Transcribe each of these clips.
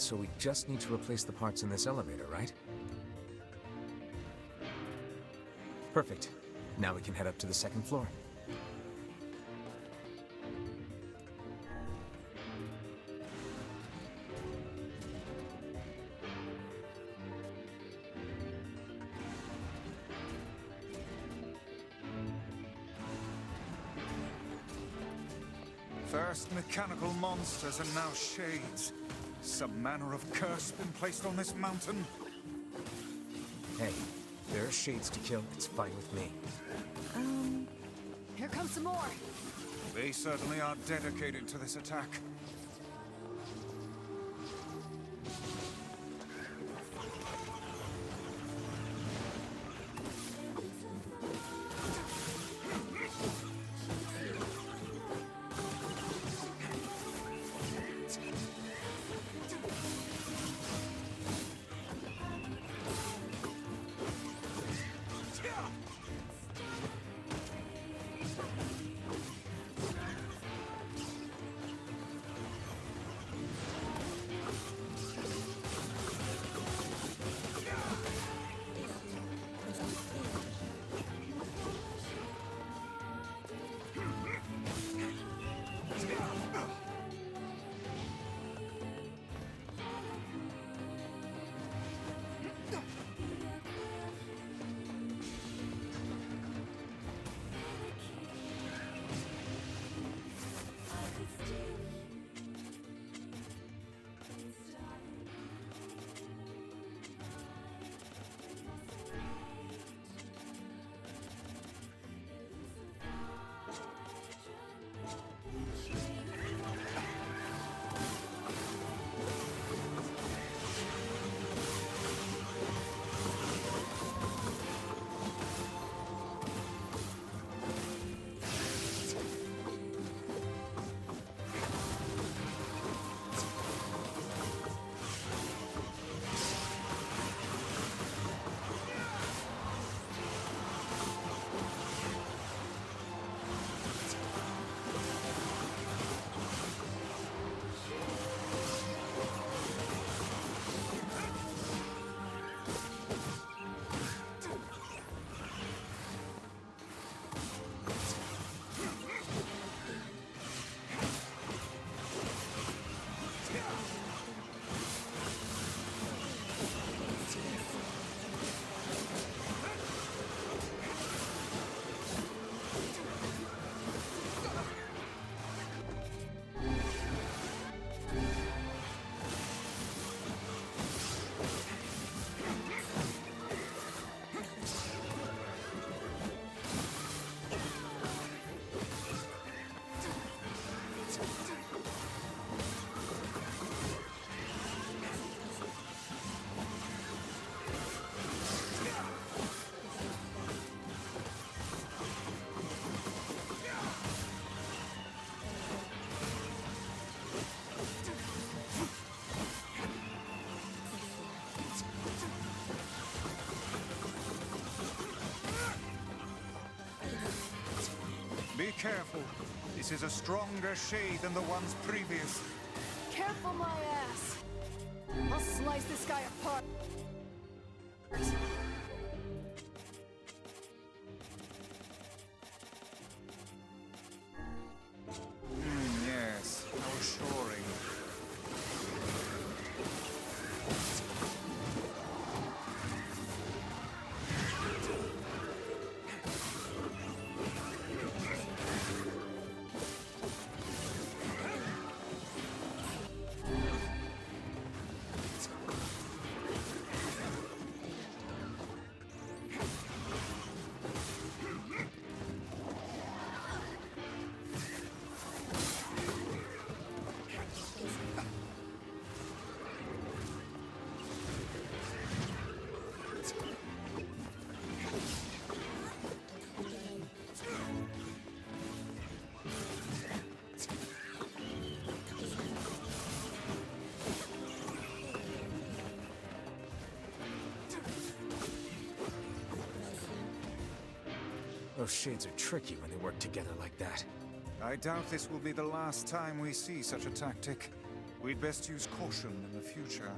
So we just need to replace the parts in this elevator, right? Perfect. Now we can head up to the second floor. First mechanical monsters and now shades. Some manner of curse been placed on this mountain? Hey, there are shades to kill. It's fine with me. Here comes some more. They certainly are dedicated to this attack. Be careful. This is a stronger shade than the ones previous. Careful, my ass! I'll slice this guy apart. Yes, how assuring. Those shades are tricky when they work together like that. I doubt this will be the last time we see such a tactic. We'd best use caution in the future.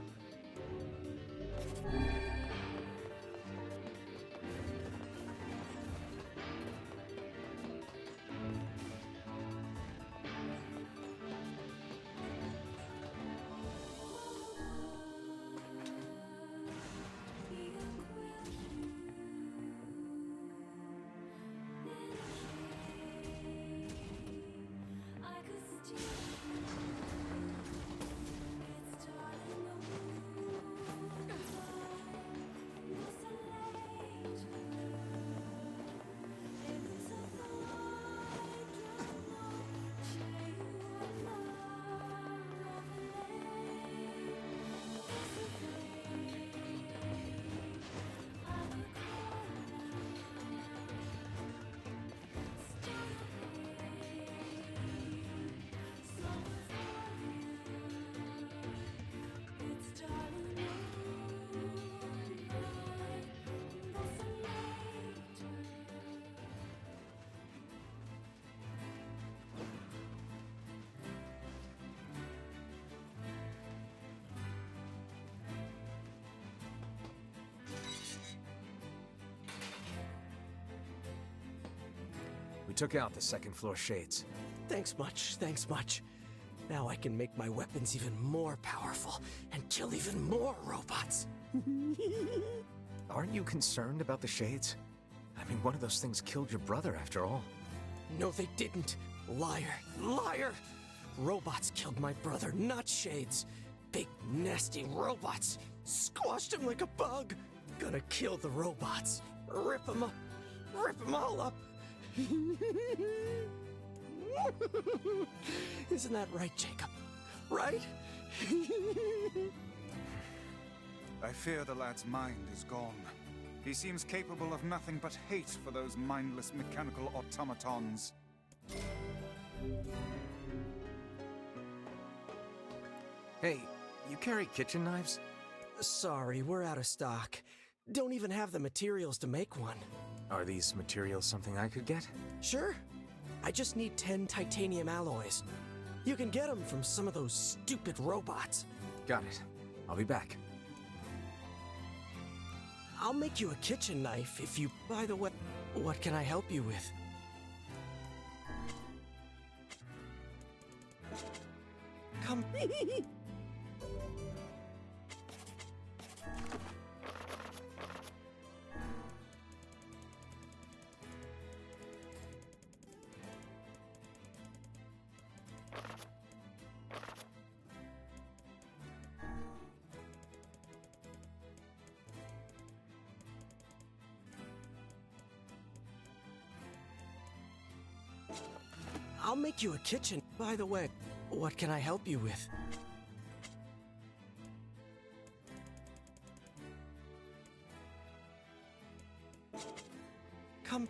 We took out the second floor shades. Thanks much. Now I can make my weapons even more powerful and kill even more robots. Aren't you concerned about the Shades? I mean, one of those things killed your brother after all. No, they didn't. Liar! Robots killed my brother, not Shades. Big, nasty robots. Squashed him like a bug. Gonna kill the robots. Rip them all up. Isn't that right, Jacob? Right? I fear the lad's mind is gone. He seems capable of nothing but hate for those mindless mechanical automatons. Hey, you carry kitchen knives? Sorry, we're out of stock. Don't even have the materials to make one. Are these materials something I could get? Sure. I just need 10 titanium alloys. You can get them from some of those stupid robots. Got it. I'll be back. I'll make you a kitchen knife if you... By the way, what can I help you with? Come... I'll make you a kitchen. By the way, what can I help you with? Come.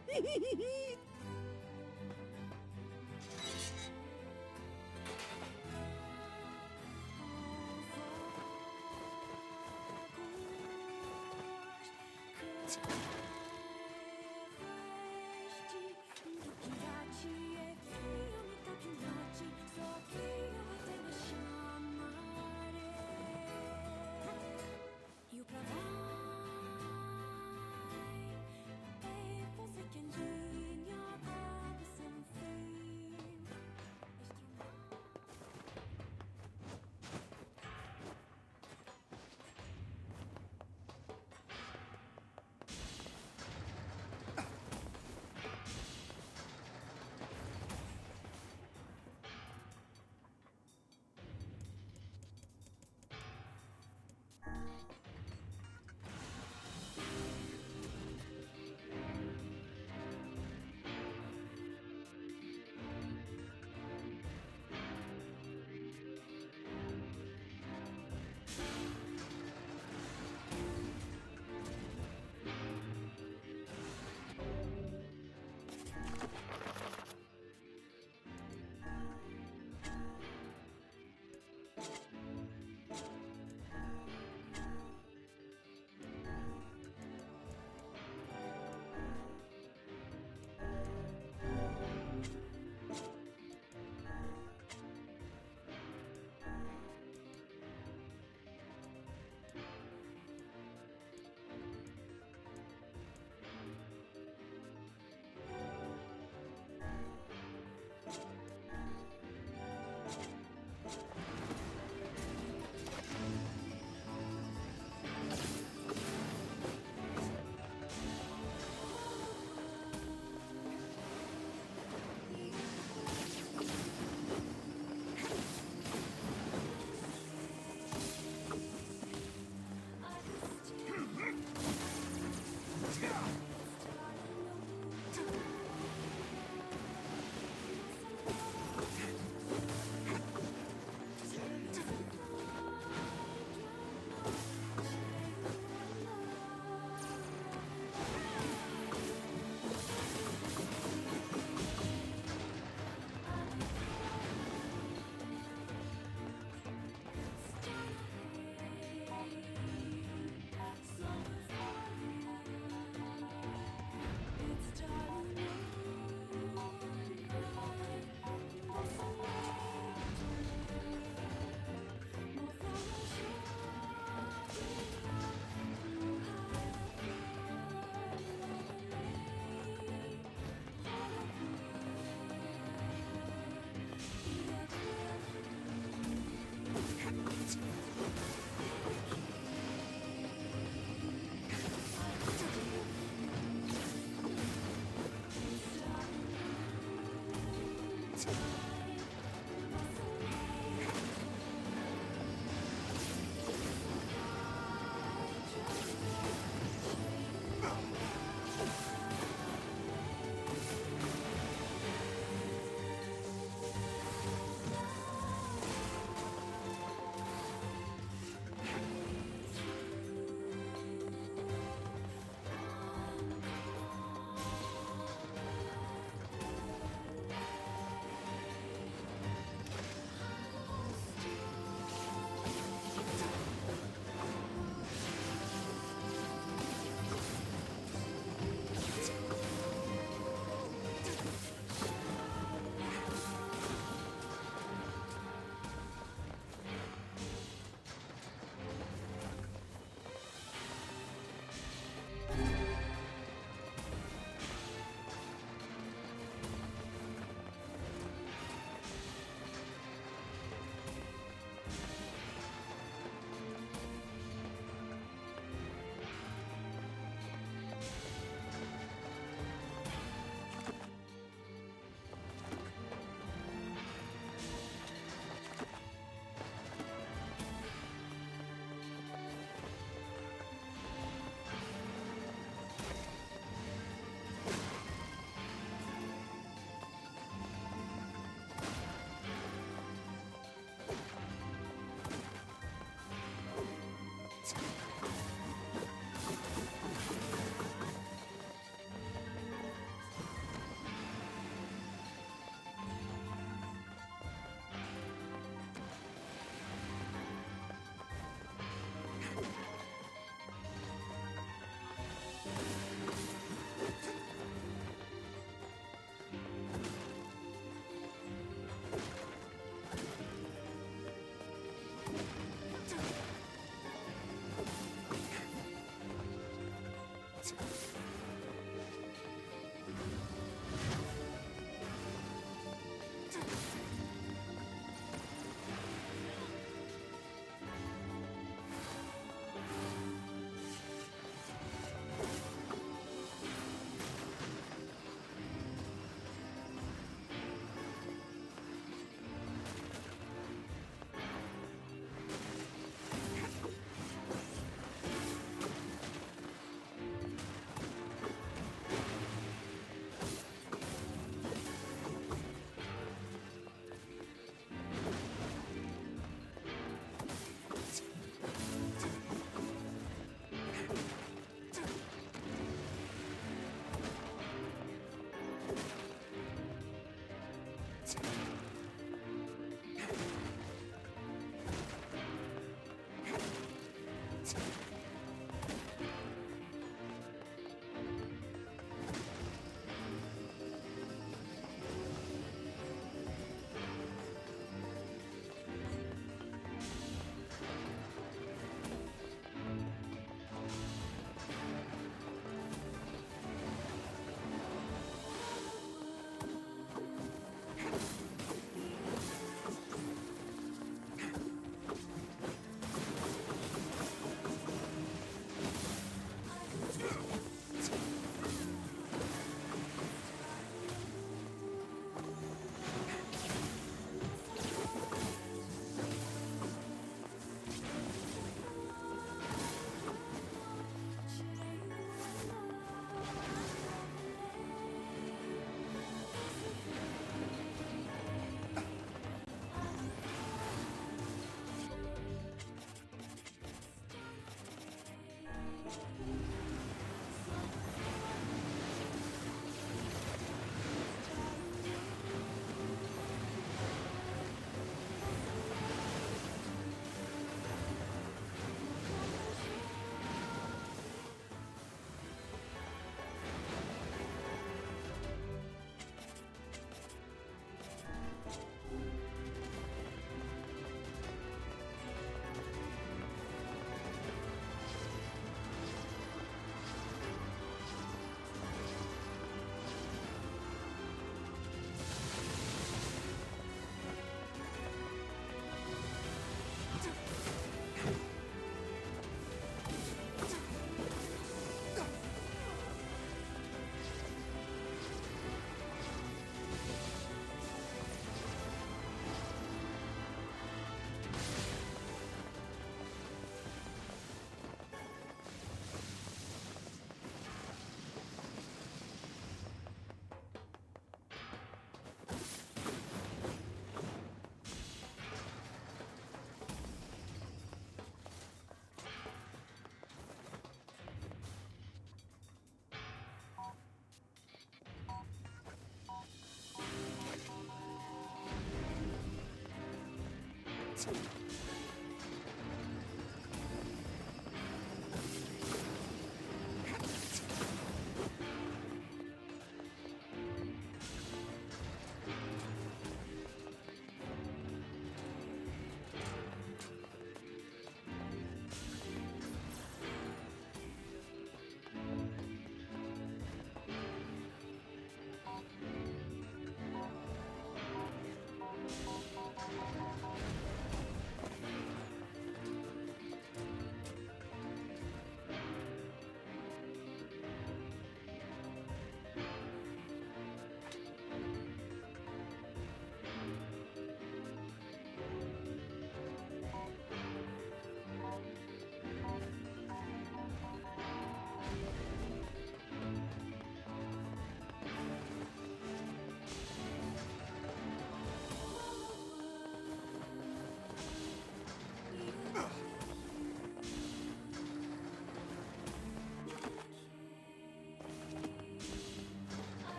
it!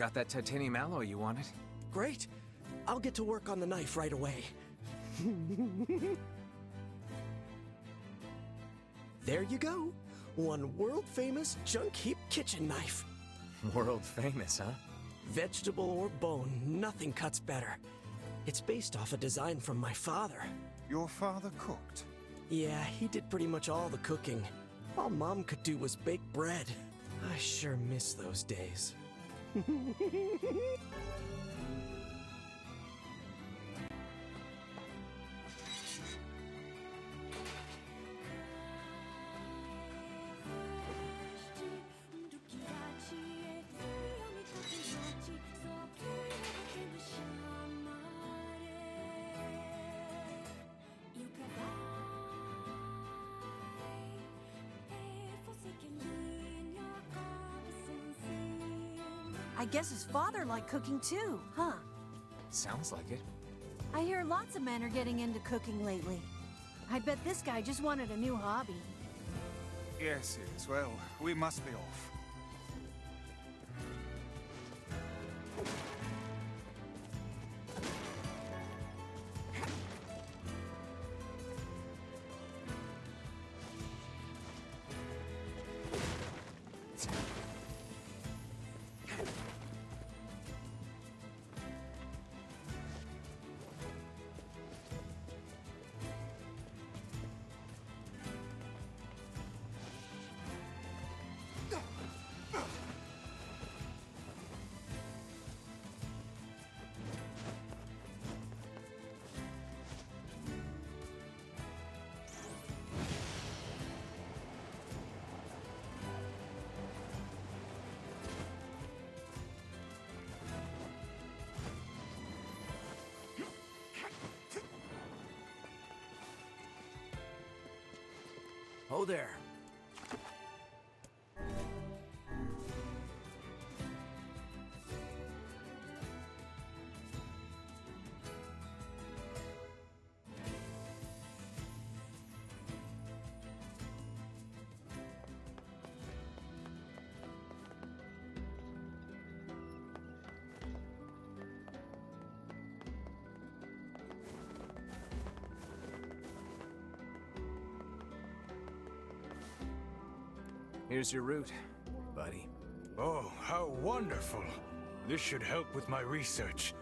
got that titanium alloy you wanted. Great. I'll get to work on the knife right away. There you go. One world-famous junk heap kitchen knife. World famous, huh? Vegetable or bone, nothing cuts better. It's based off a design from my father. Your father cooked? Yeah, he did pretty much all the cooking. All Mom could do was bake bread. I sure miss those days. I guess his father liked cooking too, huh? Sounds like it. I hear lots of men are getting into cooking lately. I bet this guy just wanted a new hobby. Yes, yes. Well, we must be off. Oh there. Here's your route, buddy. Oh, how wonderful. This should help with my research.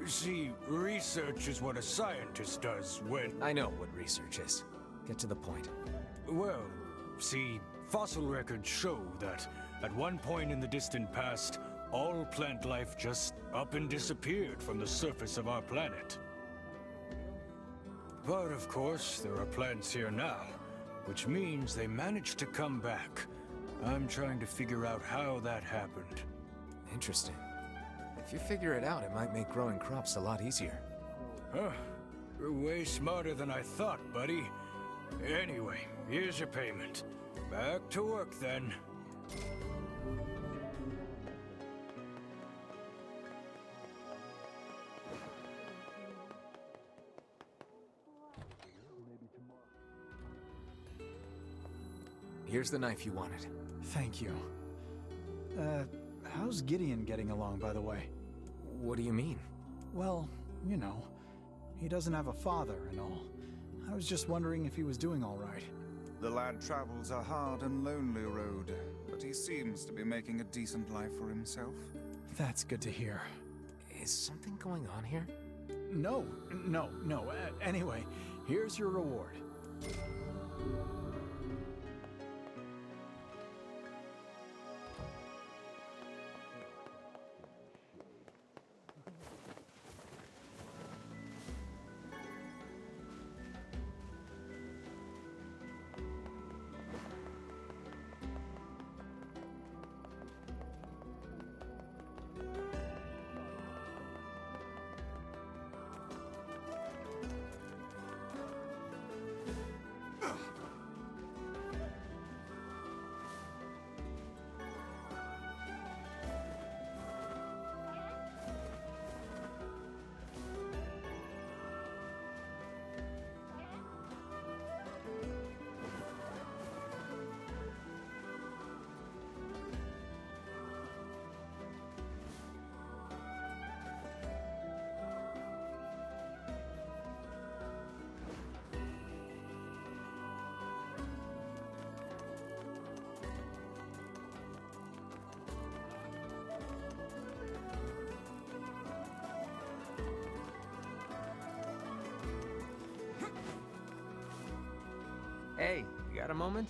See, research is what a scientist does when... I know what research is. Get to the point. Well, see, fossil records show that at one point in the distant past, all plant life just up and disappeared from the surface of our planet. But of course, there are plants here now, which means they managed to come back. I'm trying to figure out how that happened. Interesting. If you figure it out, it might make growing crops a lot easier. Huh. You're way smarter than I thought, buddy. Anyway, here's your payment. Back to work, then. Here's the knife you wanted. Thank you. How's Gideon getting along, by the way? What do you mean? Well, you know, he doesn't have a father and all. I was just wondering if he was doing all right. The lad travels a hard and lonely road, but he seems to be making a decent life for himself. That's good to hear. Is something going on here? No. Anyway, here's your reward. Hey, you got a moment?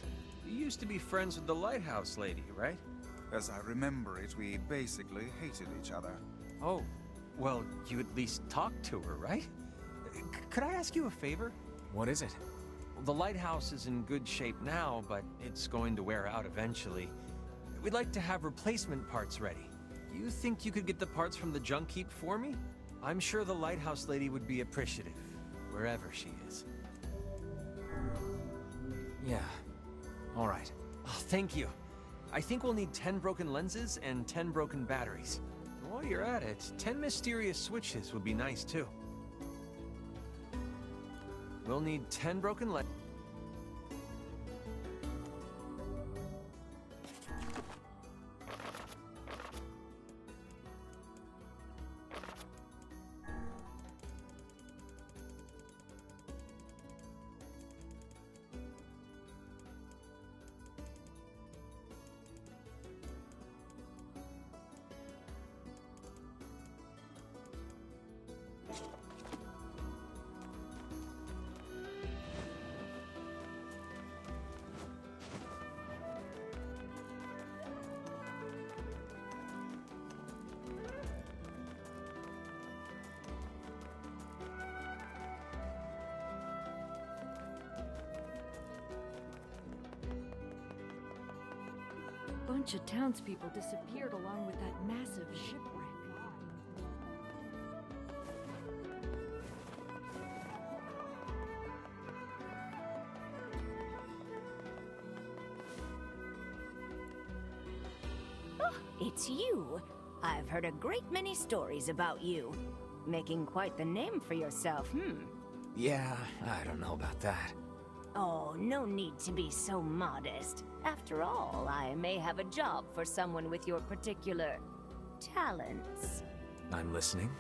You used to be friends with the lighthouse lady, right? As I remember it, we basically hated each other. Oh, well, you at least talked to her, right? Could I ask you a favor? What is it? The lighthouse is in good shape now, but it's going to wear out eventually. We'd like to have replacement parts ready. You think you could get the parts from the junk heap for me? I'm sure the lighthouse lady would be appreciative, wherever she is. Yeah. All right. Oh, thank you. I think we'll need 10 broken lenses and 10 broken batteries. While you're at it, 10 mysterious switches would be nice too. We'll need 10 broken lenses. Bunch of townspeople disappeared along with that massive shipwreck. It's you. I've heard a great many stories about you. Making quite the name for yourself, Yeah, I don't know about that. Oh, no need to be so modest. After all, I may have a job for someone with your particular talents. I'm listening.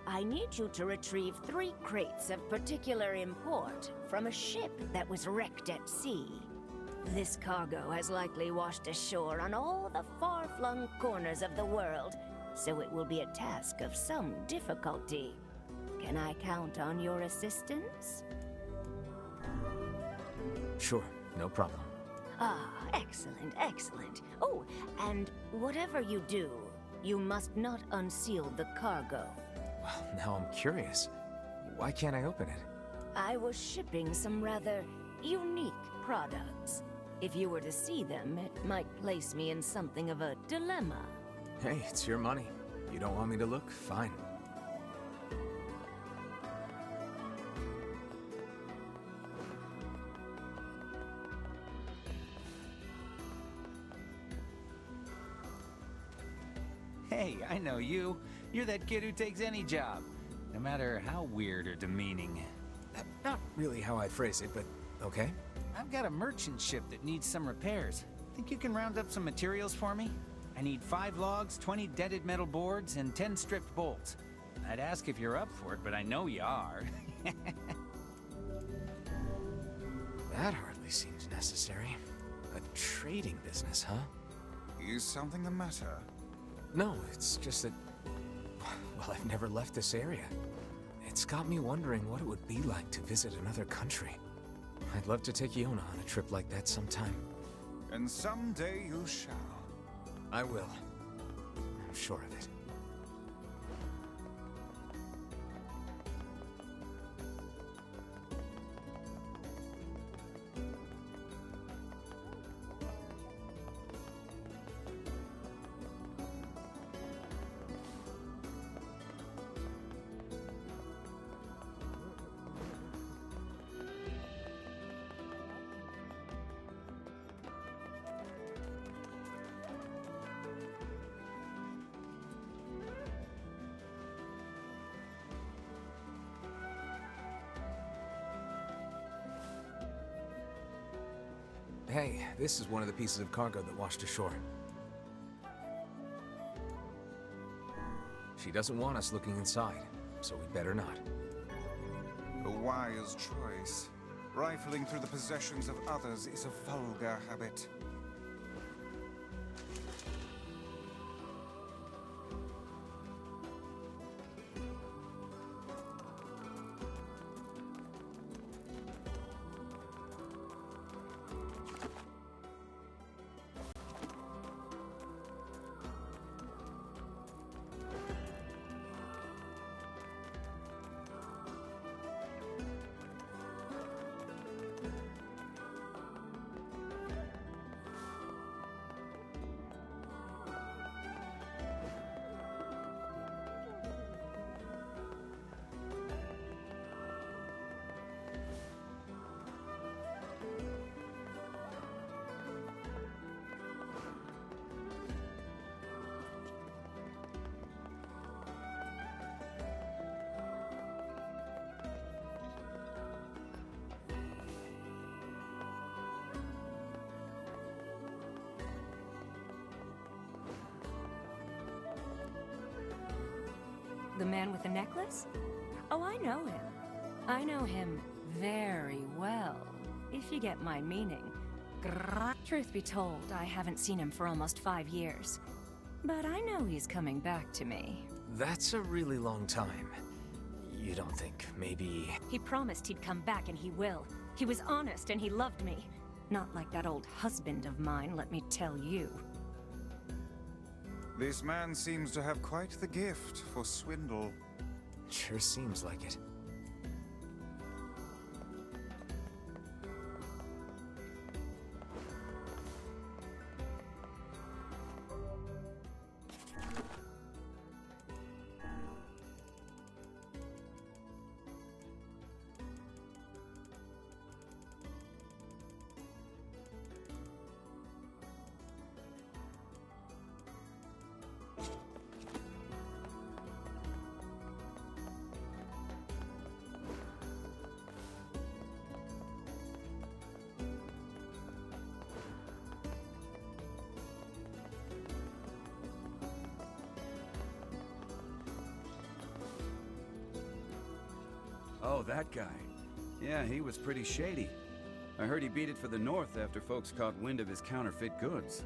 I need you to retrieve 3 crates of particular import from a ship that was wrecked at sea. This cargo has likely washed ashore on all the far-flung corners of the world, so it will be a task of some difficulty. Can I count on your assistance? Sure, no problem. Ah, excellent, excellent. Oh, and whatever you do, you must not unseal the cargo. Well, now I'm curious. Why can't I open it? I was shipping some rather unique products. If you were to see them, it might place me in something of a dilemma. Hey, it's your money. You don't want me to look? Fine. Hey, I know you. You're that kid who takes any job, no matter how weird or demeaning. Not really how I'd phrase it, but okay. I've got a merchant ship that needs some repairs. Think you can round up some materials for me? I need 5 logs, 20 dented metal boards, and 10 stripped bolts. I'd ask if you're up for it, but I know you are. That hardly seems necessary. A trading business, huh? Is something the matter? No, it's just that... Well, I've never left this area. It's got me wondering what it would be like to visit another country. I'd love to take Yona on a trip like that sometime. And someday you shall. I will. I'm sure of it. Hey, this is one of the pieces of cargo that washed ashore. She doesn't want us looking inside, so we better not. A wise choice. Rifling through the possessions of others is a vulgar habit. The man with the necklace? Oh, I know him. I know him very well, if you get my meaning. Grrr. Truth be told, I haven't seen him for almost 5 years. But I know he's coming back to me. That's a really long time. You don't think maybe... He promised he'd come back, and he will. He was honest, and he loved me. Not like that old husband of mine, let me tell you. This man seems to have quite the gift for swindle. Sure seems like it. Oh, that guy. Yeah, he was pretty shady. I heard he beat it for the North after folks caught wind of his counterfeit goods.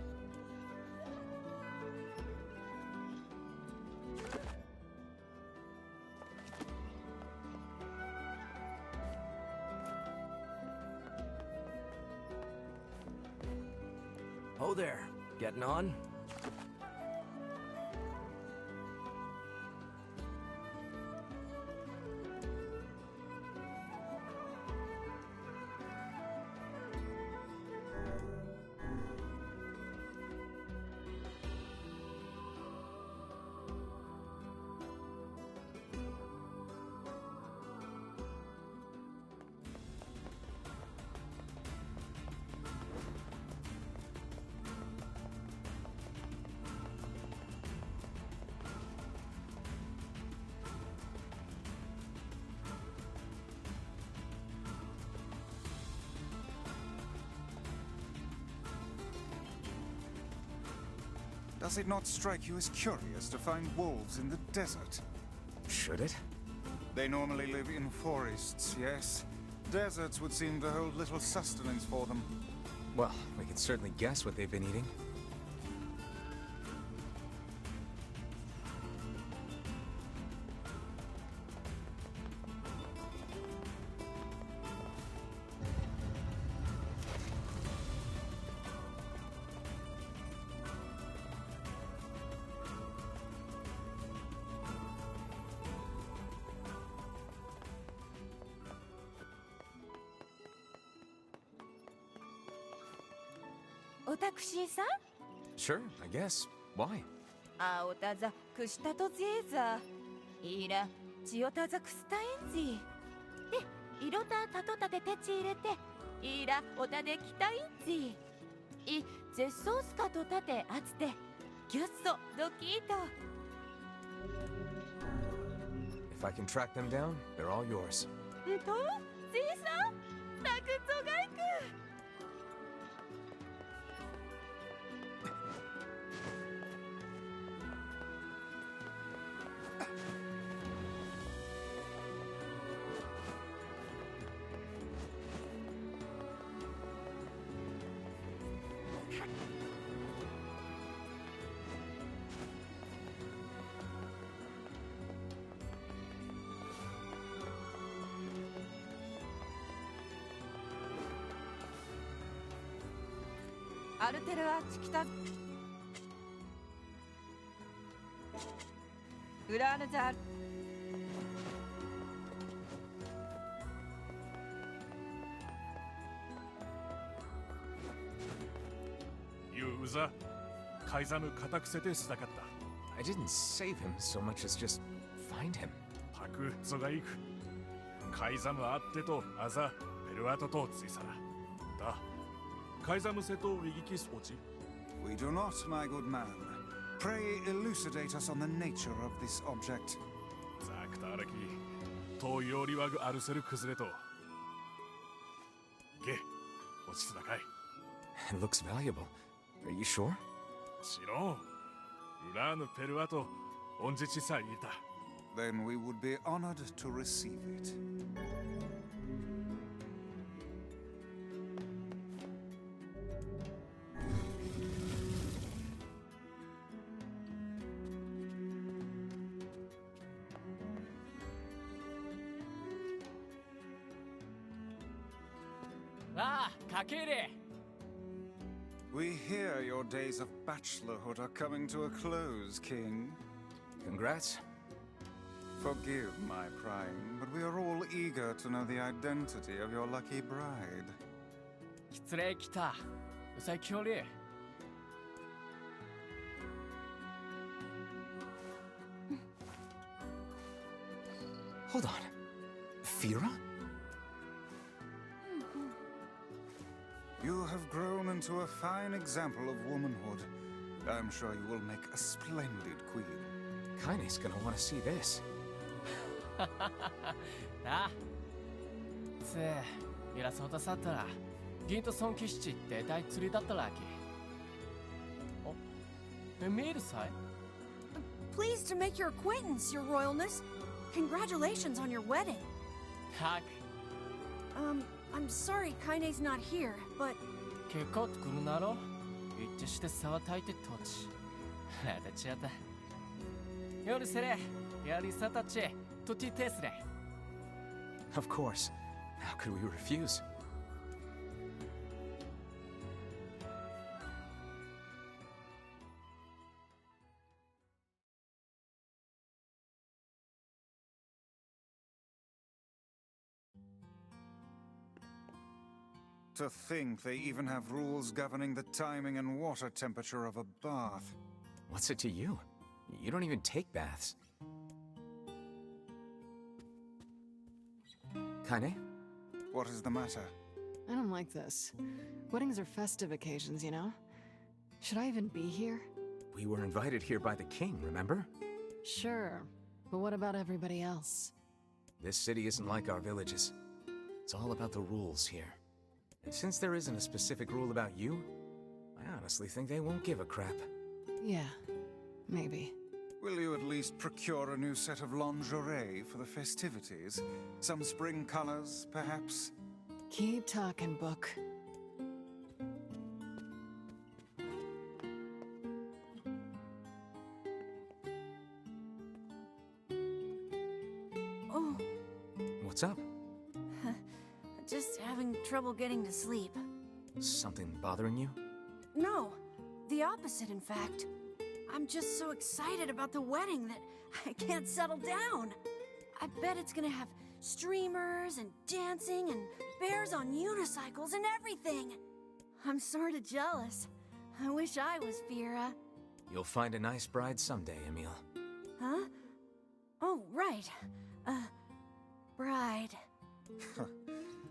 Oh there. Getting on? Does it not strike you as curious to find wolves in the desert? Should it? They normally live in forests, yes? Deserts would seem to hold little sustenance for them. Well, we can certainly guess what they've been eating. Sure, I guess. Why? If I can track them down, they're all yours. I didn't save him so much as just find him. We do not, my good man. Pray elucidate us on the nature of this object. It looks valuable. Are you sure? then we would be honored to receive it. We hear your days of bachelorhood are coming to a close, King. Congrats. Forgive my prying, but we are all eager to know the identity of your lucky bride. 失礼来た。うさきょり。Hold on. Fira? You have grown into a fine example of womanhood. I'm sure you will make a splendid queen. Kaine's gonna want to see this. なあ。つえ、イラソータサッタラ。ギントソンキシチって大釣りだったらき。お、見るさい。Pleased to make your acquaintance, Your Royalness. Congratulations on your wedding. たく。I'm sorry Kaine's not here, but... 結構来るなろ一致して沢たいて土地。あたちやった。夜せれ、やりさたち、とてテスレ。Of course. How could we refuse? To think they even have rules governing the timing and water temperature of a bath. What's it to you? You don't even take baths. Kaine? What is the matter? I don't like this. Weddings are festive occasions, you know? Should I even be here? We were invited here by the king, remember? Sure, but what about everybody else? This city isn't like our villages. It's all about the rules here. And since there isn't a specific rule about you, I honestly think they won't give a crap. Yeah, maybe. Will you at least procure a new set of lingerie for the festivities? Some spring colors, perhaps? Keep talking, book. Oh. What's up? Just having trouble getting to sleep. Something bothering you? No, the opposite, in fact. I'm just so excited about the wedding that I can't settle down. I bet it's gonna have streamers and dancing and bears on unicycles and everything. I'm sorta jealous. I wish I was Fira. You'll find a nice bride someday, Emil. Huh? Oh, right. Bride.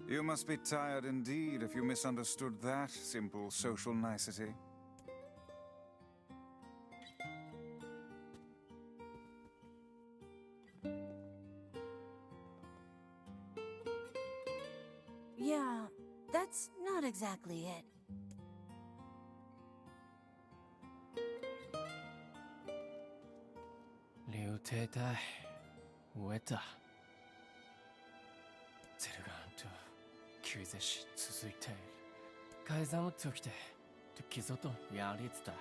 You must be tired indeed if you misunderstood that simple social nicety. Yeah, that's not exactly it. Liu Te Tai, Weta. ゼルガンと救世し続いている。改ざんを解きて、と傷とやりつた。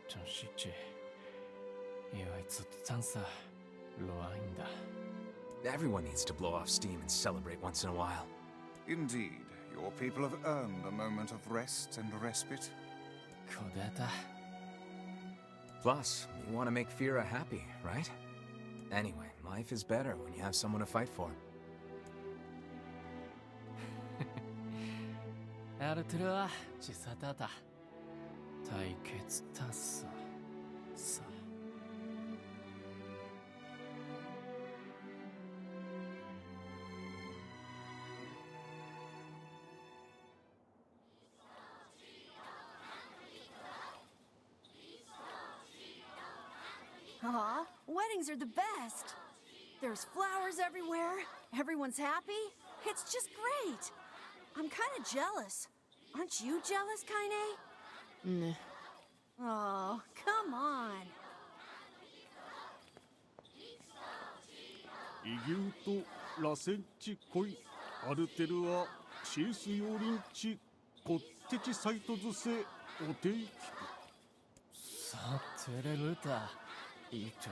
真实际，因为做脏事，乱的。Everyone needs to blow off steam and celebrate once in a while. Indeed, your people have earned a moment of rest and respite. こうだった。 Plus, you want to make Fira happy, right? Anyway, life is better when you have someone to fight for. アルトゥルは小さだった。対決ださ。さ。Aw, weddings are the best. There's flowers everywhere. Everyone's happy. It's just great. I'm kind of jealous. Aren't you jealous, Kaine? Nah. Oh, come on. 異牛と螺旋地恋アルテルはシース用林地こってちサイトズセお定期さてれるたいいと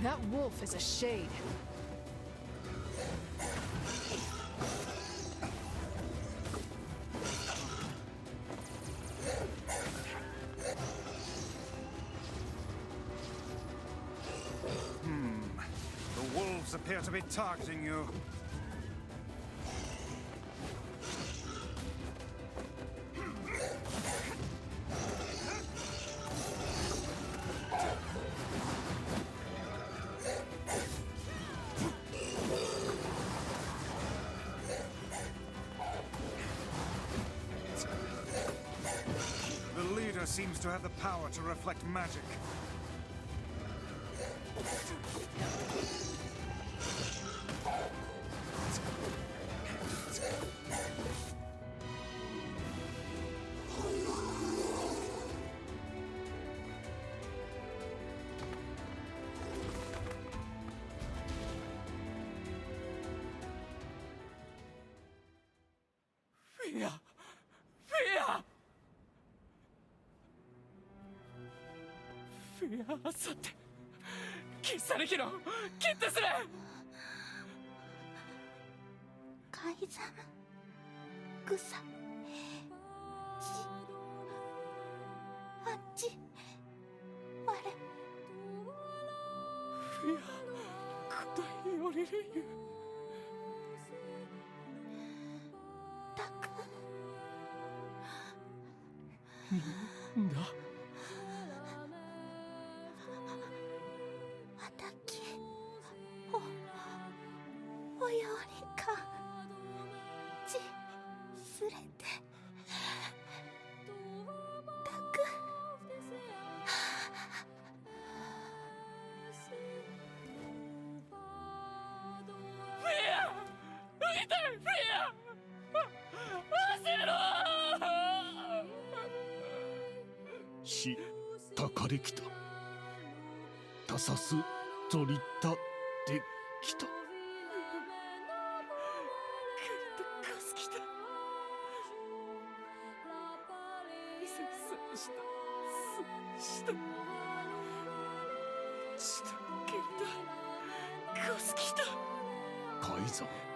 That wolf is a shade. The wolves appear to be targeting you. The leader seems to have the power to reflect magic. Fear! Fear! Fear さて喫茶歴の決定する改ざん草ちあっち我フィア答えよりるゆたくなんだあたきおよりかちすれてたくフィア浮いてるフィアしたかれきたたさすとりたできた改ざん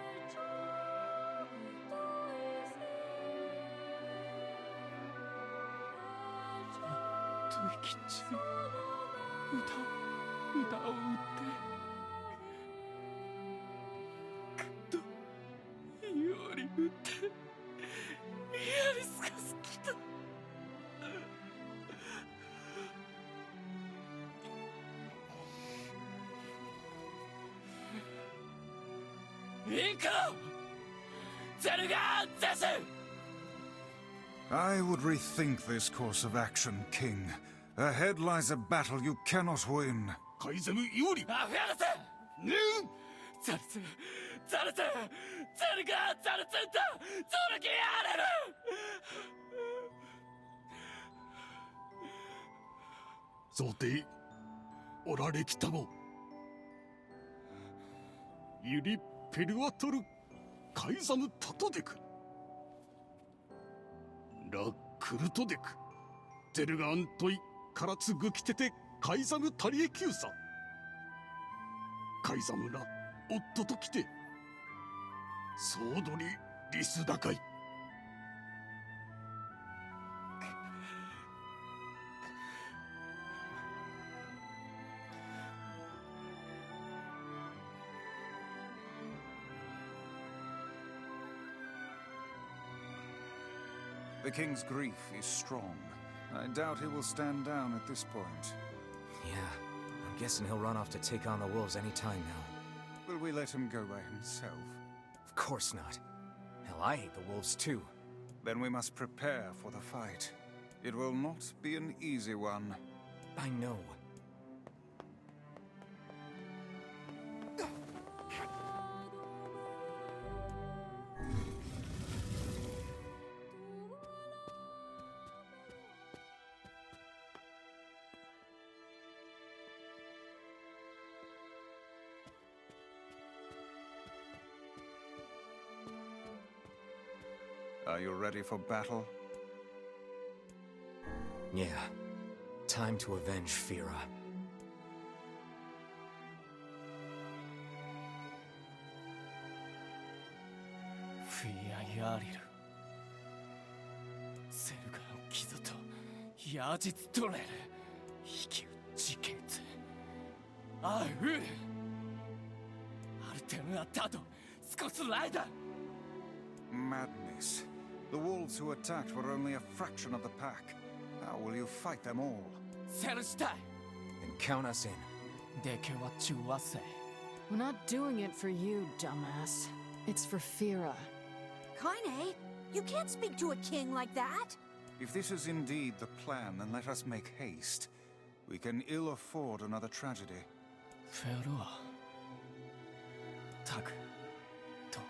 きっちり歌を歌ってくっとより歌ってやりすかすきた行こうゼルガーゼス I would rethink this course of action, King. Ahead lies a battle you cannot win. 改ざんよりアフェルセねザルツザルツゼルガーザルツンタゾルキアレルそうておられきたごユリペルワトルカイザムタトデクラクルトデクゼルガアントイカラツグキテテカイザムタリエキューサカイザムラ夫ときて総取りリス高い。The king's grief is strong. I doubt he will stand down at this point. Yeah, I'm guessing he'll run off to take on the wolves any time now. Will we let him go by himself? Of course not. Hell, I hate the wolves too. Then we must prepare for the fight. It will not be an easy one. I know. Are you ready for battle? Yeah. Time to avenge Fira. Fira Yaril. Selgan Kizoto. Yajitsu Torel. Hikiu Jiketsu. Ahu! Artemu Atato. Skosu Raida! Madness. The wolves who attacked were only a fraction of the pack. How will you fight them all? Serushtai! Then count us in. Deke wa chuwase. We're not doing it for you, dumbass. It's for Fira. Kaine, you can't speak to a king like that! If this is indeed the plan, then let us make haste. We can ill afford another tragedy. Fira. Tak. To.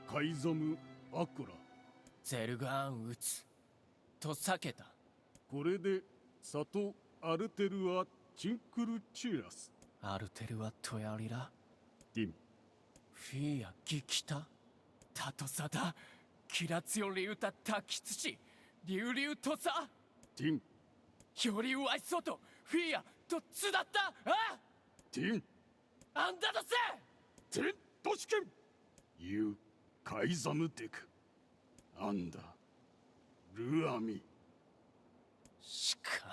カイザム・アクラ。ゼルガーン撃つと避けた。これでサト・アルテルア・チンクルチュラス。アルテルはトヤリラ。ティン。フィーヤギキタ。タトサダ。キラツヨリウタタキツシ。リュウリュウトサ。ティン。よりワイソとフィーヤとツだったあティン。あんだだせティントシケンユーカイザムテクアンダルアミしか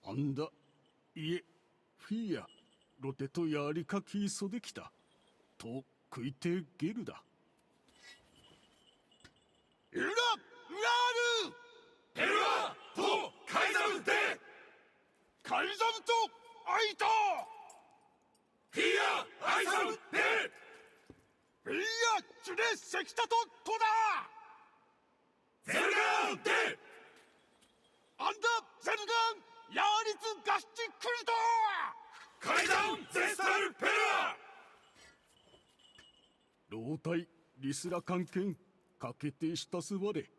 アンダいえフィアロテとやりかきそできたと食いてゲルだエルラ・ラールエルラとカイザムでカイザムとアイタフィアアイザムでフィアチュレセキタとトダゼルガンでアンダゼルガンヤーリツガシチクリトカイザンゼスタルペラ老体リスラ関係かけてしたすわれ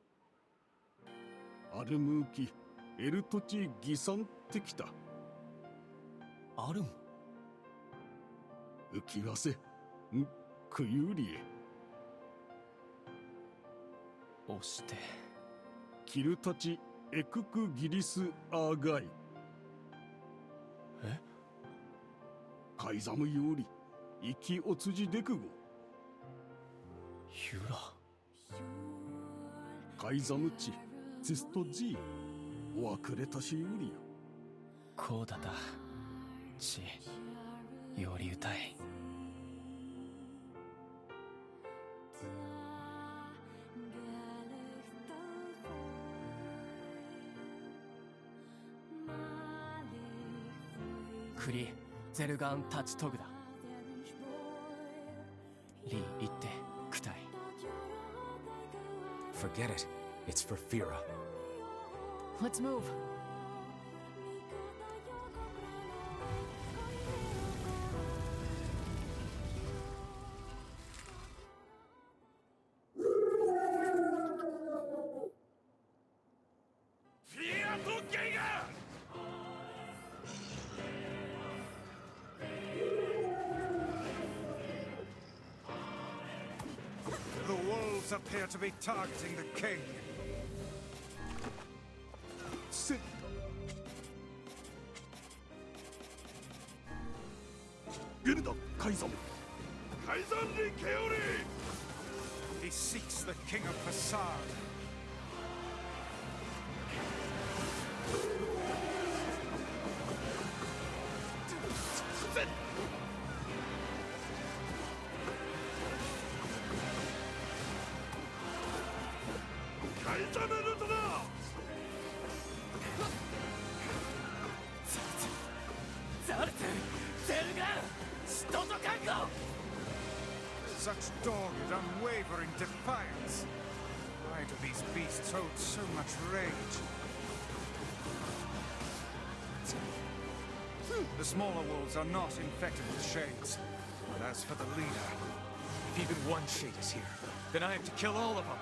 アルムーキエルトチギサンってきたアルム浮きわせんクユリエ押してキルたちエククギリスアーガイえカイザムより生きおつじでくごユラカイザムチツストジーおわくれたしよりよこうだだちより歌いクリゼルガンタチトグだリー言ってクタイ Forget it. It's for Fira. Let's move. rebels appear to be targeting the king. Sit. Gerda, Kaisan. Kaisan ni Keori! He seeks the king of Facade. Such dogged, unwavering defiance. Why do these beasts hold so much rage? The smaller wolves are not infected with shades. But as for the leader... If even one shade is here, then I have to kill all of them.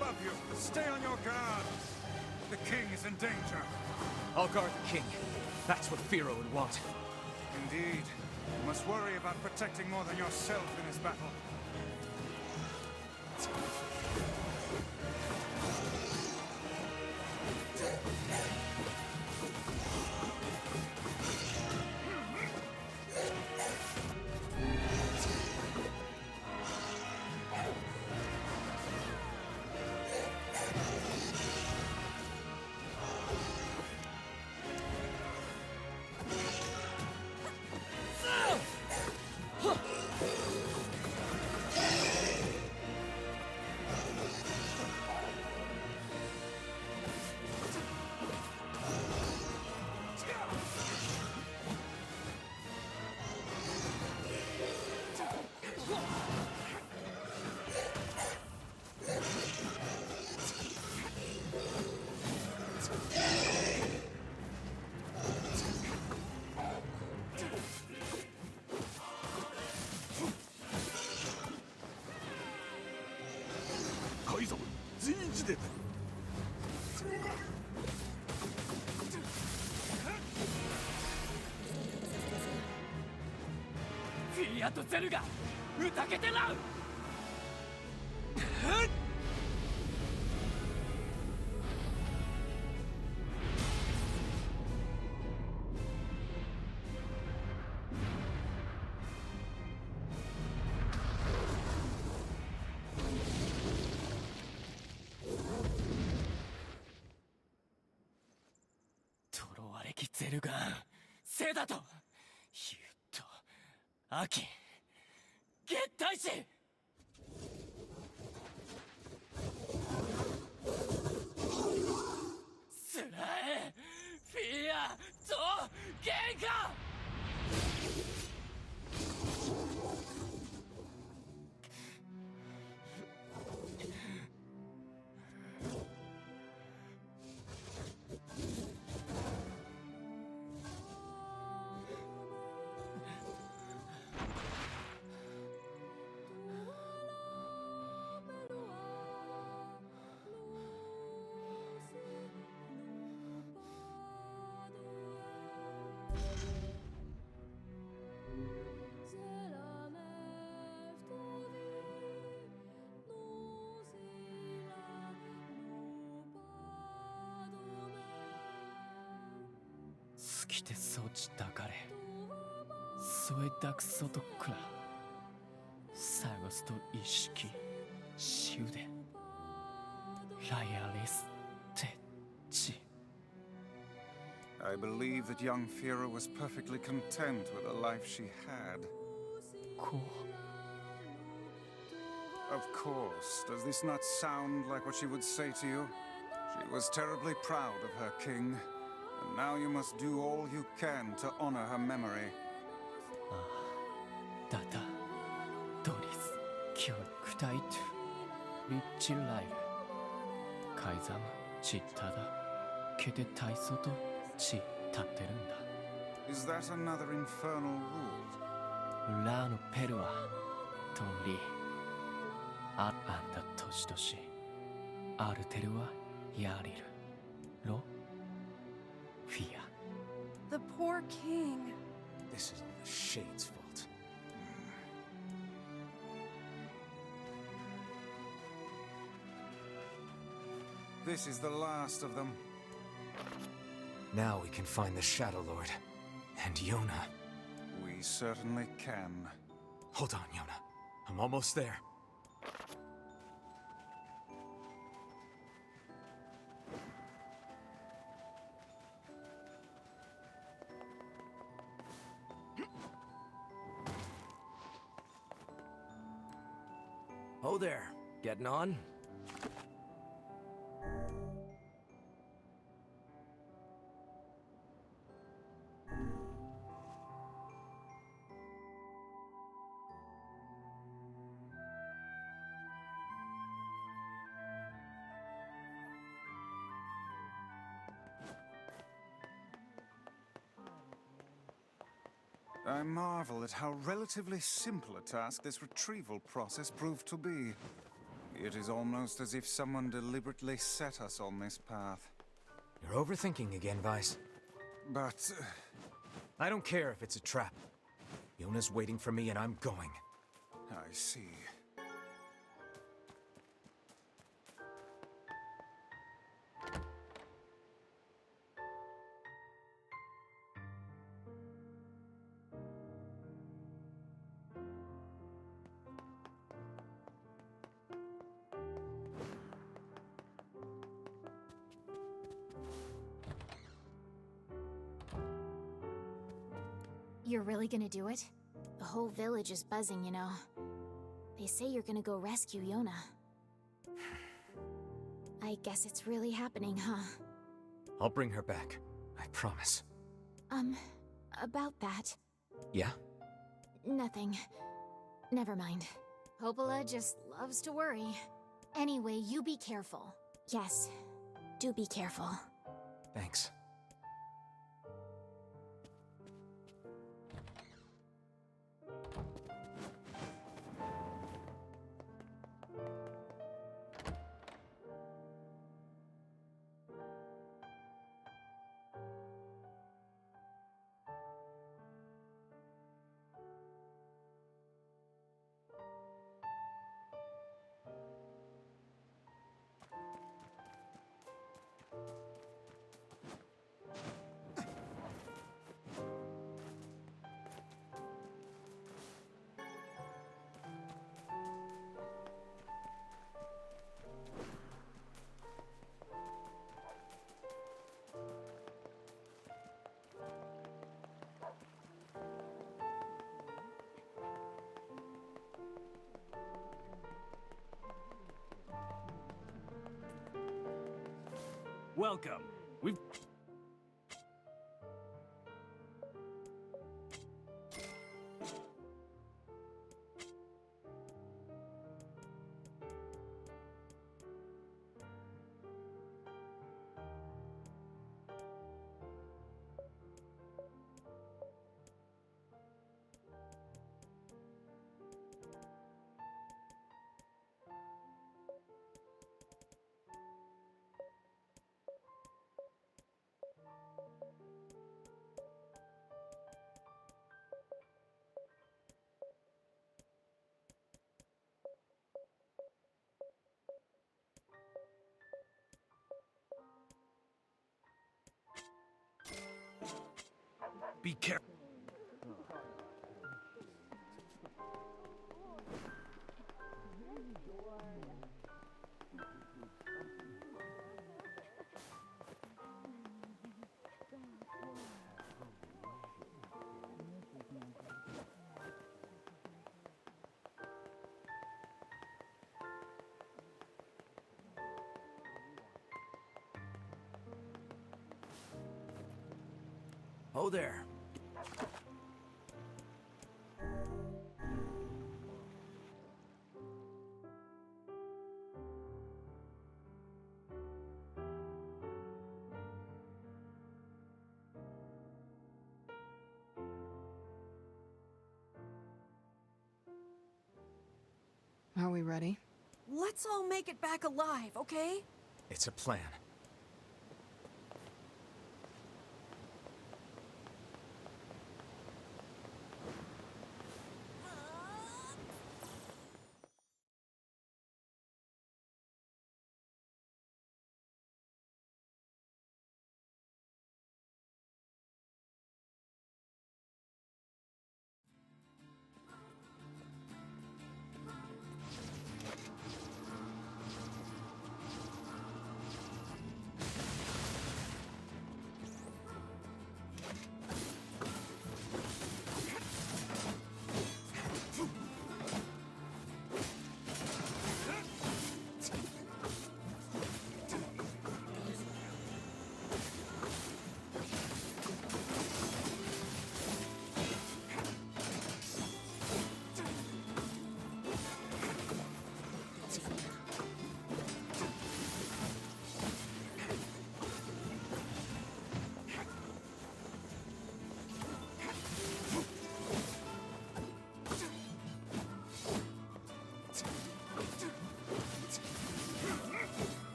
Above you, stay on your guard. The king is in danger. I'll guard the king. That's what Firo would want. Indeed. You must worry about protecting more than yourself in this battle. Kaisan, 随時で。フィアとゼルがうたけてらう。ゼルガン、セダと、ユウと、アキン、ゲッタイシ。スラエ、フィアとゲンカ。好きてそちたかれそえだくそとくらサゴスと意識シュデライアリステチ I believe that young Fira was perfectly content with the life she had. Of course. Does this not sound like what she would say to you? She was terribly proud of her king, and now you must do all you can to honor her memory. Data, Doris, Kyo, Kutaitu, Richi Lail, Kaizam, Chittada, Kete Taisoto, Chi Tatterunda. Is that another infernal rule? Ura no Peru wa, Tonri. anda toshitoshi. Aruteru wa yariru. Ro? Fia. The poor king. This is all the Shade's fault. This is the last of them. Now we can find the Shadow Lord. And Yona. We certainly can. Hold on, Yona. I'm almost there. Oh there. Getting on? I marvel at how relatively simple a task this retrieval process proved to be. It is almost as if someone deliberately set us on this path. You're overthinking again, Vice. But... I don't care if it's a trap. Yona's waiting for me and I'm going. I see. You're really gonna do it? The whole village is buzzing, you know. They say you're gonna go rescue Yona. I guess it's really happening, huh? I'll bring her back. I promise. About that. Yeah? Nothing. Never mind. Popola just loves to worry. Anyway, you be careful. Yes, do be careful. Thanks. Welcome. We've... Be careful. Oh there. Are we ready? let's all make it back alive, okay? It's a plan.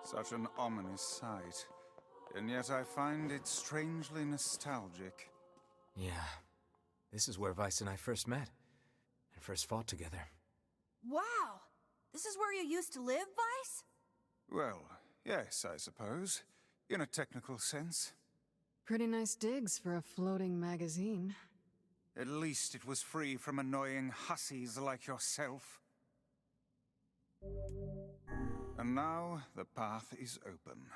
Such an ominous sight. And yet I find it strangely nostalgic. Yeah. This is where Vice and I first met. And first fought together. Wow! This is where you used to live, Vice? Well, yes, I suppose. In a technical sense. Pretty nice digs for a floating magazine. At least it was free from annoying hussies like yourself. And now the path is open.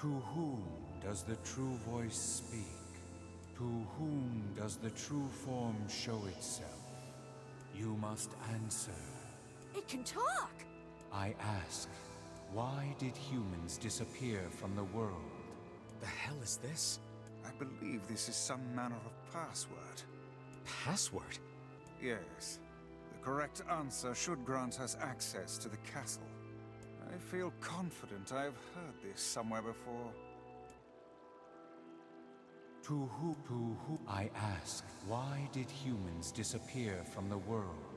To whom does the true voice speak? To whom does the true form show itself? You must answer. It can talk! I ask, why did humans disappear from the world? The hell is this? I believe this is some manner of password. Password? Yes. The correct answer should grant us access to the castle. I feel confident I've heard this somewhere before. To who? I ask, why did humans disappear from the world?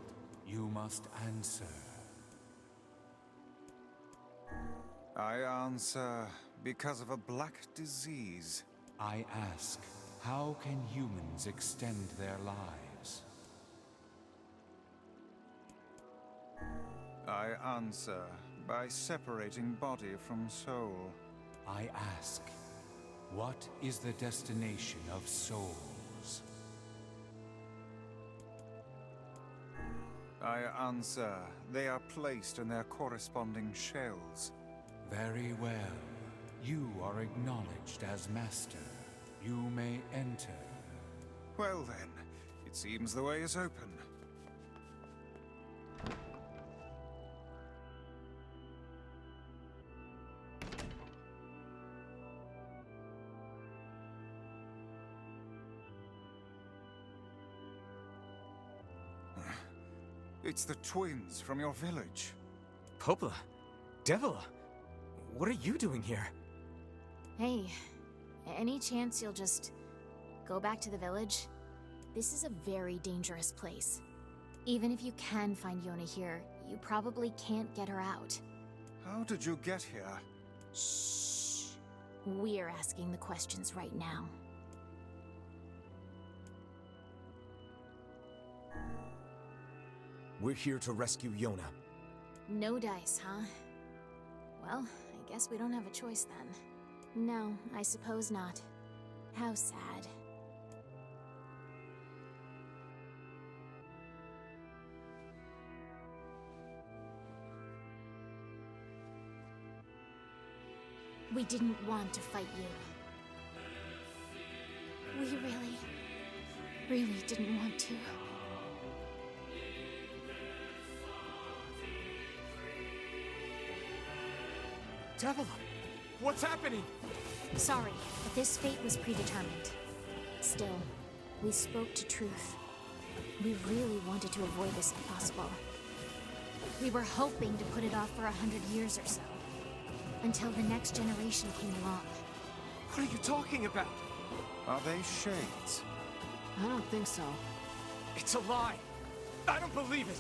You must answer. I answer, because of a black disease. I ask, how can humans extend their lives? I answer, by separating body from soul. I ask, what is the destination of souls? I answer, they are placed in their corresponding shells. Very well. You are acknowledged as master. You may enter. Well then, it seems the way is open. It's the twins from your village. Popola? Devila? What are you doing here? Hey, any chance you'll just go back to the village? This is a very dangerous place. Even if you can find Yona here, you probably can't get her out. How did you get here? Shh. We're asking the questions right now. We're here to rescue Yona. No dice, huh? Well, I guess we don't have a choice then. No, I suppose not. How sad. We didn't want to fight you. We really didn't want to. Devila! What's happening? Sorry, but this fate was predetermined. Still, we spoke to truth. We really wanted to avoid this if possible. We were hoping to put it off for 100 years or so. Until the next generation came along. What are you talking about? Are they shades? I don't think so. It's a lie! I don't believe it!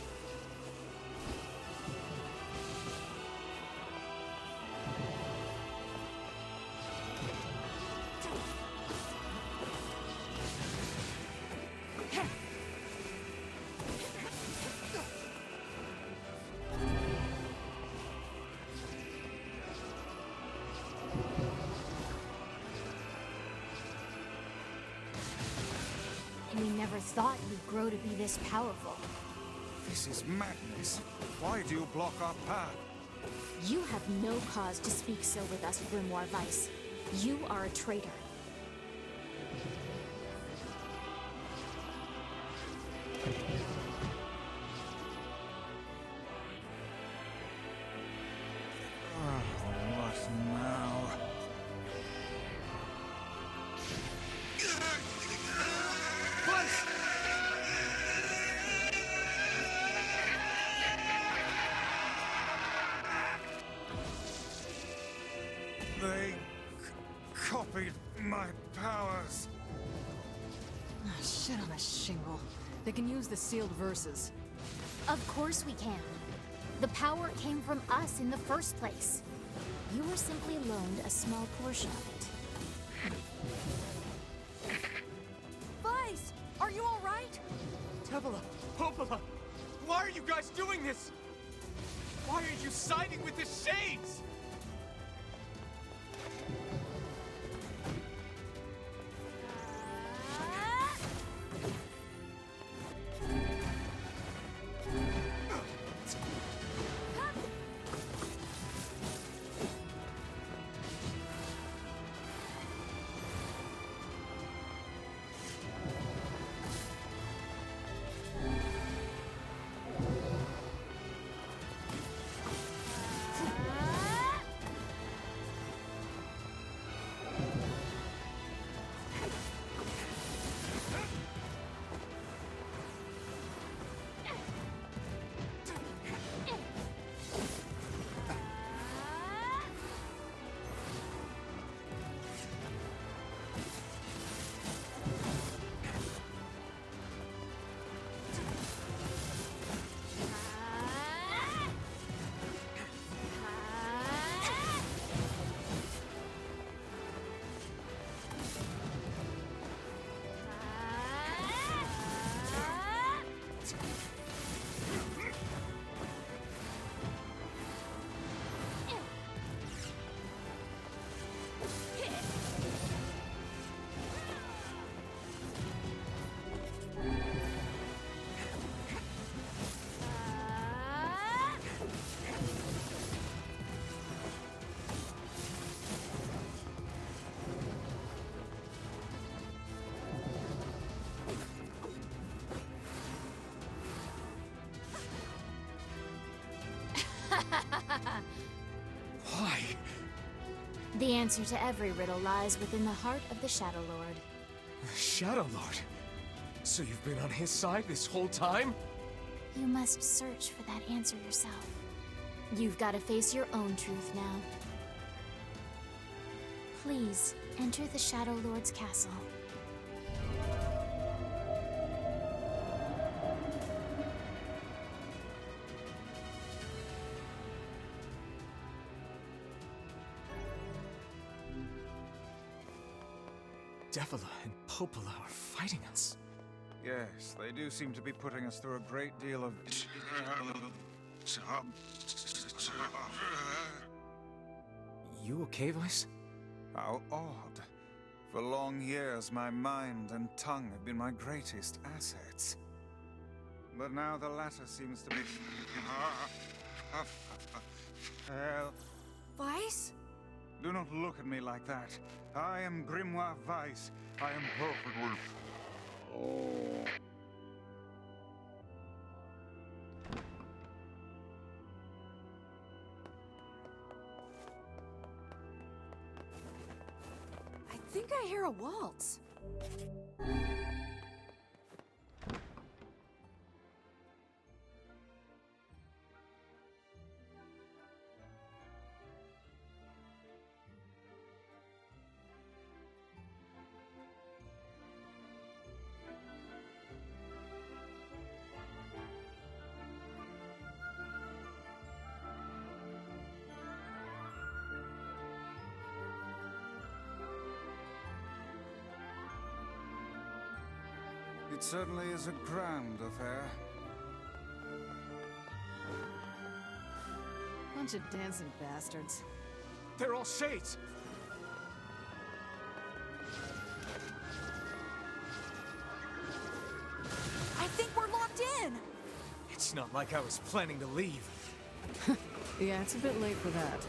We never thought you'd grow to be this powerful. This is madness. Why do you block our path? You have no cause to speak so with us, Grimoire Weiss. You are a traitor. What now? They copied my powers. Ah, shit on a shingle. They can use the sealed verses. Of course we can. The power came from us in the first place. You were simply loaned a small portion of it. Vice, are you all right? Tevela, Popola, why are you guys doing this? Why are you siding with the Shades? Why? The answer to every riddle lies within the heart of the Shadow Lord. The Shadow Lord? So you've been on his side this whole time? You must search for that answer yourself. You've got to face your own truth now. Please, enter the Shadow Lord's castle. Devila and Popola are fighting us. Yes, they do seem to be putting us through a great deal of... You okay, Vice? How odd. For long years, my mind and tongue have been my greatest assets. But now the latter seems to be... Hell. Vice? Do not look at me like that. I am Grimoire Weiss. I am perfectly... I think I hear a waltz. It certainly is a grand affair. Bunch of dancing bastards. They're all shades! I think we're locked in! It's not like I was planning to leave. Yeah, it's a bit late for that.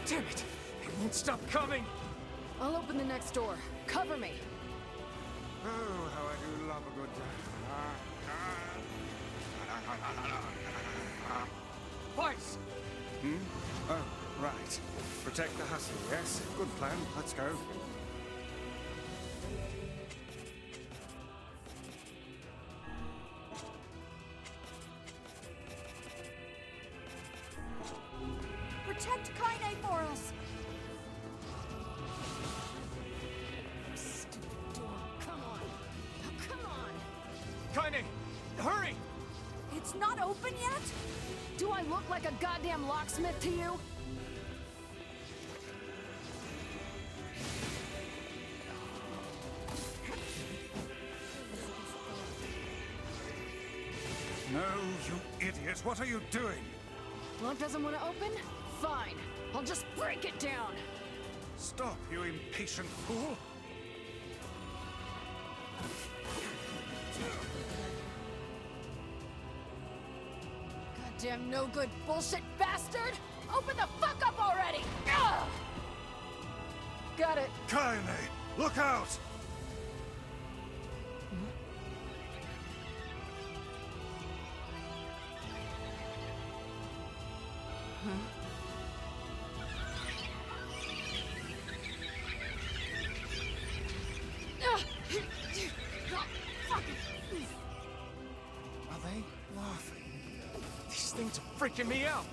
Damn it! It won't stop coming! I'll open the next door. Cover me. Oh, how I do love a good sacrifice! Hmm? Oh, right. Protect the hussy, yes? Good plan. Let's go. Protect Kaine for us! Stupid door. Come on. Oh, come on. Kaine! Hurry! It's not open yet? Do I look like a goddamn locksmith to you? No, you idiot. What are you doing? Lock doesn't want to open? Fine. I'll just break it down. Stop, you impatient fool. Goddamn no good bullshit bastard! Open the fuck up already! Ugh! Got it. Kaine, look out! Are they laughing? These things are freaking me out!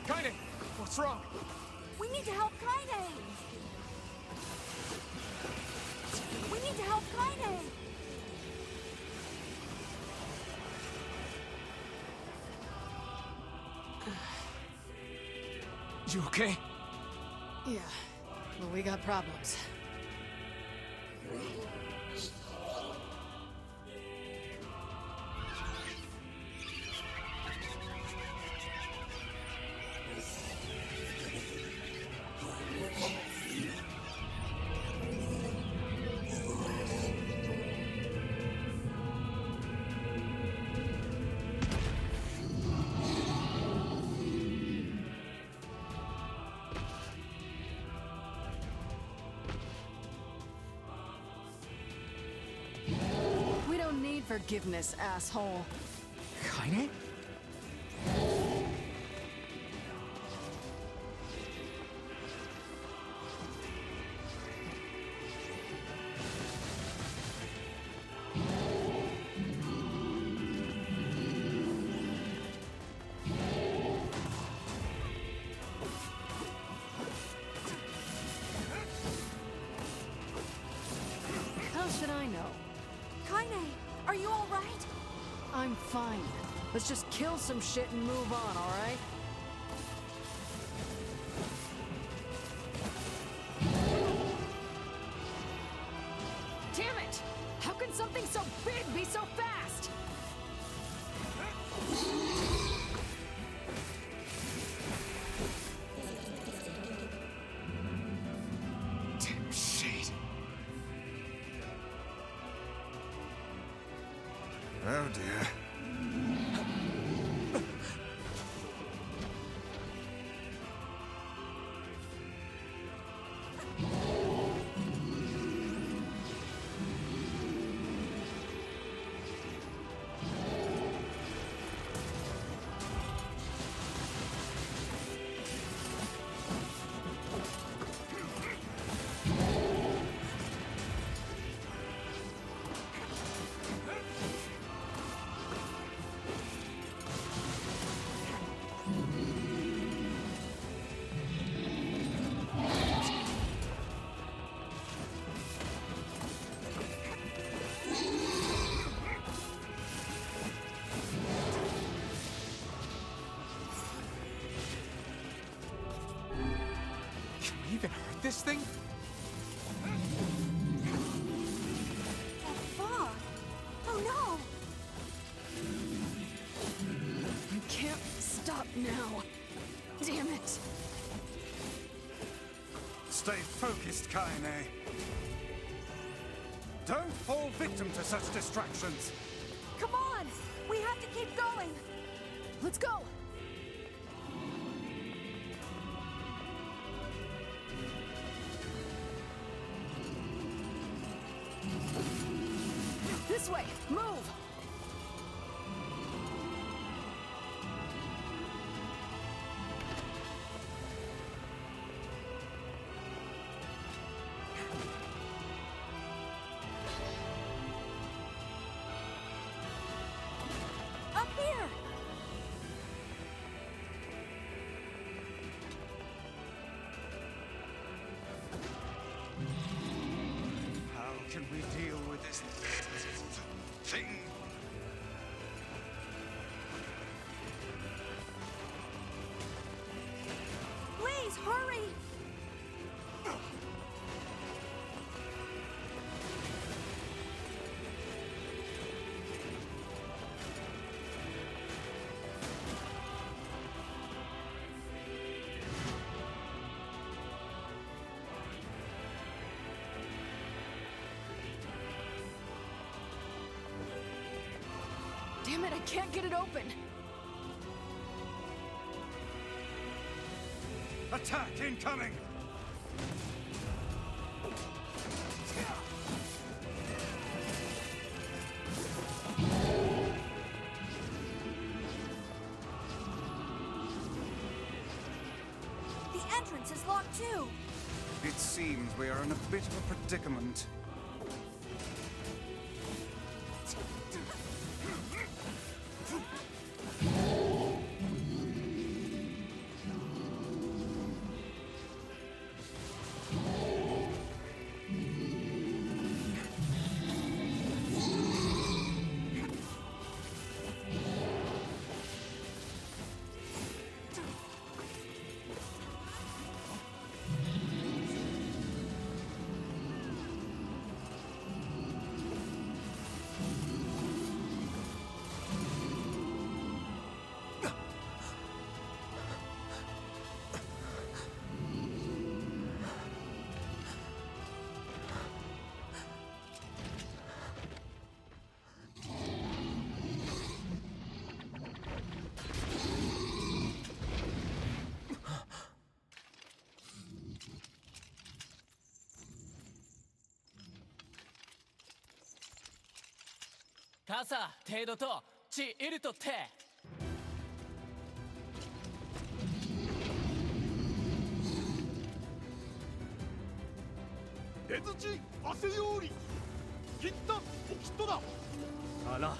Kaine! What's wrong? We need to help Kaine! We need to help Kaine! You okay? Yeah. Well, we got problems. We don't need forgiveness, asshole. Kaine? How should I know? Kaine, are you all right? I'm fine. Let's just kill some shit and move on, alright? Damn it! How can something so big be so fast? Damn shit. Oh dear. Can we even hurt this thing? That fog! Oh no! I can't stop now. Damn it. Stay focused, Kaine. Don't fall victim to such distractions. Come on! We have to keep going! Let's go! This way! Move! Up here! How can we deal with this thing? Please, hurry! Damn it, I can't get it open! Attack incoming! The entrance is locked too! It seems we are in a bit of a predicament. Casa, 程度と、地、いるとて。出土汗より切ったおきっとだあら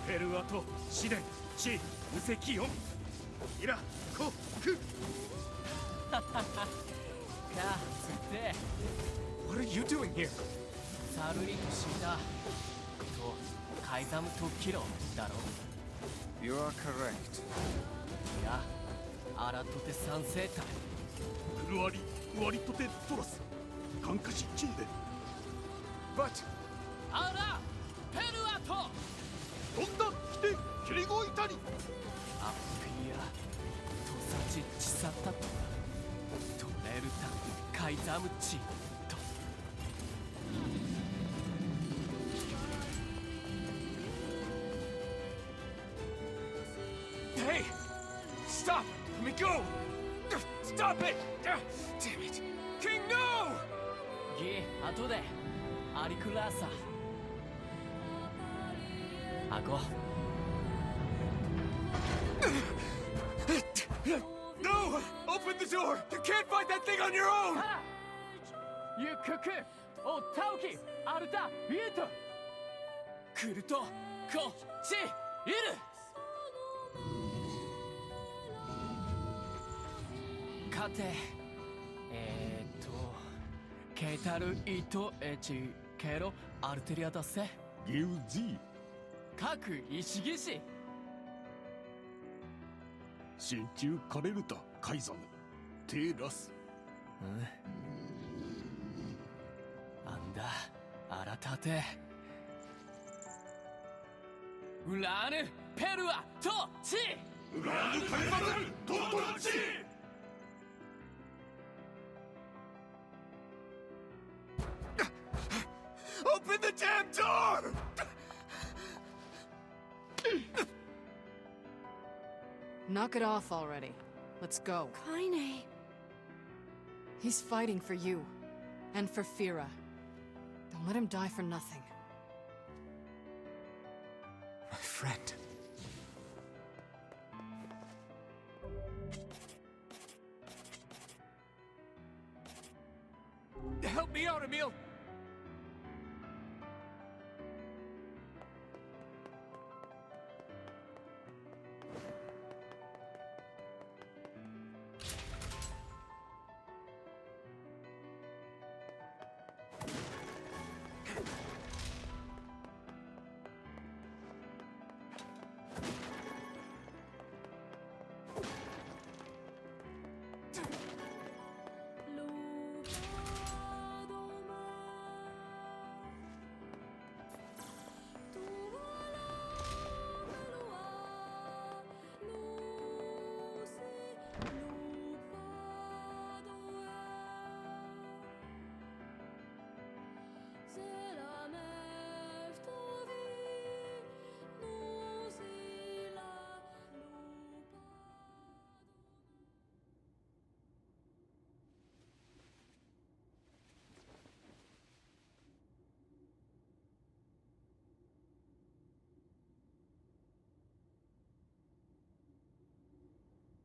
ペルアと試練地無石4イラコクははは。か、つて。What are you doing here? サルリンク死んだ。と、カイザムとキロだろ。You are correct. いや、アラトテ三世帯。クルアリウアリトテトラスカンカシチンデ But アラペルアト飛んだ来てキリゴイタリアッピアトサチチサタトトレルタカイザムチと Hey! Stop! Let me go! Stop it! Damn it! King, no! ギ後でアリクラーサアゴ No! Open the door! You can't fight that thing on your own! ユククオタオキアルタビートクルトコチイルカテケイタルイトエチケロアルテリアだせギウジ各石技師真鍮カレルタカイザムテラスなんだアラタテウラーヌペルアトチウラーヌカイザムトトラチOpen the damn door! Knock it off already. Let's go. Kaine. He's fighting for you. And for Fira. Don't let him die for nothing. friend. Help me out, Emil!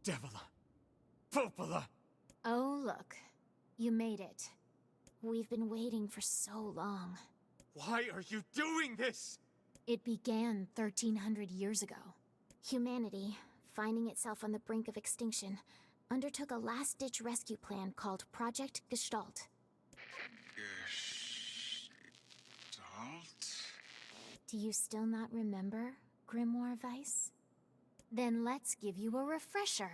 Devila! Popola! Oh, look. You made it. We've been waiting for so long. Why are you doing this? It began 1,300 years ago. Humanity, finding itself on the brink of extinction, undertook a last-ditch rescue plan called Project Gestalt. Gestalt? Do you still not remember, Grimoire Weiss? Then let's give you a refresher.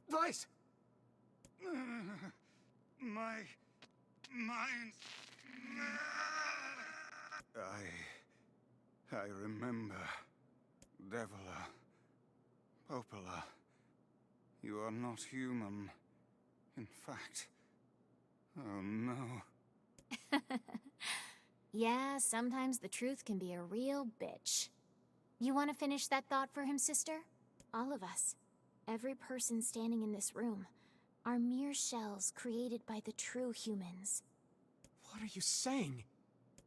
Weiss! My mind. I remember. Devila. Popola. You are not human. In fact. Oh no. Yeah, sometimes the truth can be a real bitch. You want to finish that thought for him, sister? All of us. Every person standing in this room are mere shells created by the true humans. What are you saying?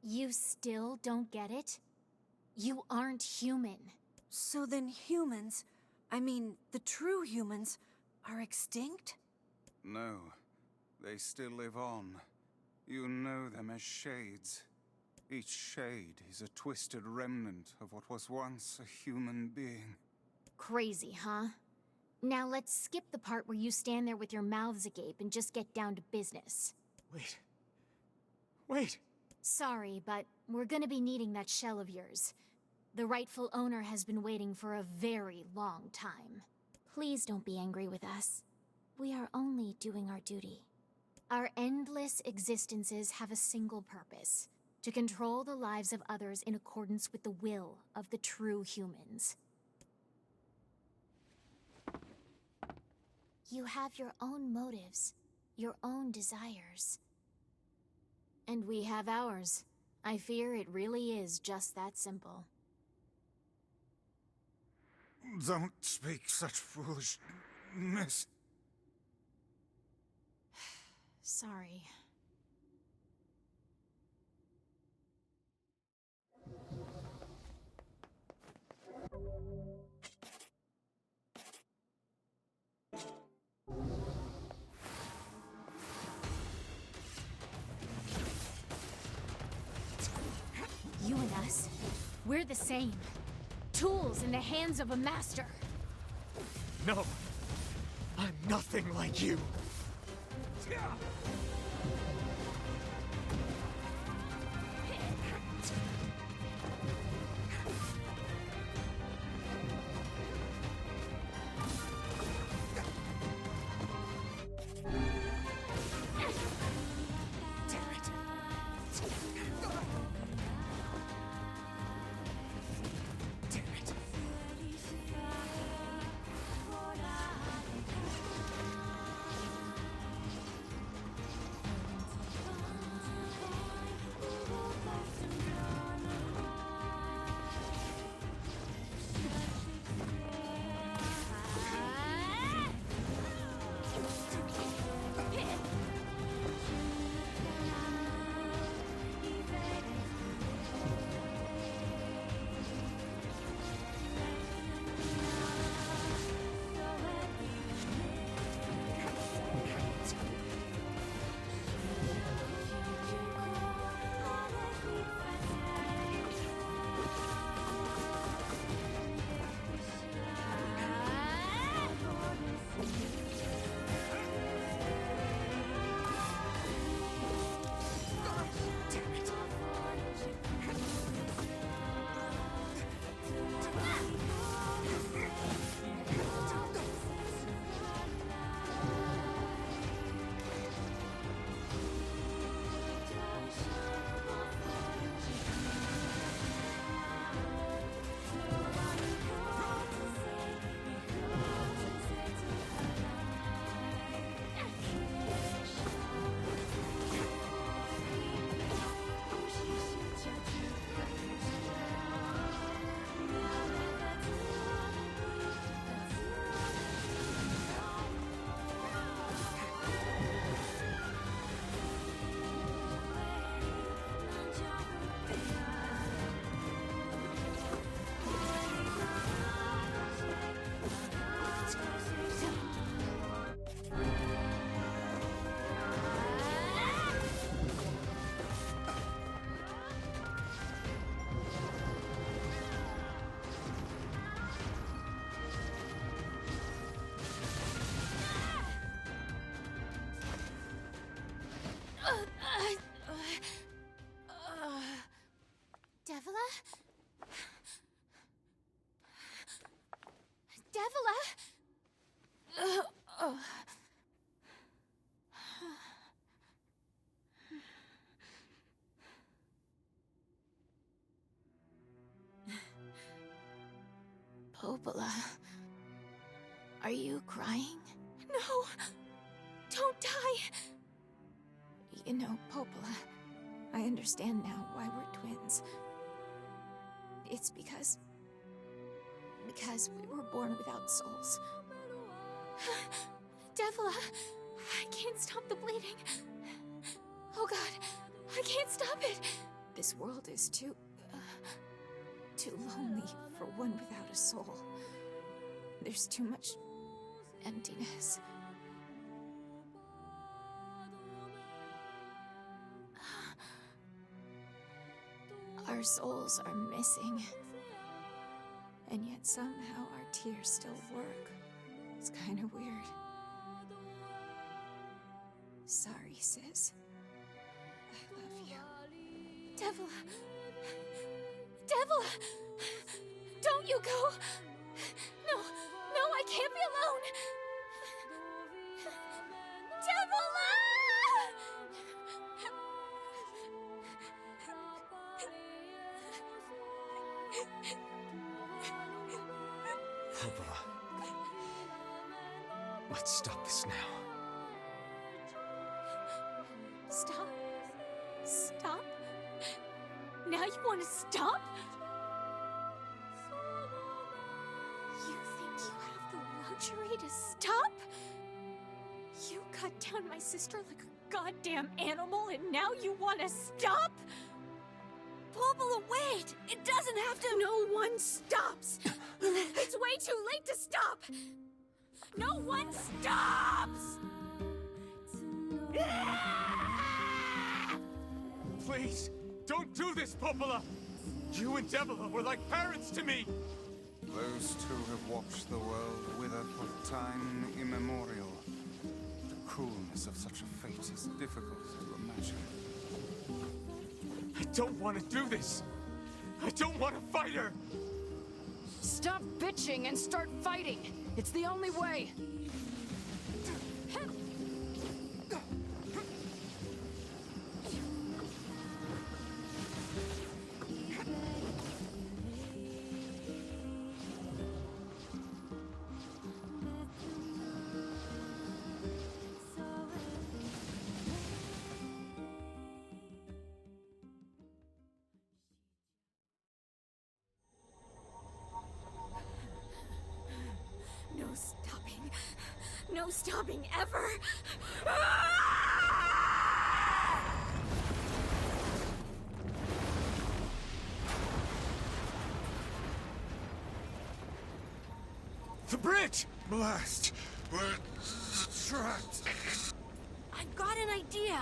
You still don't get it? You aren't human. So then humans, I mean, the true humans, are extinct? No. They still live on. You know them as shades. Each shade is a twisted remnant of what was once a human being. Crazy, huh? Now let's skip the part where you stand there with your mouths agape and just get down to business. Wait. Wait! Sorry, but we're gonna be needing that shell of yours. The rightful owner has been waiting for a very long time. Please don't be angry with us. We are only doing our duty. Our endless existences have a single purpose: to control the lives of others in accordance with the will of the true humans. You have your own motives, your own desires. And we have ours. I fear it really is just that simple. Don't speak such foolishness. Sorry. You and us, we're the same. Tools in the hands of a master. No! I'm nothing like you! Popola, are you crying? No! Don't die! You know, Popola, I understand now why we're twins. It's because we were born without souls. Devila, I can't stop the bleeding. Oh God, I can't stop it. This world is too lonely for one without a soul. There's too much emptiness. Our souls are missing. And yet somehow our tears still work. It's kind of weird. Sorry, sis. I love you. Devila! Devila! Don't you go! No, I can't be alone! Devila! Popola. Let's stop this now. Stop? Stop? Now you want to stop? You think you have the luxury to stop? You cut down my sister like a goddamn animal and now you want to stop? Popola, wait! It doesn't have to— No one stops! It's way too late to stop! No one stops! Please, don't do this, Popola! You and Devila were like parents to me! Those two have watched the world wither for time immemorial. The cruelness of such a fate is difficult to imagine. I don't want to do this! I don't want to fight her! Stop bitching and start fighting! It's the only way! No stopping. No stopping ever! The bridge! Blast! We're trapped! I've got an idea!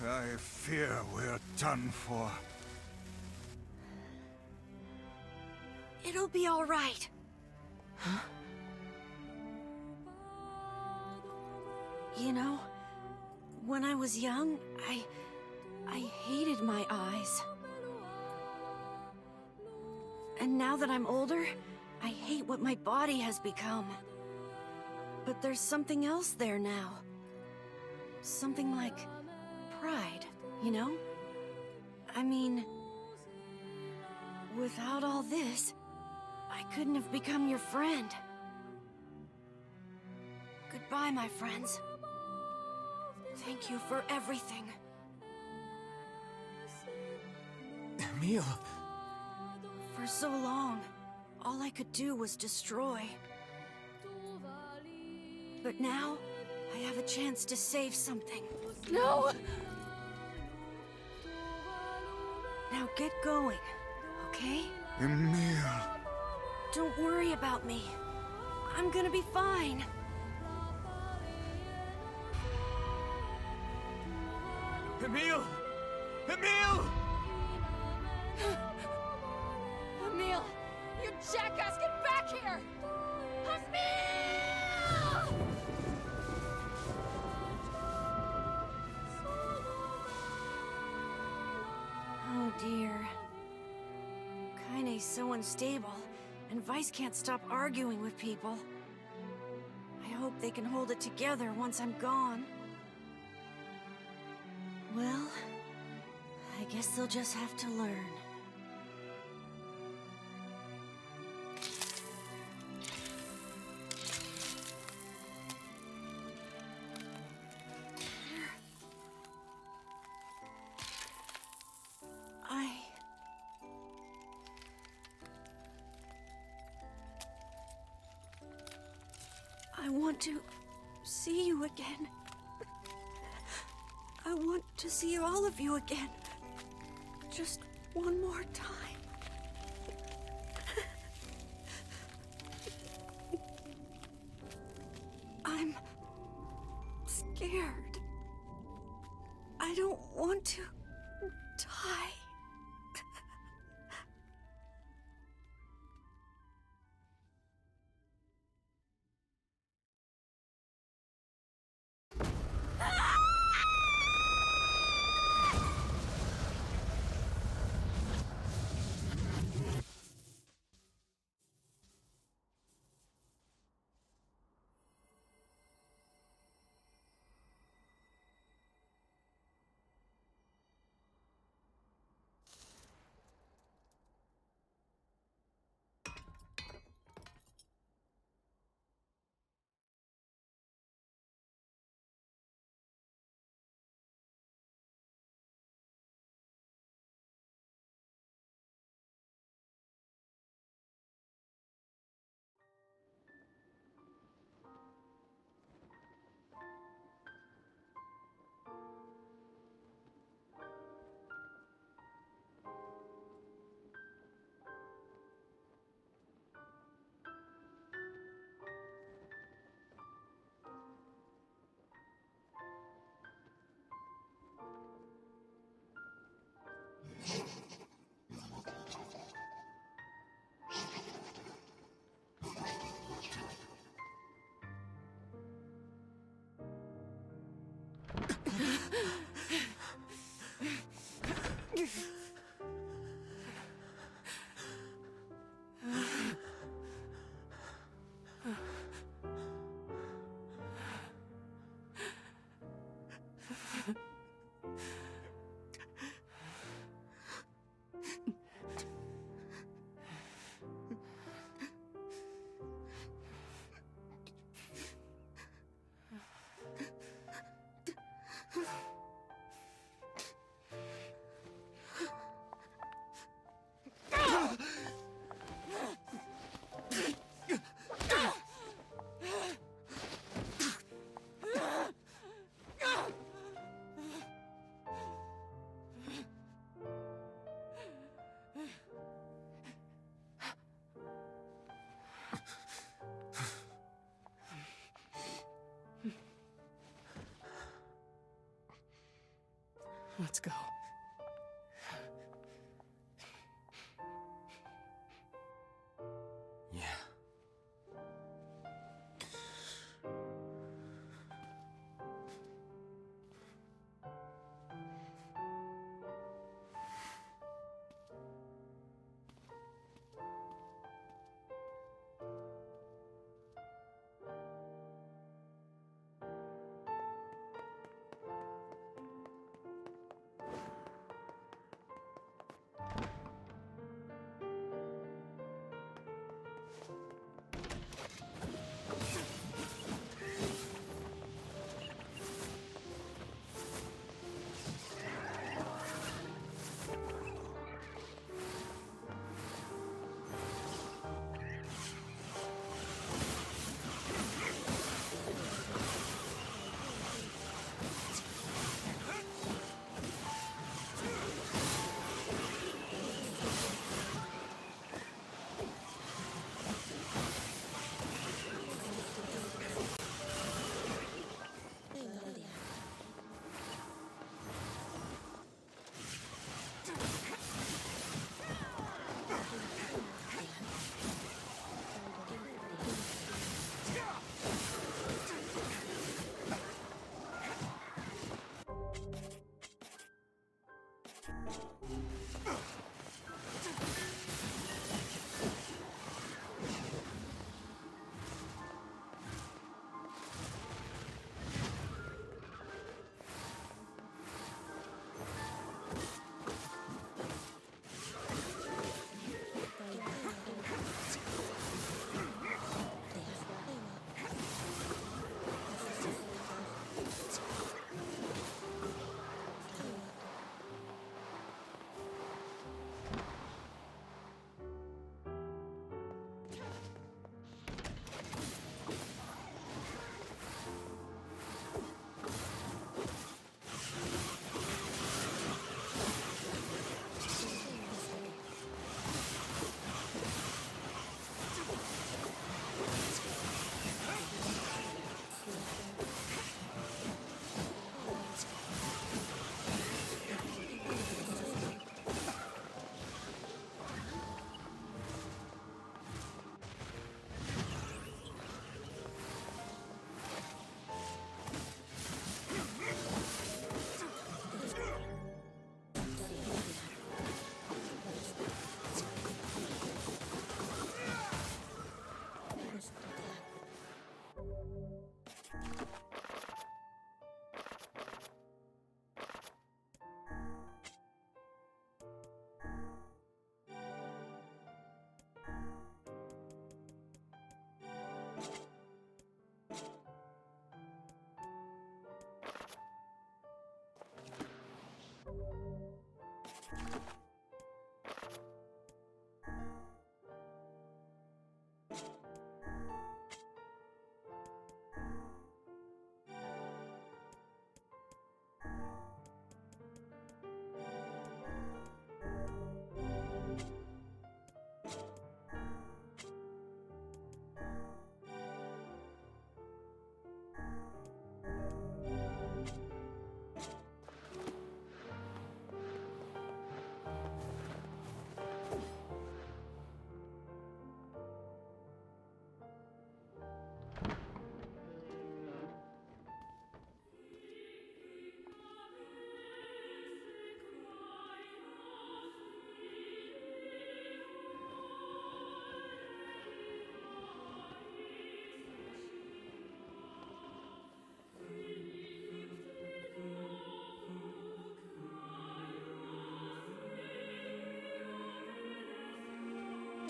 I fear we're done for. It'll be all right. Huh? You know, when I was young, I hated my eyes. And now that I'm older, I hate what my body has become. But there's something else there now. Something like pride, you know? I mean, without all this, I couldn't have become your friend. Goodbye, my friends. Thank you for everything. Emil! For so long, all I could do was destroy. But now, I have a chance to save something. No! Now get going, okay? Emil! Don't worry about me. I'm gonna be fine. Emil! Emil! Emil! Your jackass Kaine's so unstable, and Vice can't stop arguing with people. I hope they can hold it together once I'm gone. Well, I guess they'll just have to learn. I want to see you again. I want to see all of you again. Just one more time. I'm scared. I don't want to die. Let's go. Yeah.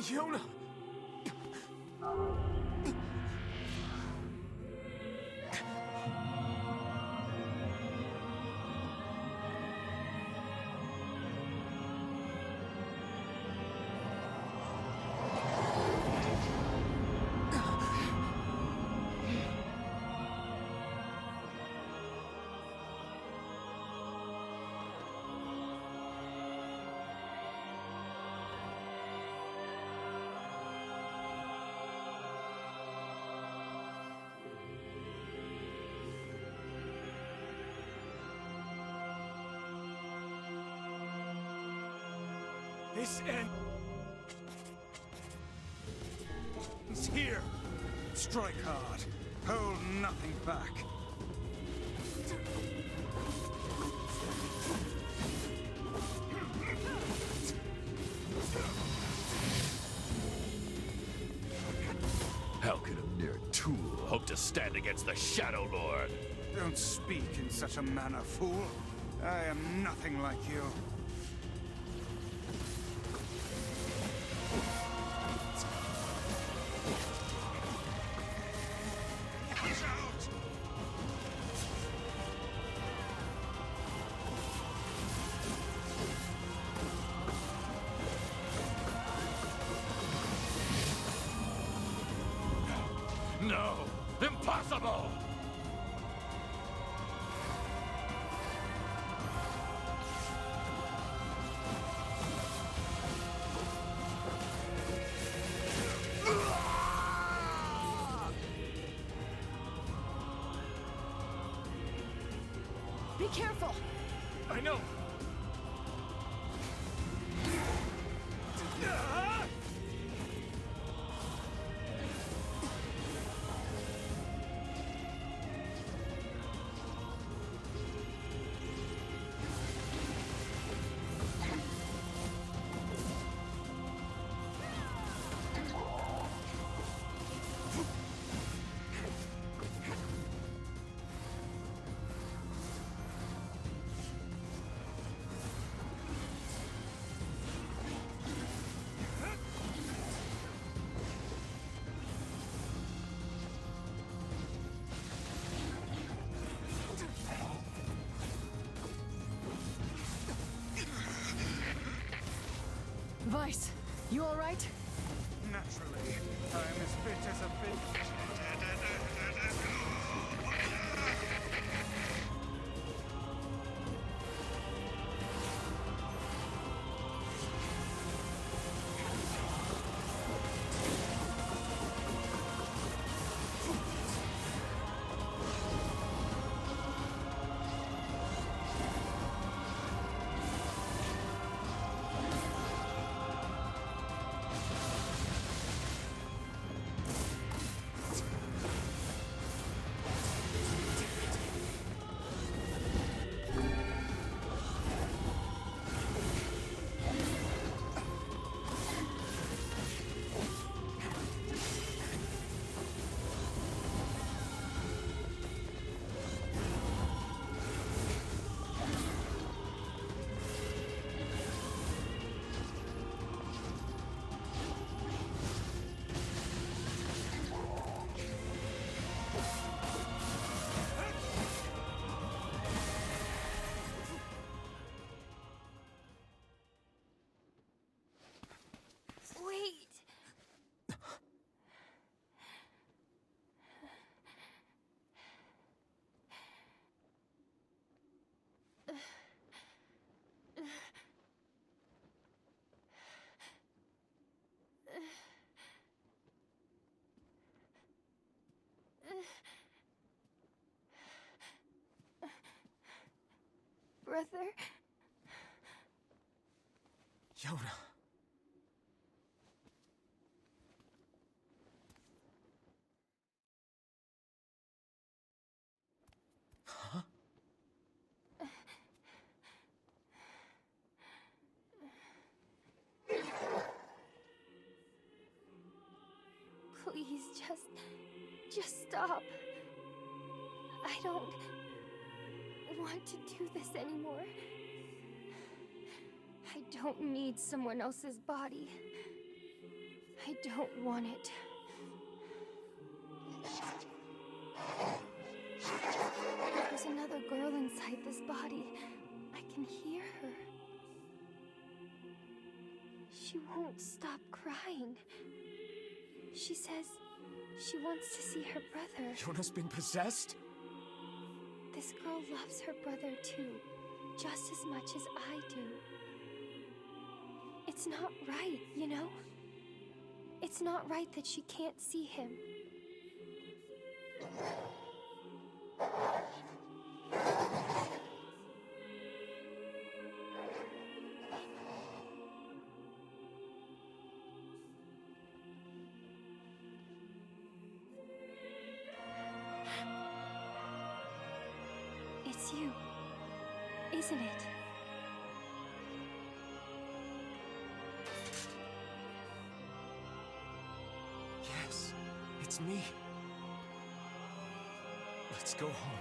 Yona! This end He's here. Strike hard. Hold nothing back. How could a mere tool hope to stand against the Shadow Lord? Don't speak in such a manner, fool. I am nothing like you. Watch out! No! Impossible! Be careful! I know! Vice, you alright? Naturally, I am as fit as a bit. Wait. Brother? Yona. Huh? Please, just stop. I don't want to do this anymore. I don't need someone else's body. I don't want it. There's another girl inside this body. I can hear her. She won't stop crying. She says she wants to see her brother. Yona's been possessed? This girl loves her brother too, just as much as I do. It's not right, you know? It's not right that she can't see him. It's you, isn't it? Yes, it's me. Let's go home.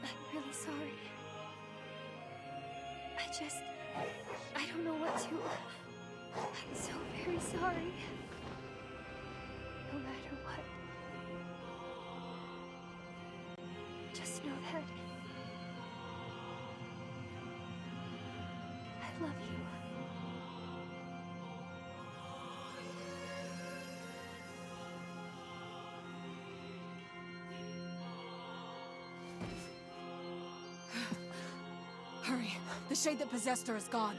I'm really sorry. I don't know what to... I'm so very sorry. No matter what. Just know that... I love you. Hurry. The shade that possessed her is gone.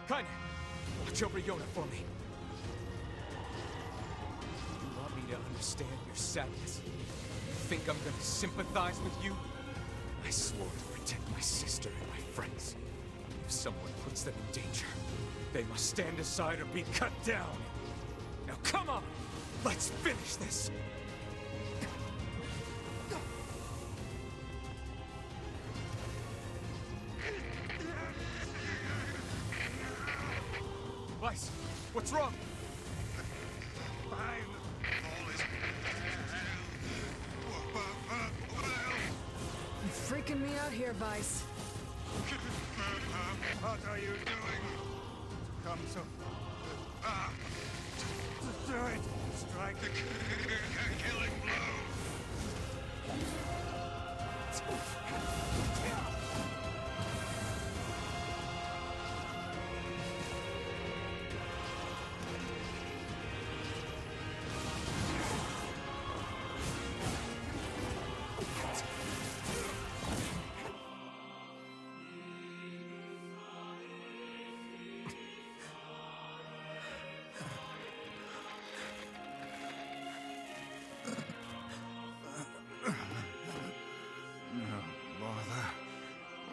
Kaine, watch over Yona for me. You want me to understand your sadness? You think I'm gonna sympathize with you? I swore to protect my sister and my friends. If someone puts them in danger, they must stand aside or be cut down. Now come on! Let's finish this! Weiss, what's wrong? Fine. All is You're freaking me out here, Weiss. What are you doing? Come so... Do it! Strike the killing blow!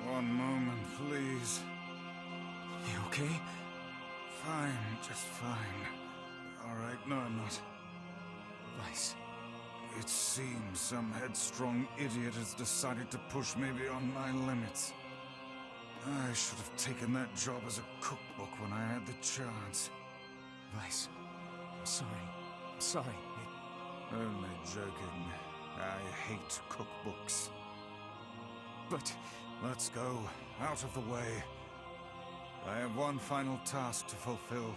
One moment, please. You okay? Fine, just fine. All right, no, I'm not. Weiss. It seems some headstrong idiot has decided to push me beyond my limits. I should have taken that job as a cookbook when I had the chance. Weiss, I'm sorry. I'm sorry. Only joking. I hate cookbooks. But... Let's go. Out of the way. I have one final task to fulfill.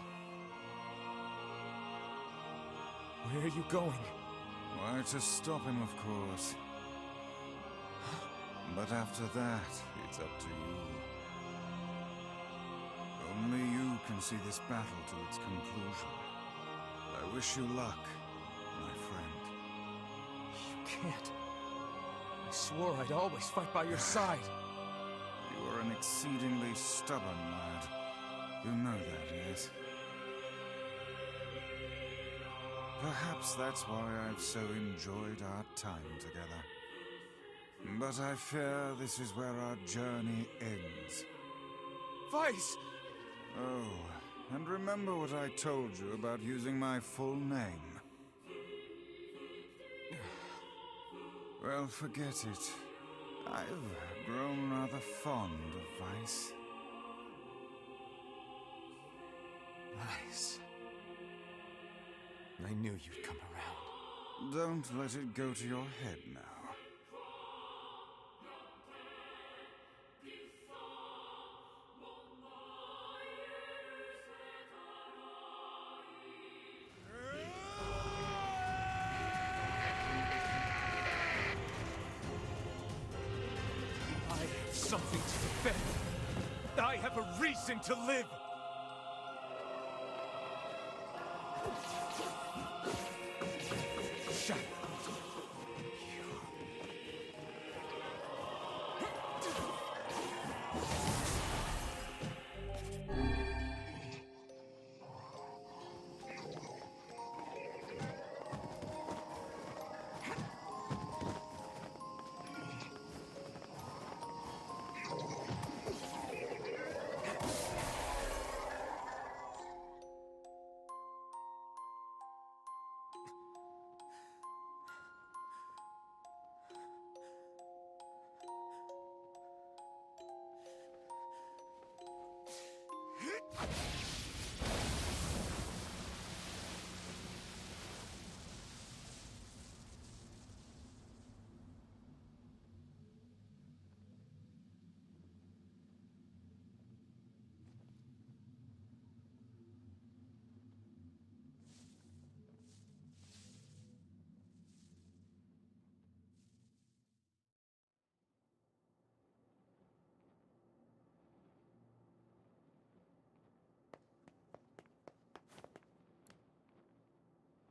Where are you going? Why, to stop him, of course. But after that, it's up to you. Only you can see this battle to its conclusion. I wish you luck, my friend. You can't. I swore I'd always fight by your side. You're an exceedingly stubborn lad. You know that, yes? Perhaps that's why I've so enjoyed our time together. But I fear this is where our journey ends. Vice! Oh, and remember what I told you about using my full name. Well, forget it. I've grown rather fond of Vice. Vice. I knew you'd come around. Don't let it go to your head now. I have something to defend. I have a reason to live. Shut up.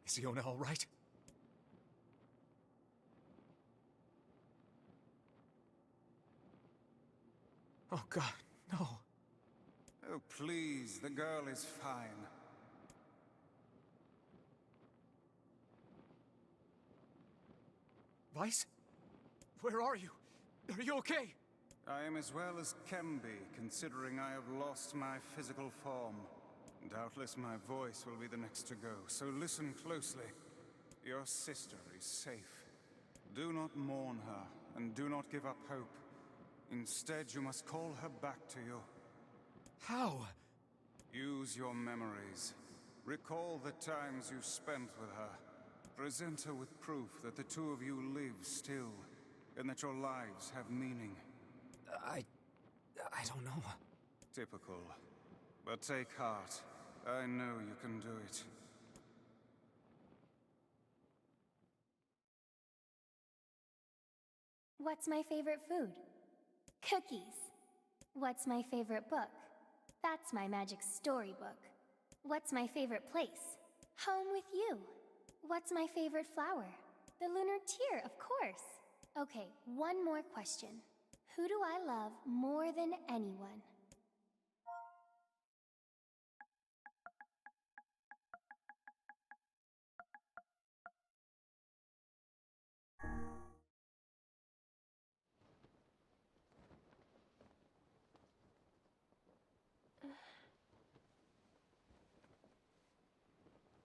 Is Yona all right? Oh God, no. Oh, please, the girl is fine. Vice? Where are you? Are you okay? I am as well as can be, considering I have lost my physical form. Doubtless my voice will be the next to go, so listen closely. Your sister is safe. Do not mourn her, and do not give up hope. Instead, you must call her back to you. How? Use your memories. Recall the times you spent with her. Present her with proof that the two of you live still, and that your lives have meaning. I don't know. Typical. But take heart. I know you can do it. What's my favorite food? Cookies. What's my favorite book? That's my magic storybook. What's my favorite place? Home with you. What's my favorite flower? The lunar tear, of course. Okay, one more question. Who do I love more than anyone?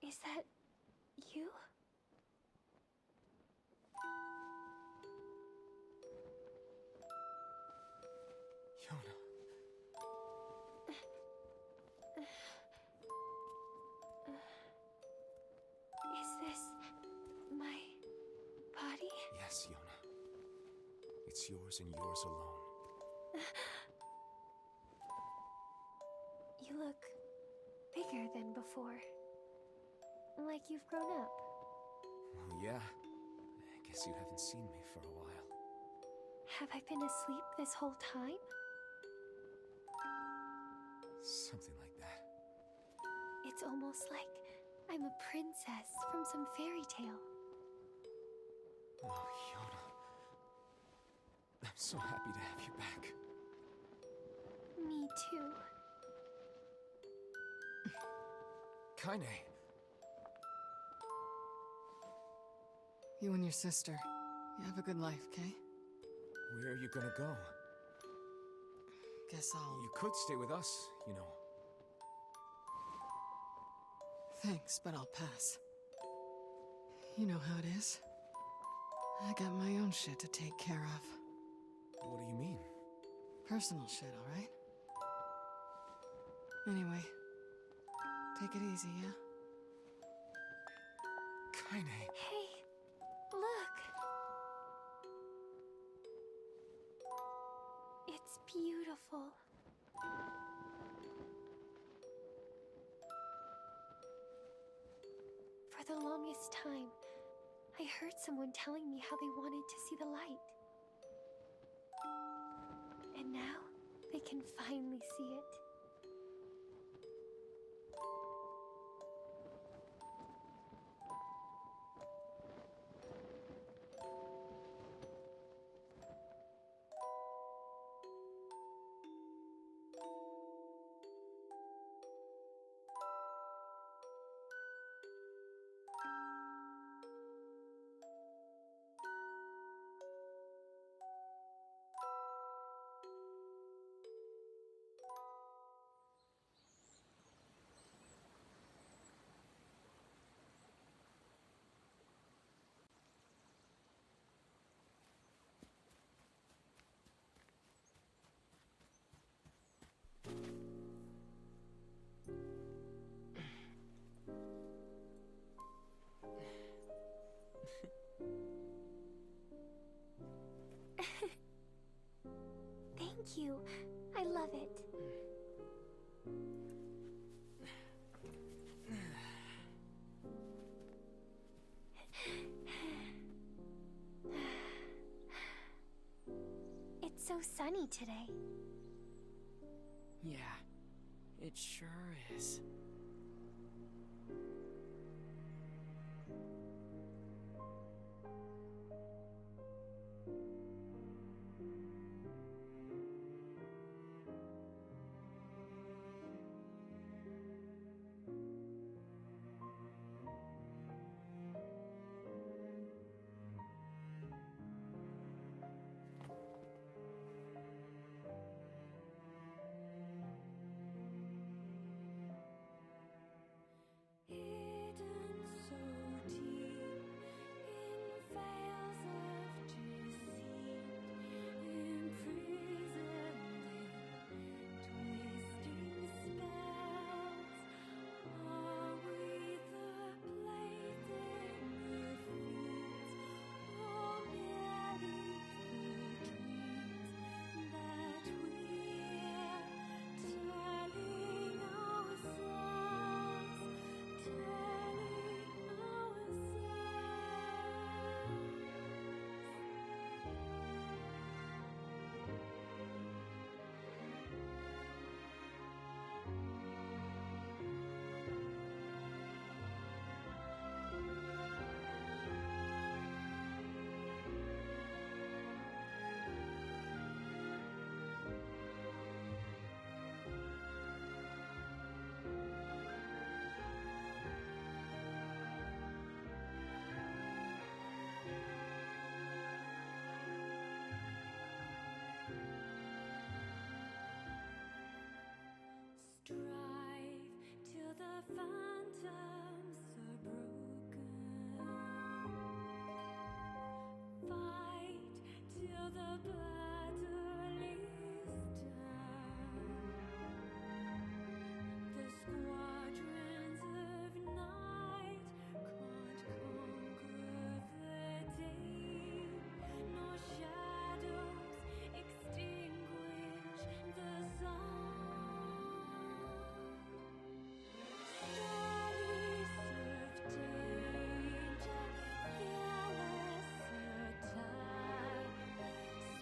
Is that you? Yona. Is this my body? Yes, Yona. It's yours and yours alone. You look bigger than before. Like you've grown up. Well, yeah. I guess you haven't seen me for a while. Have I been asleep this whole time? Something like that. It's almost like I'm a princess from some fairy tale. Oh, Yona. I'm so happy to have you back. Kaine. You and your sister. You have a good life, Kay? Where are you gonna go? Guess I'll... You could stay with us, you know. Thanks, but I'll pass. You know how it is. I got my own shit to take care of. What do you mean? Personal shit, alright? Anyway, take it easy, yeah? Kaine. Hey, look! It's beautiful. For the longest time, I heard someone telling me how they wanted to see the light. And now, they can finally see it. Thank you. I love it. It's so sunny today. Yeah, it sure is.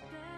Spell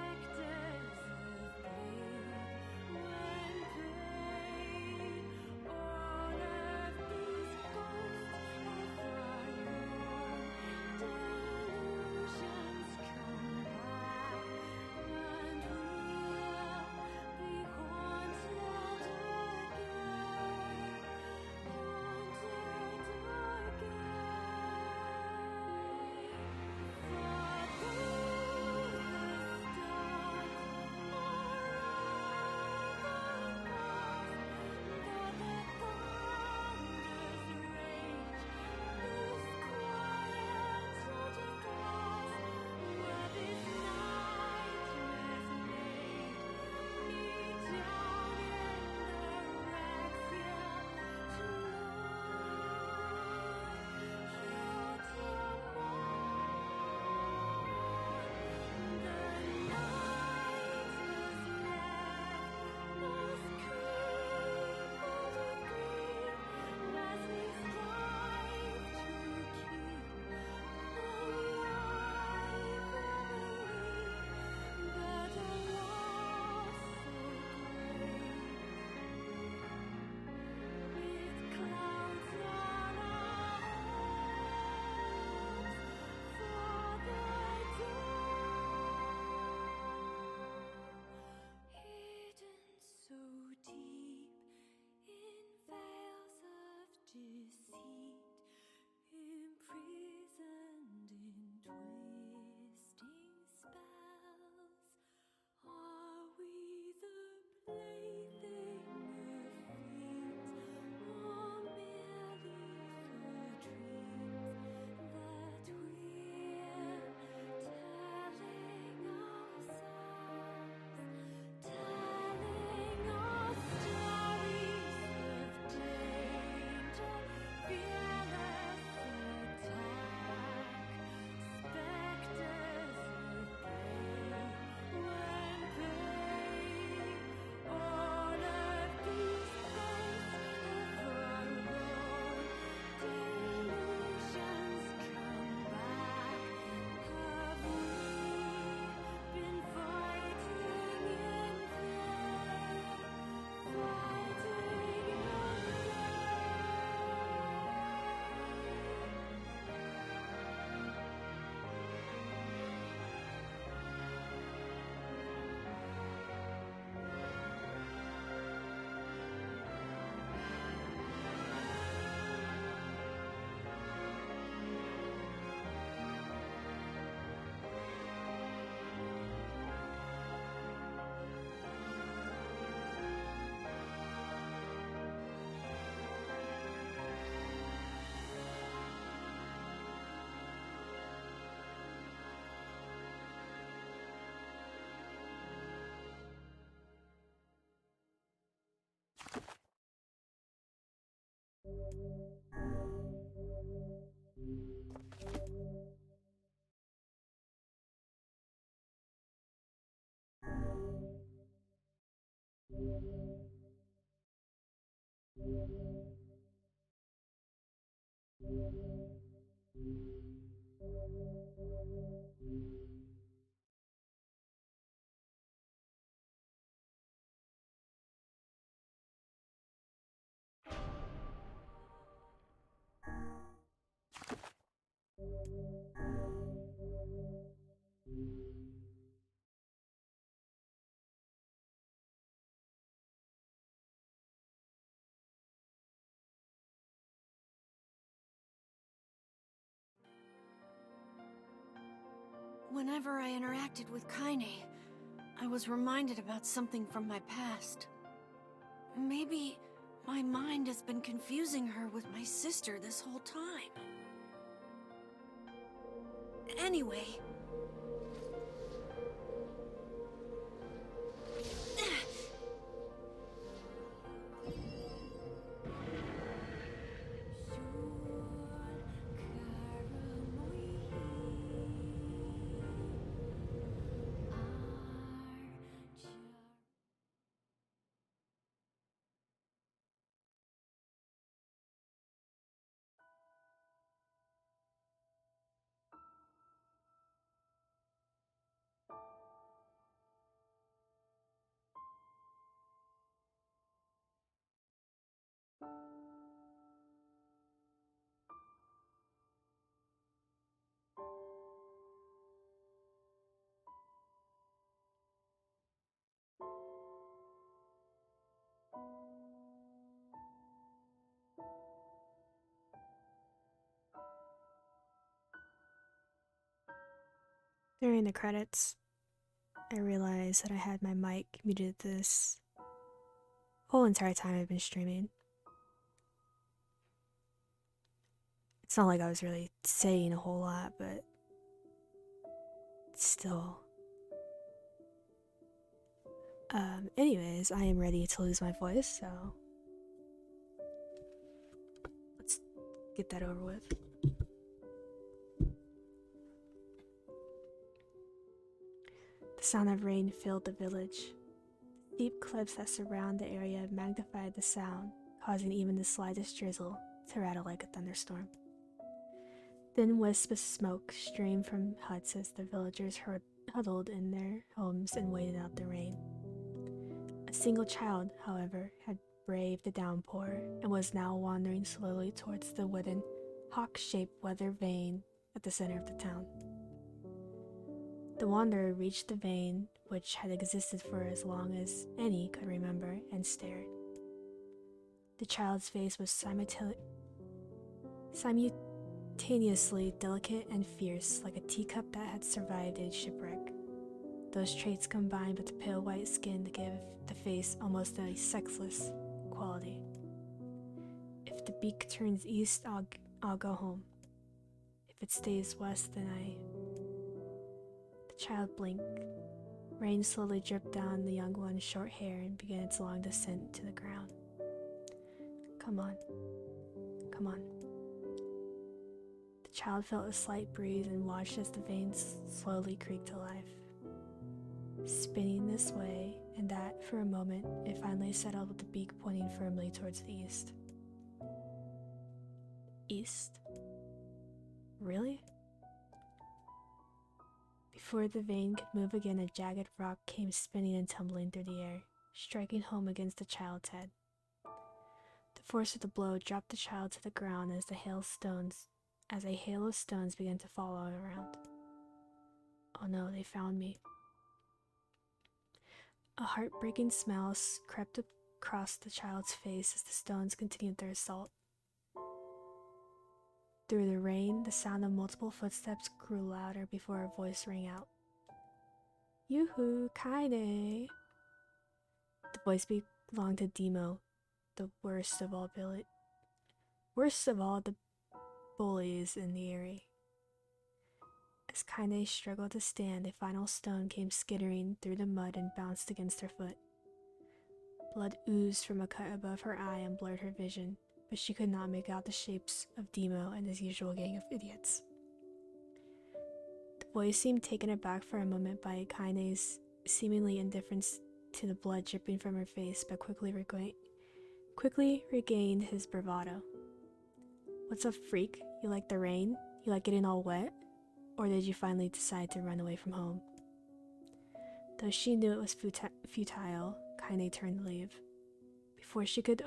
Whenever I interacted with Kaine, I was reminded about something from my past. Maybe my mind has been confusing her with my sister this whole time. Anyway... During the credits, I realized that I had my mic muted this whole entire time I've been streaming. It's not like I was really saying a whole lot, but still. Anyways, I am ready to lose my voice, so let's get that over with. The sound of rain filled the village. Steep cliffs that surround the area magnified the sound, causing even the slightest drizzle to rattle like a thunderstorm. Thin wisps of smoke streamed from huts as the villagers huddled in their homes and waited out the rain. A single child, however, had braved the downpour and was now wandering slowly towards the wooden, hawk-shaped weather vane at the center of the town. The wanderer reached the vane, which had existed for as long as any could remember, and stared. The child's face was simultaneously delicate and fierce, like a teacup that had survived a shipwreck. Those traits combined with the pale white skin to give the face almost a sexless quality. If the beak turns east, I'll go home. If it stays west, then The child blinked. Rain slowly dripped down the young one's short hair and began its long descent to the ground. Come on. Come on. The child felt a slight breeze and watched as the veins slowly creaked to life. Spinning this way and that for a moment, it finally settled with the beak pointing firmly towards the east. East? Really? Before the vein could move again, a jagged rock came spinning and tumbling through the air, striking home against the child's head. The force of the blow dropped the child to the ground as a hail of stones began to fall all around. Oh no, they found me. A heartbreaking smile crept across the child's face as the stones continued their assault. Through the rain, the sound of multiple footsteps grew louder before a voice rang out. Yoo-hoo, Kaine! The voice belonged to Demo, the worst of all the bullies in the area. As Kaine struggled to stand, a final stone came skittering through the mud and bounced against her foot. Blood oozed from a cut above her eye and blurred her vision, but she could not make out the shapes of Demo and his usual gang of idiots. The boy seemed taken aback for a moment by Kaine's seemingly indifference to the blood dripping from her face, but quickly regained his bravado. What's up, freak? You like the rain? You like getting all wet? Or did you finally decide to run away from home? Though she knew it was futile, Kaine turned to leave. Before she could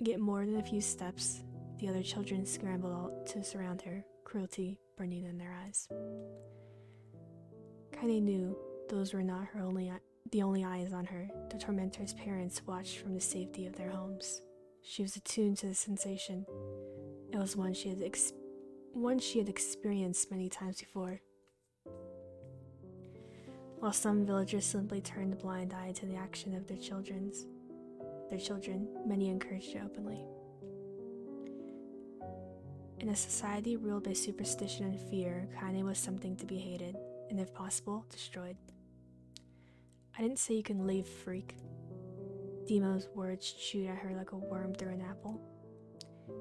get more than a few steps, the other children scrambled to surround her, cruelty burning in their eyes. Kaine knew those were not the only eyes on her. The tormentor's parents watched from the safety of their homes. She was attuned to the sensation. It was one she had experienced many times before. while some villagers simply turned a blind eye to the action of their children, many encouraged it openly. In a society ruled by superstition and fear, Kaine was something to be hated, and if possible, destroyed. I didn't say you can leave, freak. Demo's words chewed at her like a worm through an apple.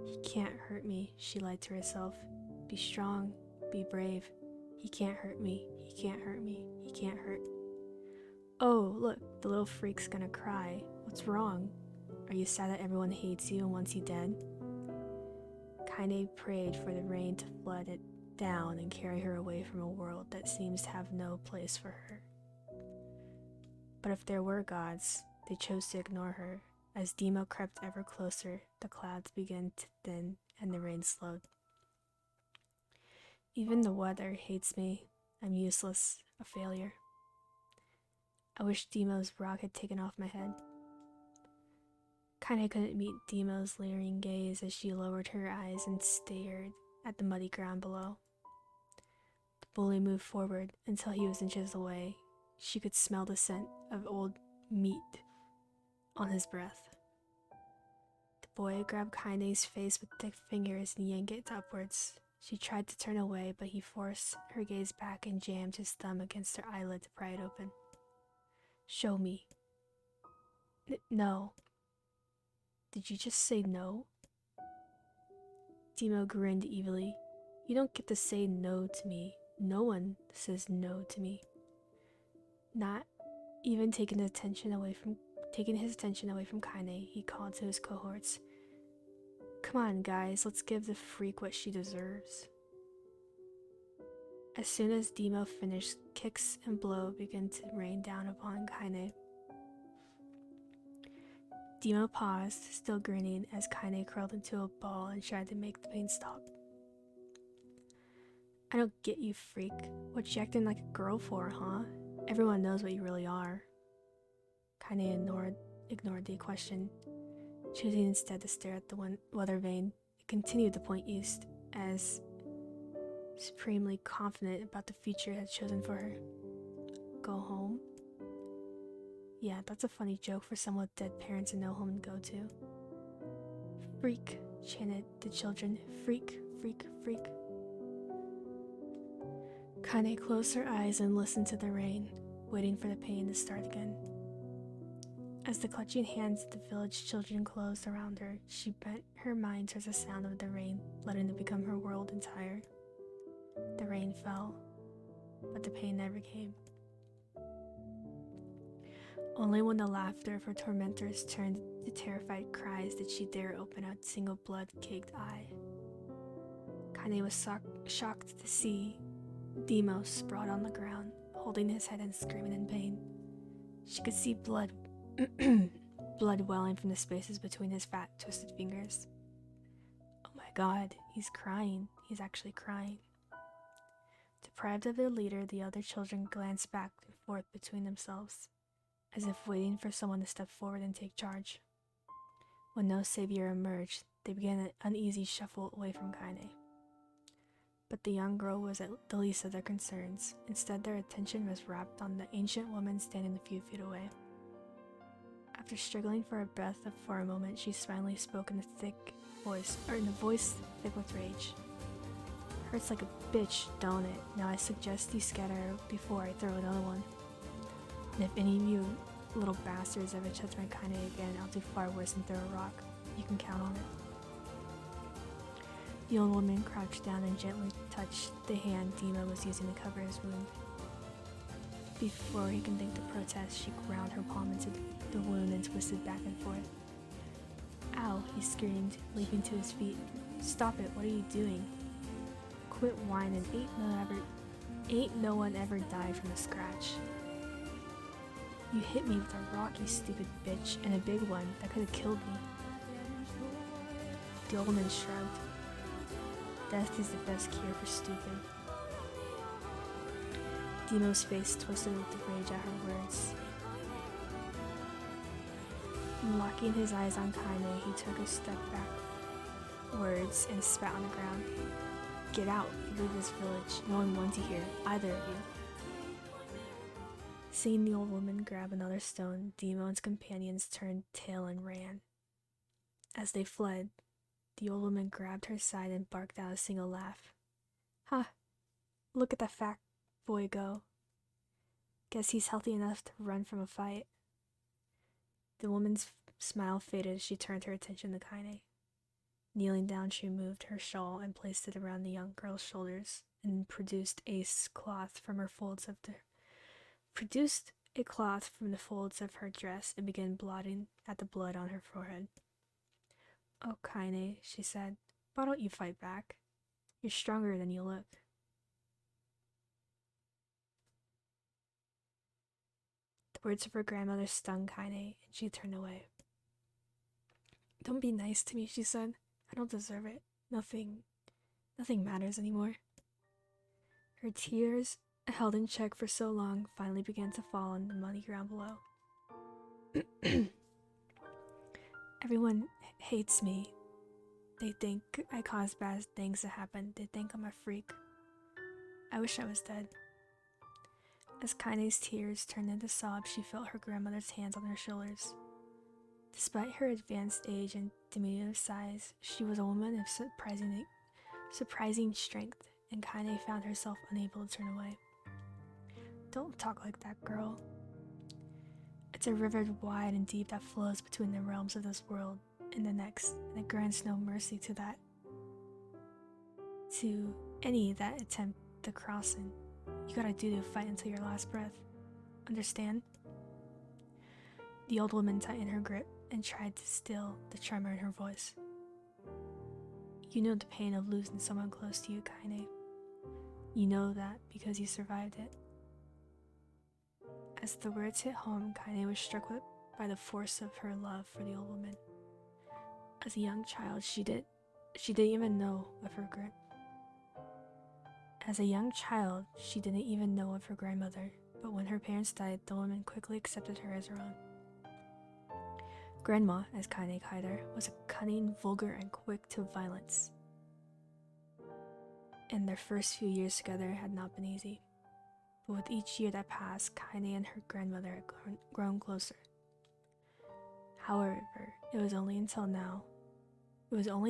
He can't hurt me, she lied to herself. Be strong, be brave. He can't hurt me, he can't hurt me, he can't hurt. Oh, look, the little freak's gonna cry. What's wrong? Are you sad that everyone hates you and wants you dead? Kaine prayed for the rain to flood it down and carry her away from a world that seems to have no place for her. But if there were gods, they chose to ignore her. As Demo crept ever closer, the clouds began to thin and the rain slowed. Even the weather hates me. I'm useless, a failure. I wish Demo's rock had taken off my head. Kaine couldn't meet Demo's leering gaze as she lowered her eyes and stared at the muddy ground below. The bully moved forward until he was inches away. She could smell the scent of old meat on his breath. The boy grabbed Kaine's face with thick fingers and yanked it upwards. She tried to turn away, but he forced her gaze back and jammed his thumb against her eyelid to pry it open. Show me. No. Did you just say no? Demo grinned evilly. You don't get to say no to me. No one says no to me. Not even taking his attention away from Kaine, he called to his cohorts. Come on, guys, let's give the freak what she deserves. As soon as Demo finished, kicks and blows began to rain down upon Kaine. Demo paused, still grinning, as Kaine curled into a ball and tried to make the pain stop. I don't get you, freak. What you acting like a girl for, huh? Everyone knows what you really are. Kaine ignored the question, choosing instead to stare at the weather vane. It continued to point east, as supremely confident about the future it had chosen for her. Go home? Yeah, that's a funny joke for someone with dead parents and no home to go to. Freak, chanted the children. Freak, freak, freak. Kaine closed her eyes and listened to the rain, waiting for the pain to start again. As the clutching hands of the village children closed around her, she bent her mind towards the sound of the rain, letting it become her world entire. The rain fell, but the pain never came. Only when the laughter of her tormentors turned to terrified cries did she dare open a single blood-caked eye. Kaine was shocked to see Demo sprawled on the ground, holding his head and screaming in pain. She could see blood welling from the spaces between his fat, twisted fingers. Oh my god, he's crying. He's actually crying. Deprived of their leader, the other children glanced back and forth between themselves, as if waiting for someone to step forward and take charge. When no savior emerged, they began an uneasy shuffle away from Kaine. But the young girl was at the least of their concerns. Instead, their attention was wrapped on the ancient woman standing a few feet away. After struggling for a breath for a moment, she finally spoke in a voice thick with rage. Hurts like a bitch, don't it? Now I suggest you scatter before I throw another one. And if any of you little bastards ever touch my Kaine again, I'll do far worse than throw a rock. You can count on it. The old woman crouched down and gently touched the hand Demo was using to cover his wound. Before he could think to protest, she ground her palm into the wound and twisted back and forth. Ow, he screamed, leaping to his feet. Stop it, what are you doing? Quit whining, ain't no one ever died from a scratch. You hit me with a rock, you stupid bitch, and a big one that could have killed me. The old woman shrugged. Death is the best cure for stupid. Demo's face twisted with rage at her words. Locking his eyes on Kaine, he took a step backwards and spat on the ground. Get out, leave this village. No one wants you here, either of you. Seeing the old woman grab another stone, Demo and his companions turned tail and ran. As they fled, the old woman grabbed her side and barked out a single laugh. "Ha! Look at that fat boy go. Guess he's healthy enough to run from a fight." The woman's smile faded as she turned her attention to Kaine. Kneeling down, she removed her shawl and placed it around the young girl's shoulders, and produced a cloth from the folds of her dress and began blotting at the blood on her forehead. "Oh, Kaine," she said, "why don't you fight back? You're stronger than you look." The words of her grandmother stung Kaine, and she turned away. "Don't be nice to me," she said. "I don't deserve it. Nothing matters anymore." Her tears, held in check for so long, finally began to fall on the muddy ground below. "Everyone hates me. They think I cause bad things to happen. They think I'm a freak. I wish I was dead." As Kaine's tears turned into sobs, she felt her grandmother's hands on her shoulders. Despite her advanced age and diminutive size, she was a woman of surprising strength, and Kaine found herself unable to turn away. "Don't talk like that, girl. It's a river wide and deep that flows between the realms of this world and the next, and it grants no mercy to any that attempt the crossing. You gotta do to fight until your last breath. Understand?" The old woman tightened her grip and tried to still the tremor in her voice. "You know the pain of losing someone close to you, Kaine. You know that because you survived it." As the words hit home, Kaine was struck by the force of her love for the old woman. As a young child, she didn't even know of her grandmother, but when her parents died, the woman quickly accepted her as her own. Grandma, as Kaine called her, was cunning, vulgar, and quick to violence. And their first few years together had not been easy. But with each year that passed, Kaine and her grandmother had grown closer. However, it was only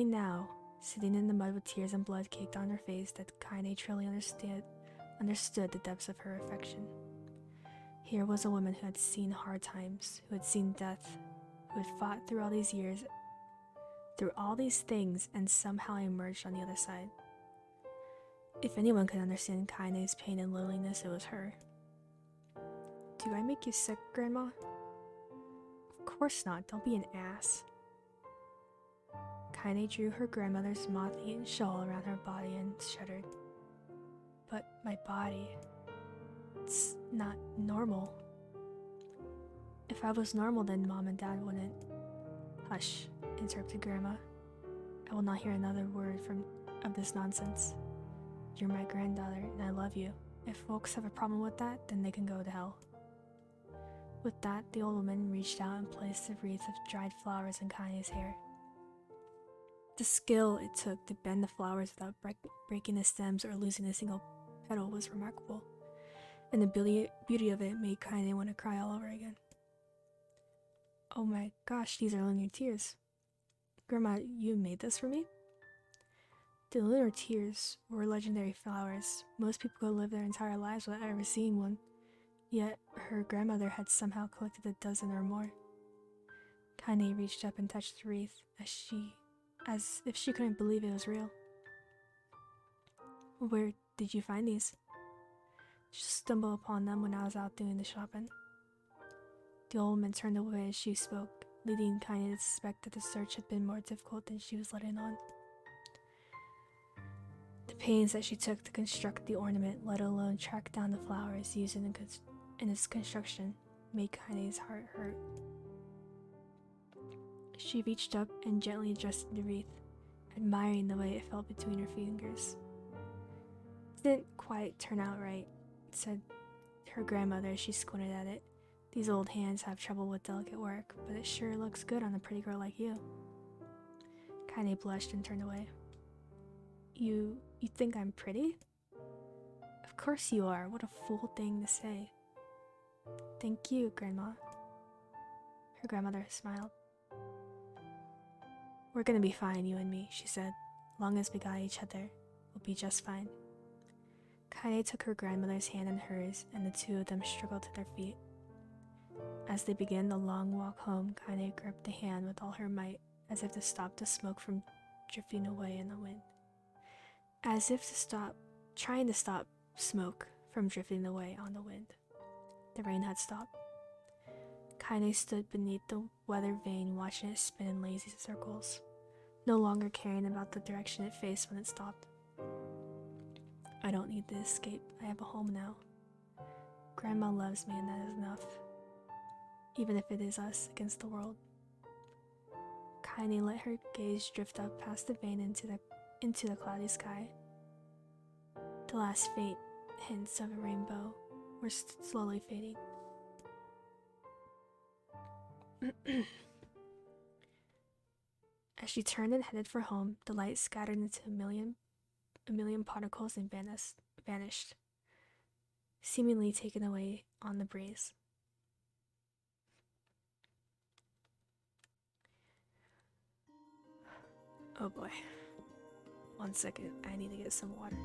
now, sitting in the mud with tears and blood caked on her face, that Kaine truly understood the depths of her affection. Here was a woman who had seen hard times, who had seen death, who had fought through all these years, through all these things, and somehow emerged on the other side. If anyone could understand Kaine's pain and loneliness, it was her. "Do I make you sick, Grandma?" "Of course not. Don't be an ass." Kaine drew her grandmother's moth-eaten shawl around her body and shuddered. "But my body, it's not normal." "If I was normal, then Mom and Dad wouldn't." "Hush," interrupted Grandma. "I will not hear another word of this nonsense. You're my granddaughter, and I love you. If folks have a problem with that, then they can go to hell." With that, the old woman reached out and placed a wreath of dried flowers in Kaine's hair. The skill it took to bend the flowers without breaking the stems or losing a single petal was remarkable, and the beauty of it made Kaine want to cry all over again. "Oh my gosh, these are lunar tears. Grandma, you made this for me?" The lunar tears were legendary flowers. Most people could live their entire lives without ever seeing one, yet her grandmother had somehow collected a dozen or more. Kaine reached up and touched the wreath, as if she couldn't believe it was real. "Where did you find these?" "Just stumbled upon them when I was out doing the shopping." The old woman turned away as she spoke, leading Kaine to suspect that the search had been more difficult than she was letting on. The pains that she took to construct the ornament, let alone track down the flowers used in its construction, made Kaine's heart hurt. She reached up and gently adjusted the wreath, admiring the way it felt between her fingers. "It didn't quite turn out right," said her grandmother as she squinted at it. "These old hands have trouble with delicate work, but it sure looks good on a pretty girl like you." Kaine blushed and turned away. You think I'm pretty?" "Of course you are. What a fool thing to say." Thank you, Grandma. Her grandmother smiled. We're gonna be fine, you and me, she said. Long as we got each other, we'll be just fine. Kaine took her grandmother's hand in hers, and the two of them struggled to their feet. As they began the long walk home, Kaine gripped the hand with all her might, as if to stop the smoke from drifting away in the wind. Trying to stop smoke from drifting away on the wind. The rain had stopped. Kaine stood beneath the weather vane, watching it spin in lazy circles, no longer caring about the direction it faced when it stopped. I don't need to escape. I have a home now. Grandma loves me, and that is enough. Even if it is us against the world. Kaine let her gaze drift up past the vane into the cloudy sky. The last faint hints of a rainbow were slowly fading. As she turned and headed for home, the light scattered into a million particles and vanished, seemingly taken away on the breeze. Oh boy. 1 second, I need to get some water.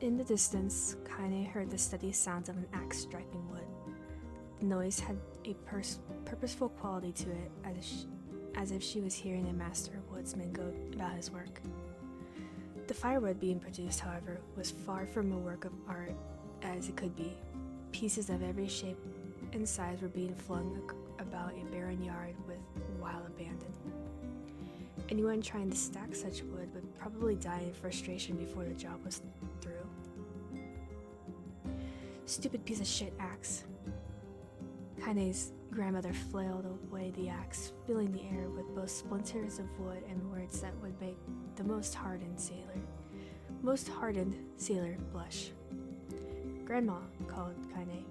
In the distance, Kaine heard the steady sounds of an axe striking wood. The noise had a purposeful quality to it, as if she was hearing a master woodsman go about his work. The firewood being produced, however, was far from a work of art as it could be. Pieces of every shape and size were being flung about a barren yard with wild abandon. Anyone trying to stack such wood would probably die in frustration before the job was through. Stupid piece of shit axe. Kaine's grandmother flailed away the axe, filling the air with both splinters of wood and words that would make the most hardened sailor blush. Grandma, called Kaine.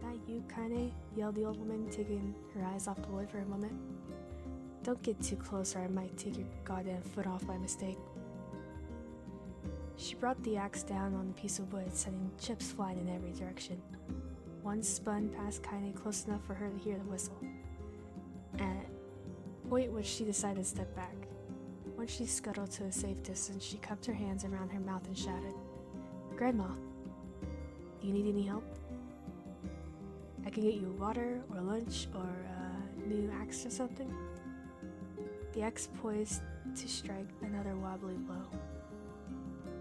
That you, Kaine? Yelled the old woman, taking her eyes off the wood for a moment. Don't get too close or I might take your goddamn foot off by mistake. She brought the axe down on the piece of wood, sending chips flying in every direction. One spun past Kaine close enough for her to hear the whistle, at a point which she decided to step back. Once she scuttled to a safe distance, she cupped her hands around her mouth and shouted, "Grandma, do you need any help? I can get you water or lunch or a new axe or something?" The axe poised to strike another wobbly blow.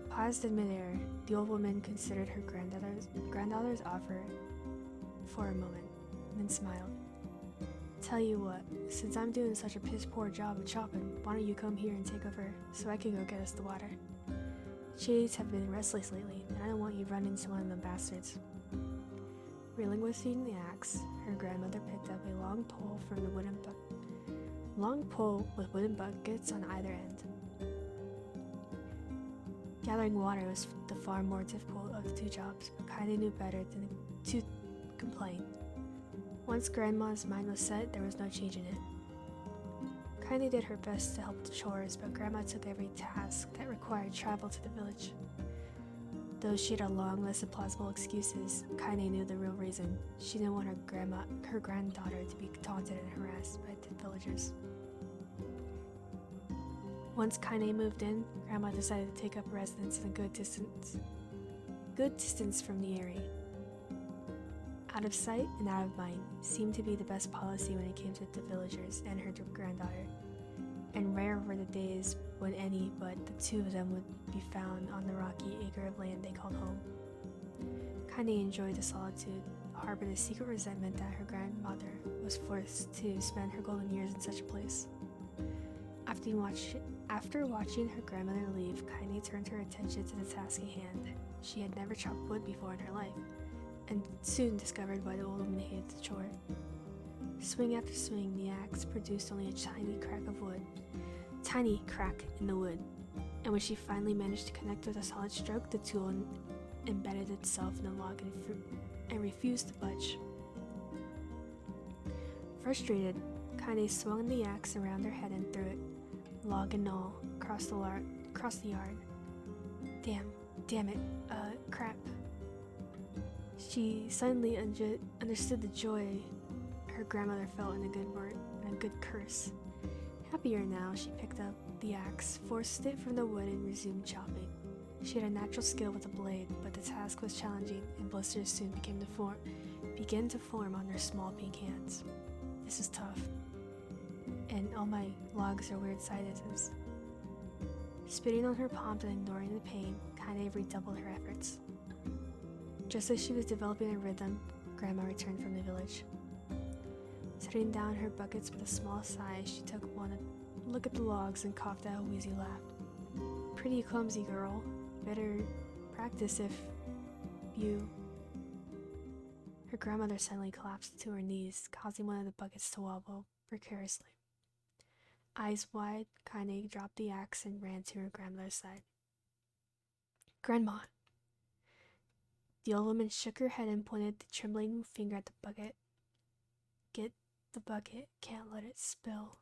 Paused in midair, the old woman considered her granddaughter's offer for a moment, and then smiled. "Tell you what, since I'm doing such a piss-poor job of chopping, why don't you come here and take over so I can go get us the water? Shades have been restless lately, and I don't want you to run into one of them bastards." Relinquishing the axe, her grandmother picked up a long pole from the wooden with wooden buckets on either end. Gathering water was the far more difficult of the two jobs, but Kaine knew better than to complain. Once Grandma's mind was set, there was no changing it. Kaine did her best to help with the chores, but Grandma took every task that required travel to the village. Though she had a long list of plausible excuses, Kaine knew the real reason. She didn't want her granddaughter to be taunted and harassed by the villagers. Once Kaine moved in, Grandma decided to take up residence in a good distance from the area. Out of sight and out of mind seemed to be the best policy when it came to the villagers and her granddaughter, and rare were the days when any but the two of them would be found on the rocky acre of land they called home. Kaine enjoyed the solitude, harbored a secret resentment that her grandmother was forced to spend her golden years in such a place. After watching her grandmother leave, Kaine turned her attention to the task at hand. She had never chopped wood before in her life, and soon discovered why the old woman hated the chore. Swing after swing, the axe produced only a tiny crack in the wood, and when she finally managed to connect with a solid stroke, the tool embedded itself in the log and refused to budge. Frustrated, Kaine swung the axe around her head and threw it, log and all, across the yard. Damn it, crap. She suddenly understood the joy her grandmother felt in a good word and a good curse. Happier now, she picked up the axe, forced it from the wood, and resumed chopping. She had a natural skill with a blade, but the task was challenging, and blisters soon began to form on her small pink hands. This is tough, and all my logs are weird sizes. Spitting on her palms and ignoring the pain, Kaine redoubled her efforts. Just as she was developing a rhythm, Grandma returned from the village. Setting down her buckets with a small sigh, she took one look at the logs and coughed out a wheezy laugh. Pretty clumsy girl. Better practice if you... Her grandmother suddenly collapsed to her knees, causing one of the buckets to wobble precariously. Eyes wide, Kaine dropped the axe and ran to her grandmother's side. Grandma! The old woman shook her head and pointed the trembling finger at the bucket. Get the bucket, can't let it spill.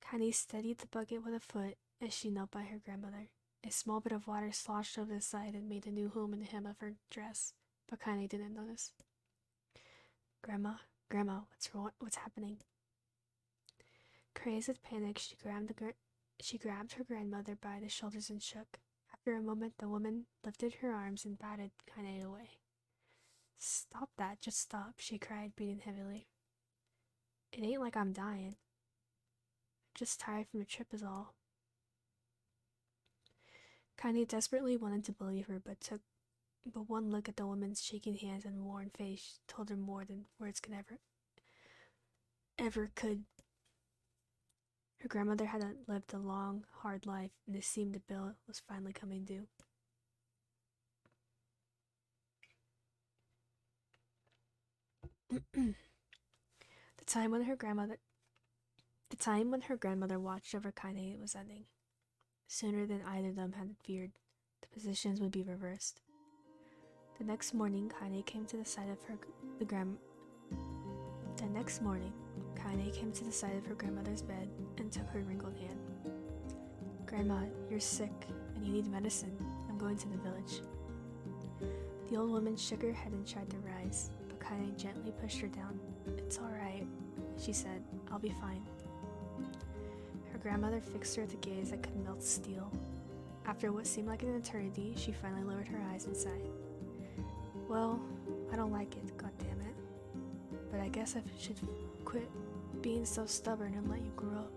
Kaine steadied the bucket with a foot as she knelt by her grandmother. A small bit of water sloshed over the side and made a new home in the hem of her dress, but Kaine didn't notice. Grandma, what's happening? Crazed with panic, she grabbed her grandmother by the shoulders and shook. After a moment, the woman lifted her arms and batted Kaine away. Stop that, just stop, she cried, breathing heavily. It ain't like I'm dying. Just tired from the trip is all. Kaine desperately wanted to believe her, but one look at the woman's shaking hands and worn face told her more than words could ever could. Her grandmother had lived a long, hard life, and it seemed the bill was finally coming due. The time when her grandmother watched over Kaine was ending. Sooner than either of them had feared, the positions would be reversed. The next morning, Kaine came to the side of her grandmother's bed and took her wrinkled hand. Grandma, you're sick and you need medicine. I'm going to the village. The old woman shook her head and tried to rise, but Kaine gently pushed her down. It's all right, she said. I'll be fine. Her grandmother fixed her with a gaze that could melt steel. After what seemed like an eternity, she finally lowered her eyes and sighed. Well, I don't like it, goddammit. But I guess I should quit being so stubborn and let you grow up.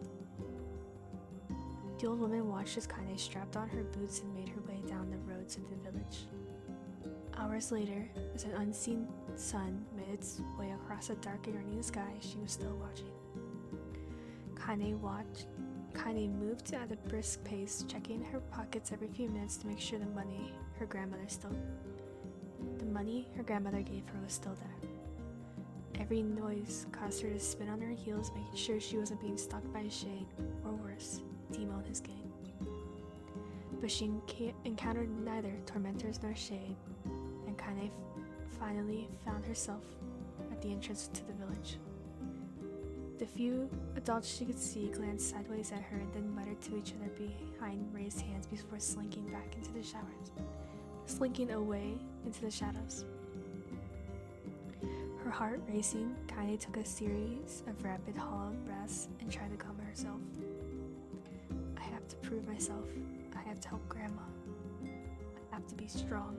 The old woman watched as Kaine strapped on her boots and made her way down the road to the village. Hours later, as an unseen sun made its way across the dark and rainy sky, she was still watching. Kaine moved at a brisk pace, checking her pockets every few minutes to make sure the money her grandmother gave her was still there. Every noise caused her to spin on her heels, making sure she wasn't being stalked by a shade, or worse, Demo and his gang. But she encountered neither tormentors nor shade, and Kaine finally found herself at the entrance to the village. The few adults she could see glanced sideways at her and then muttered to each other behind raised hands before slinking away into the shadows. Her heart racing, Kaine took a series of rapid, hollow breaths and tried to calm herself. prove myself. I have to help Grandma. I have to be strong.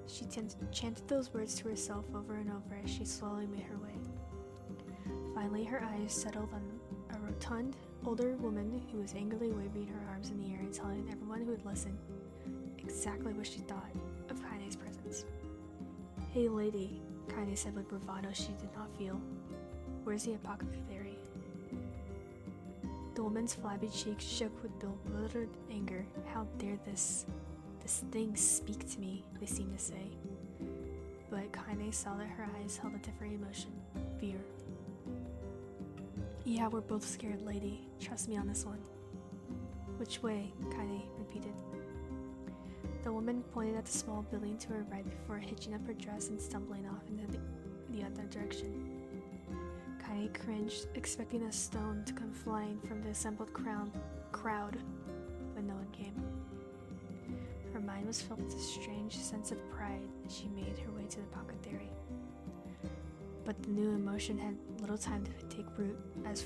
She chanted those words to herself over and over as she slowly made her way. Finally, her eyes settled on a rotund, older woman who was angrily waving her arms in the air and telling everyone who would listen exactly what she thought of Kaine's presence. "Hey lady," Kaine said with bravado she did not feel. "Where's the apothecary?" The woman's flabby cheeks shook with bewildered anger. "How dare this thing speak to me," they seemed to say. But Kaine saw that her eyes held a different emotion, fear. "Yeah, we're both scared, lady. Trust me on this one." "Which way?" Kaine repeated. The woman pointed at the small building to her right before hitching up her dress and stumbling off into the other direction. Kaine cringed, expecting a stone to come flying from the assembled crowd, but no one came. Her mind was filled with a strange sense of pride as she made her way to the apothecary. But the new emotion had little time to take root, as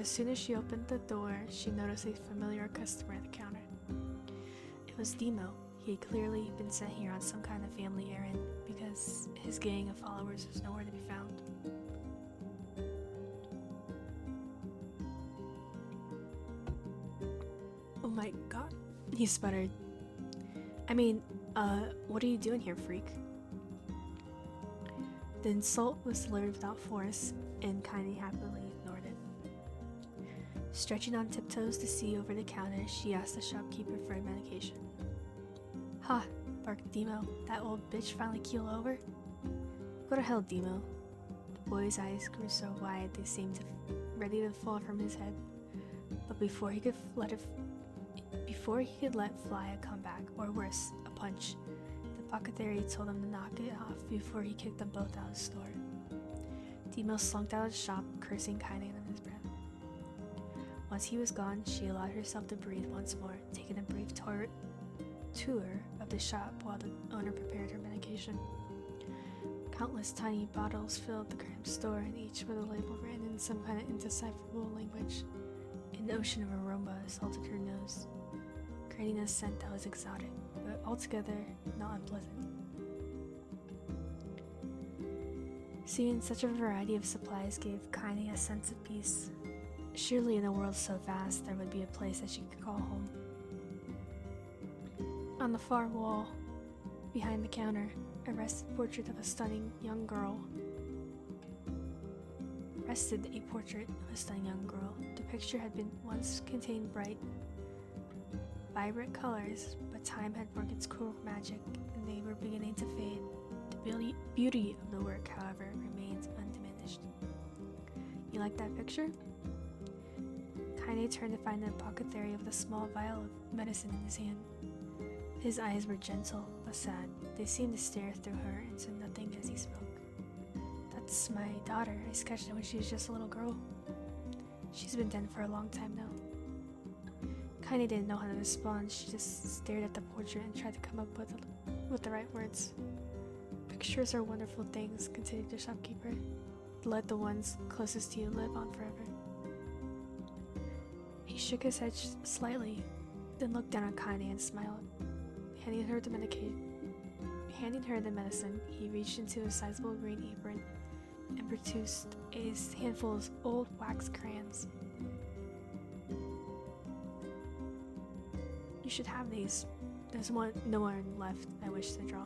soon as she opened the door, she noticed a familiar customer at the counter. It was Demo. He had clearly been sent here on some kind of family errand, because his gang of followers was nowhere to be found. "Oh my god," he sputtered. What are you doing here, freak?" The insult was delivered without force, and Kaine happily ignored it. Stretching on tiptoes to see over the counter, she asked the shopkeeper for a medication. "Ha," barked Demo. "That old bitch finally keel over?" "Go to hell, Demo." The boy's eyes grew so wide they seemed ready to fall from his head. But before he could let fly a comeback, or worse, a punch, the apothecary told him to knock it off before he kicked them both out of the store. Demo slunk out of the shop, cursing Kaine under his breath. Once he was gone, she allowed herself to breathe once more, taking a brief tour of the shop while the owner prepared her medication. Countless tiny bottles filled the cramped store, and each with a label written in some kind of indecipherable language. An ocean of aroma assaulted her nose, creating a scent that was exotic, but altogether not unpleasant. Seeing such a variety of supplies gave Kaine a sense of peace. Surely in a world so vast, there would be a place that she could call home. On the far wall, behind the counter, rested a portrait of a stunning young girl. The picture had been once contained bright, vibrant colors, but time had worked its cruel magic, and they were beginning to fade. The beauty of the work, however, remained undiminished. "You like that picture?" Kaine turned to find the apothecary with a small vial of medicine in his hand. His eyes were gentle, but sad. They seemed to stare through her and said nothing as he spoke. "That's my daughter. I sketched her when she was just a little girl. She's been dead for a long time now." Kaine didn't know how to respond. She just stared at the portrait and tried to come up with the right words. "Pictures are wonderful things," continued the shopkeeper. "Let the ones closest to you live on forever." He shook his head slightly, then looked down at Kaine and smiled. Handing her the medicine, he reached into a sizable green apron and produced a handful of old wax crayons. "You should have these. There's no one left I wish to draw."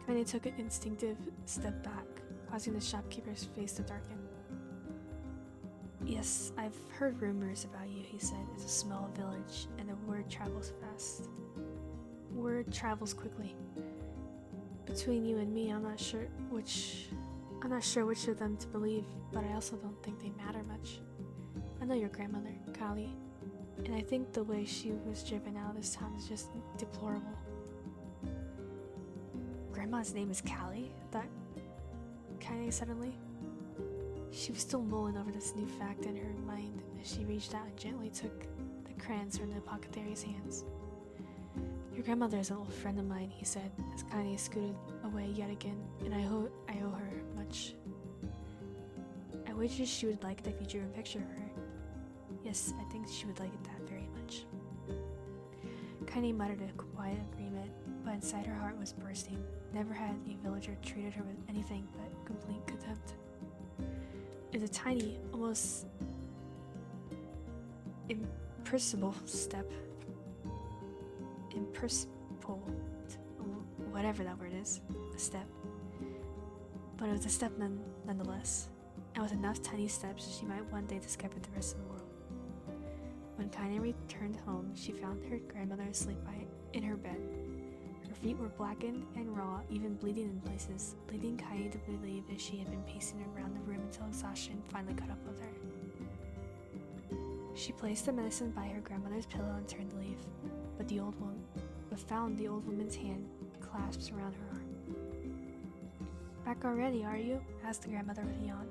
Kaine took an instinctive step back, causing the shopkeeper's face to darken. "Yes, I've heard rumors about you," he said. "It's a small village, and the word travels fast. Word travels quickly. Between you and me, I'm not sure which of them to believe, but I also don't think they matter much. I know your grandmother, Kali, and I think the way she was driven out of this town is just deplorable." "Grandma's name is Kali?" thought Kaine suddenly. She was still mulling over this new fact in her mind as she reached out and gently took the crayons from the apothecary's hands. "Your grandmother is an old friend of mine," he said, as Kaine scooted away yet again, "and I owe her much." wager she would like it if you drew a picture of her. Yes, I think she would like it that very much. Kaine muttered a quiet agreement, but inside her heart was bursting. Never had a villager treated her with anything but complete contempt. It was a tiny, almost imperceptible step. Imperceptible, whatever that word is, a step. But it was a step nonetheless, and with enough tiny steps, she might one day discover the rest of the world. When Kaine returned home, she found her grandmother asleep in her bed. Her feet were blackened and raw, even bleeding in places, leading Kaine to believe that she had been pacing around the room until exhaustion finally caught up with her. She placed the medicine by her grandmother's pillow and turned to leave, but found the old woman's hand clasped around her arm. "Back already, are you?" asked the grandmother with a yawn.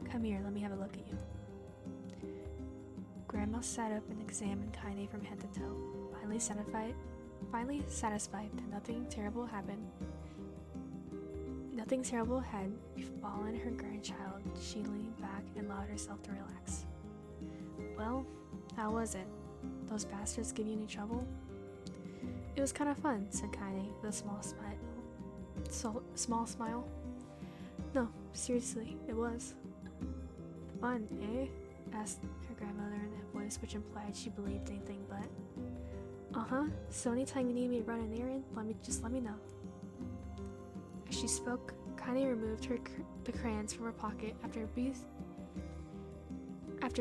"Come here, let me have a look at you." Grandma sat up and examined Kaine from head to toe. Finally satisfied that nothing terrible had befallen her grandchild, she leaned back and allowed herself to relax. "Well, how was it? Those bastards give you any trouble?" "It was kind of fun," said Kaine with a small smile. "No, seriously, it was." "Fun, eh?" asked her grandmother in a voice which implied she believed anything but. "Uh-huh, so anytime you need me to run an errand, let me know." As she spoke, Kaine removed the crayons from her pocket. After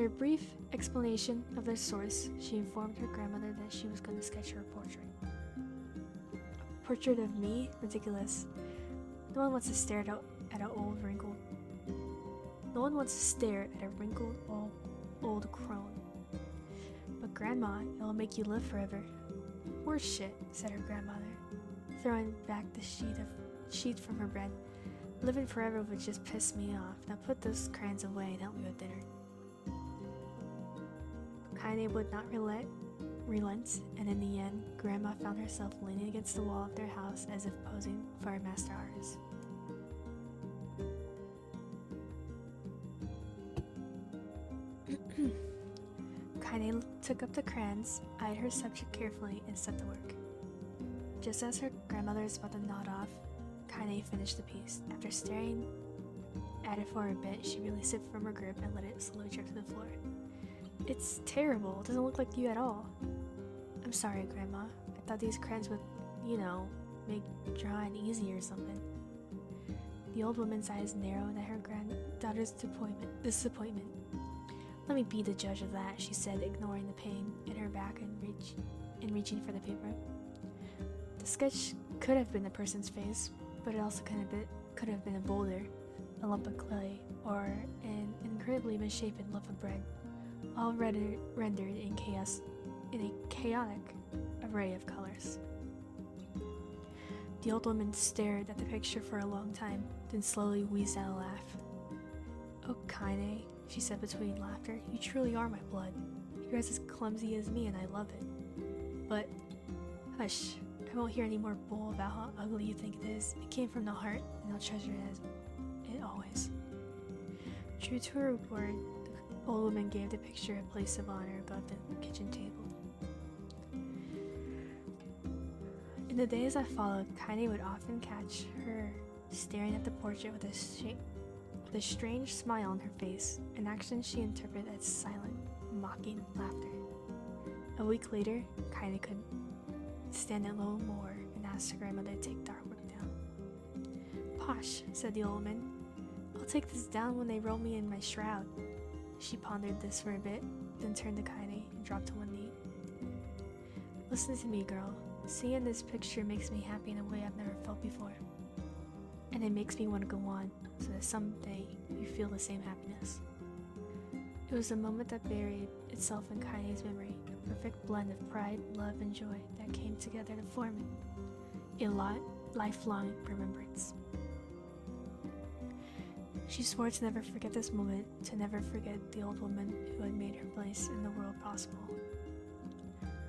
a brief explanation of their source, she informed her grandmother that she was going to sketch her a portrait. A portrait of me? Ridiculous. No one wants to stare at a wrinkled old crone. "But Grandma, it will make you live forever." "Worse shit," said her grandmother, throwing back the sheet from her bread. "Living forever would just piss me off. Now put those crayons away and help me with dinner." Kaine would not relent, and in the end, Grandma found herself leaning against the wall of their house as if posing for a master artist. Kaine took up the crayons, eyed her subject carefully, and set to work. Just as her grandmother was about to nod off, Kaine finished the piece. After staring at it for a bit, she released it from her grip and let it slowly drip to the floor. "It's terrible. It doesn't look like you at all." "I'm sorry, Grandma. I thought these crayons would, make drawing easy or something." The old woman's eyes narrowed at her granddaughter's disappointment. "Let me be the judge of that," she said, ignoring the pain in her back and reaching for the paper. The sketch could have been the person's face, but it also could have been a boulder, a lump of clay, or an incredibly misshapen loaf of bread, all rendered in a chaotic array of colors. The old woman stared at the picture for a long time, then slowly wheezed out a laugh. "Oh, Kaine," she said between laughter, "you truly are my blood. You're as clumsy as me and I love it. But, hush, I won't hear any more bull about how ugly you think it is. It came from the heart, and I'll treasure it always." True to her word, the old woman gave the picture a place of honor above the kitchen table. In the days that followed, Kaine would often catch her staring at the portrait with a strange smile on her face, an action she interpreted as silent, mocking laughter. A week later, Kaine could stand it no more and asked her grandmother to take the artwork down. "Posh," said the old woman. "I'll take this down when they roll me in my shroud." She pondered this for a bit, then turned to Kaine and dropped to one knee. "Listen to me, girl. Seeing this picture makes me happy in a way I've never felt before. And it makes me want to go on, so that someday you feel the same happiness." It was a moment that buried itself in Kaine's memory, a perfect blend of pride, love, and joy that came together to form a lifelong remembrance. She swore to never forget this moment, to never forget the old woman who had made her place in the world possible.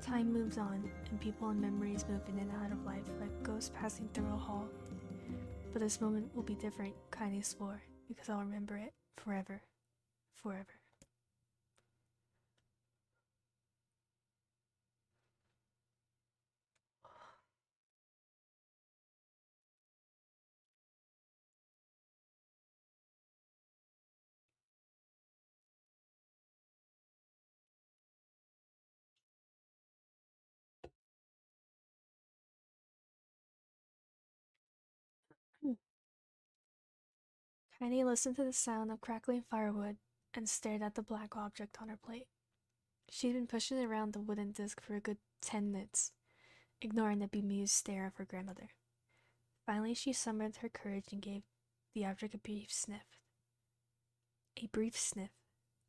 Time moves on, and people and memories move in and out of life like ghosts passing through a hall. But this moment will be different, Kaine swore, because I'll remember it forever. forever. Kaine listened to the sound of crackling firewood and stared at the black object on her plate. She'd been pushing around the wooden disc for a good 10 minutes, ignoring the bemused stare of her grandmother. Finally, she summoned her courage and gave the object a brief sniff. A brief sniff.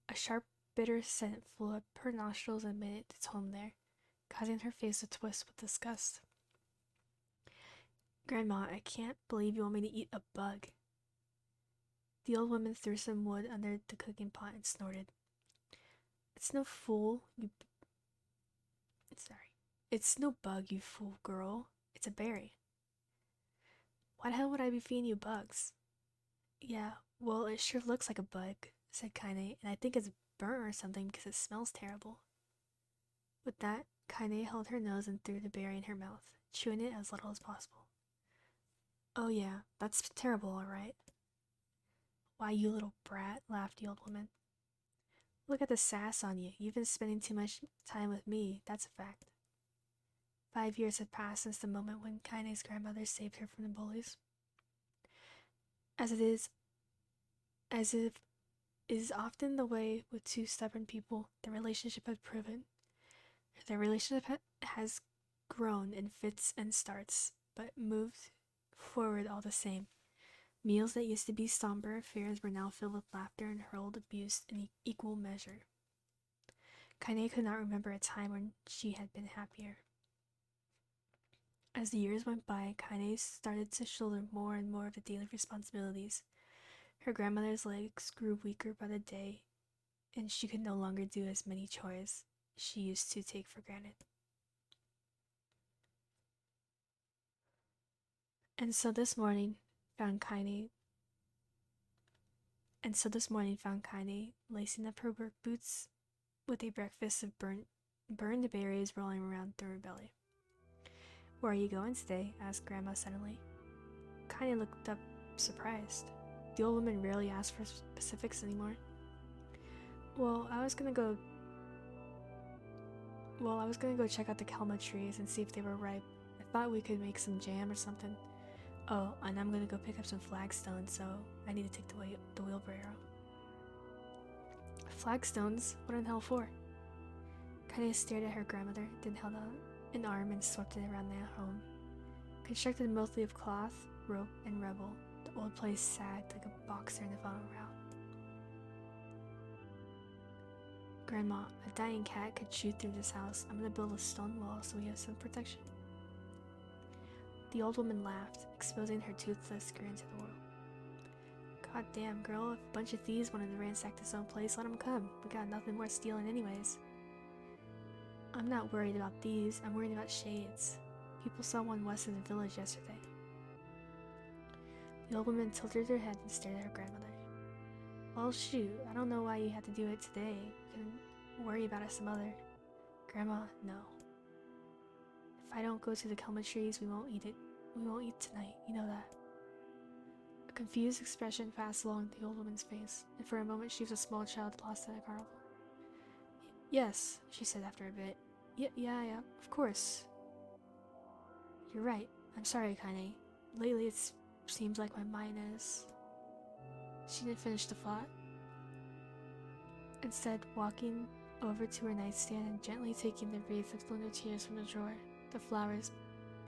A sharp, bitter scent flew up her nostrils and made its home there, causing her face to twist with disgust. Grandma, I can't believe you want me to eat a bug. The old woman threw some wood under the cooking pot and snorted. It's no It's no bug, you fool girl. It's a berry. Why the hell would I be feeding you bugs? Yeah, well, it sure looks like a bug, said Kaine, and I think it's burnt or something because it smells terrible. With that, Kaine held her nose and threw the berry in her mouth, chewing it as little as possible. Oh yeah, that's terrible, alright. Why, you little brat, laughed the old woman. Look at the sass on you. You've been spending too much time with me, that's a fact. 5 years had passed since the moment when Kaine's grandmother saved her from the bullies. As if is often the way with two stubborn people, the relationship has grown in fits and starts, but moved forward all the same. Meals that used to be somber affairs were now filled with laughter and hurled abuse in equal measure. Kaine could not remember a time when she had been happier. As the years went by, Kaine started to shoulder more and more of the daily responsibilities. Her grandmother's legs grew weaker by the day, and she could no longer do as many chores she used to take for granted. And so this morning found Kaine lacing up her work boots with a breakfast of burned berries rolling around through her belly. Where are you going today? Asked Grandma suddenly. Kaine looked up, surprised. The old woman rarely asked for specifics anymore. Well, I was gonna go check out the kelma trees and see if they were ripe. I thought we could make some jam or something. Oh, and I'm gonna go pick up some flagstones, so I need to take the wheelbarrow. Flagstones? What in hell for? Kaine stared at her grandmother, then held out an arm and swept it around their home. Constructed mostly of cloth, rope, and rubble, the old place sagged like a boxer in the final round. Grandma, a dying cat could shoot through this house. I'm gonna build a stone wall so we have some protection. The old woman laughed, exposing her toothless grin to the world. God damn, girl, if a bunch of thieves wanted to ransack this own place, let them come. We got nothing worth stealing anyways. I'm not worried about thieves, I'm worried about shades. People saw one west of the village yesterday. The old woman tilted her head and stared at her grandmother. Well, shoot, I don't know why you had to do it today. You can worry about it some other. Grandma, no. If I don't go to the kelma trees, we won't eat it. We won't eat tonight, you know that. A confused expression passed along the old woman's face, and for a moment she was a small child lost in a carnival. Yes, she said after a bit. Yeah, of course. You're right. I'm sorry, Kaine. Lately it seems like my mind is... She didn't finish the thought. Instead, walking over to her nightstand and gently taking the wreath of lunar tears from the drawer, the flower's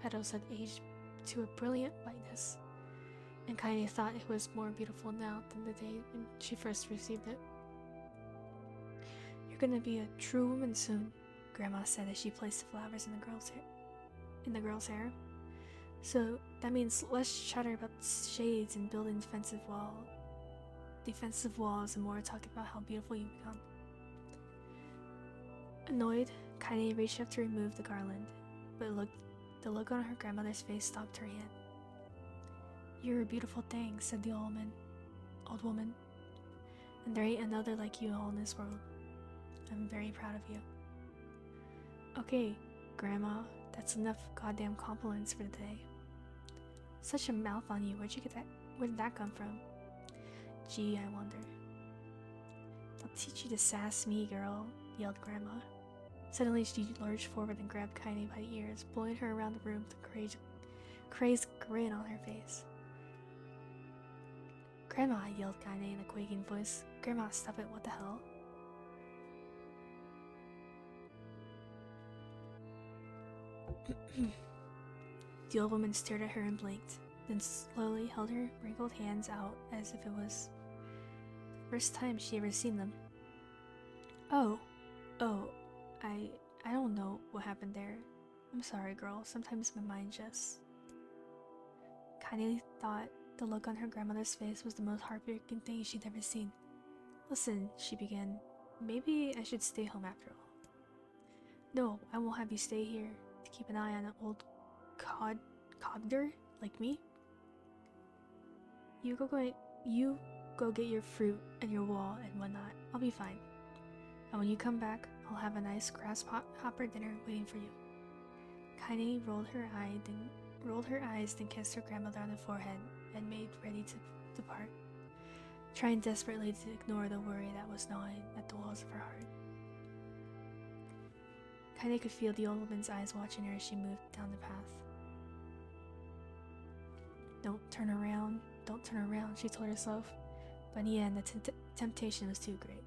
petals had aged to a brilliant whiteness, and Kaine thought it was more beautiful now than the day when she first received it. You're gonna be a true woman soon, Grandma said as she placed the flowers in the girl's hair. So that means less chatter about shades and building defensive walls and more talking about how beautiful you've become. Annoyed, Kaine reached up to remove the garland, but the look on her grandmother's face stopped her hand. You're a beautiful thing, said the old woman. And there ain't another like you all in this world. I'm very proud of you. Okay, Grandma, that's enough goddamn compliments for today. Such a mouth on you, where'd you get that? Where did that come from? Gee, I wonder. I'll teach you to sass me, girl, yelled Grandma. Suddenly she lurched forward and grabbed Kaine by the ears, pulling her around the room with a crazed grin on her face. Grandma, yelled Kaine in a quaking voice. Grandma, stop it, what the hell? The old woman stared at her and blinked, then slowly held her wrinkled hands out as if it was the first time she ever seen them. Oh, I don't know what happened there. I'm sorry, girl. Sometimes my mind just... Kaine thought the look on her grandmother's face was the most heartbreaking thing she'd ever seen. Listen, she began. Maybe I should stay home after all. No, I won't have you stay here to keep an eye on an old codger like me. You go get your fruit and your wall and whatnot. I'll be fine. And when you come back, I'll have a nice grasshopper dinner waiting for you. Kaine rolled her eyes, then kissed her grandmother on the forehead and made ready to depart, trying desperately to ignore the worry that was gnawing at the walls of her heart. Kaine could feel the old woman's eyes watching her as she moved down the path. Don't turn around, she told herself, but in the end, the temptation was too great.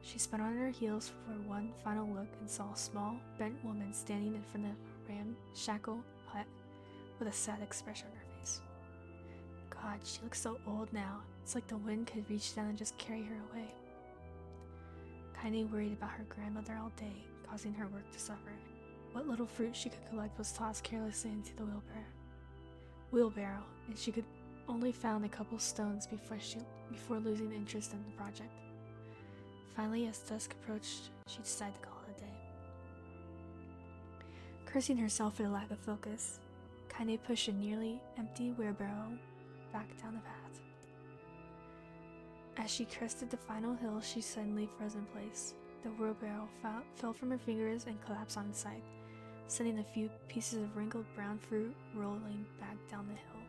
She spun on her heels for one final look and saw a small, bent woman standing in front of a ramshackle hut with a sad expression on her face. God, she looks so old now. It's like the wind could reach down and just carry her away. Kaine worried about her grandmother all day, causing her work to suffer. What little fruit she could collect was tossed carelessly into the wheelbarrow, and she could only found a couple stones before losing interest in the project. Finally, as dusk approached, she decided to call it a day. Cursing herself for the lack of focus, Kaine pushed a nearly empty wheelbarrow back down the path. As she crested the final hill, she suddenly froze in place. The wheelbarrow fell from her fingers and collapsed on its side, sending a few pieces of wrinkled brown fruit rolling back down the hill.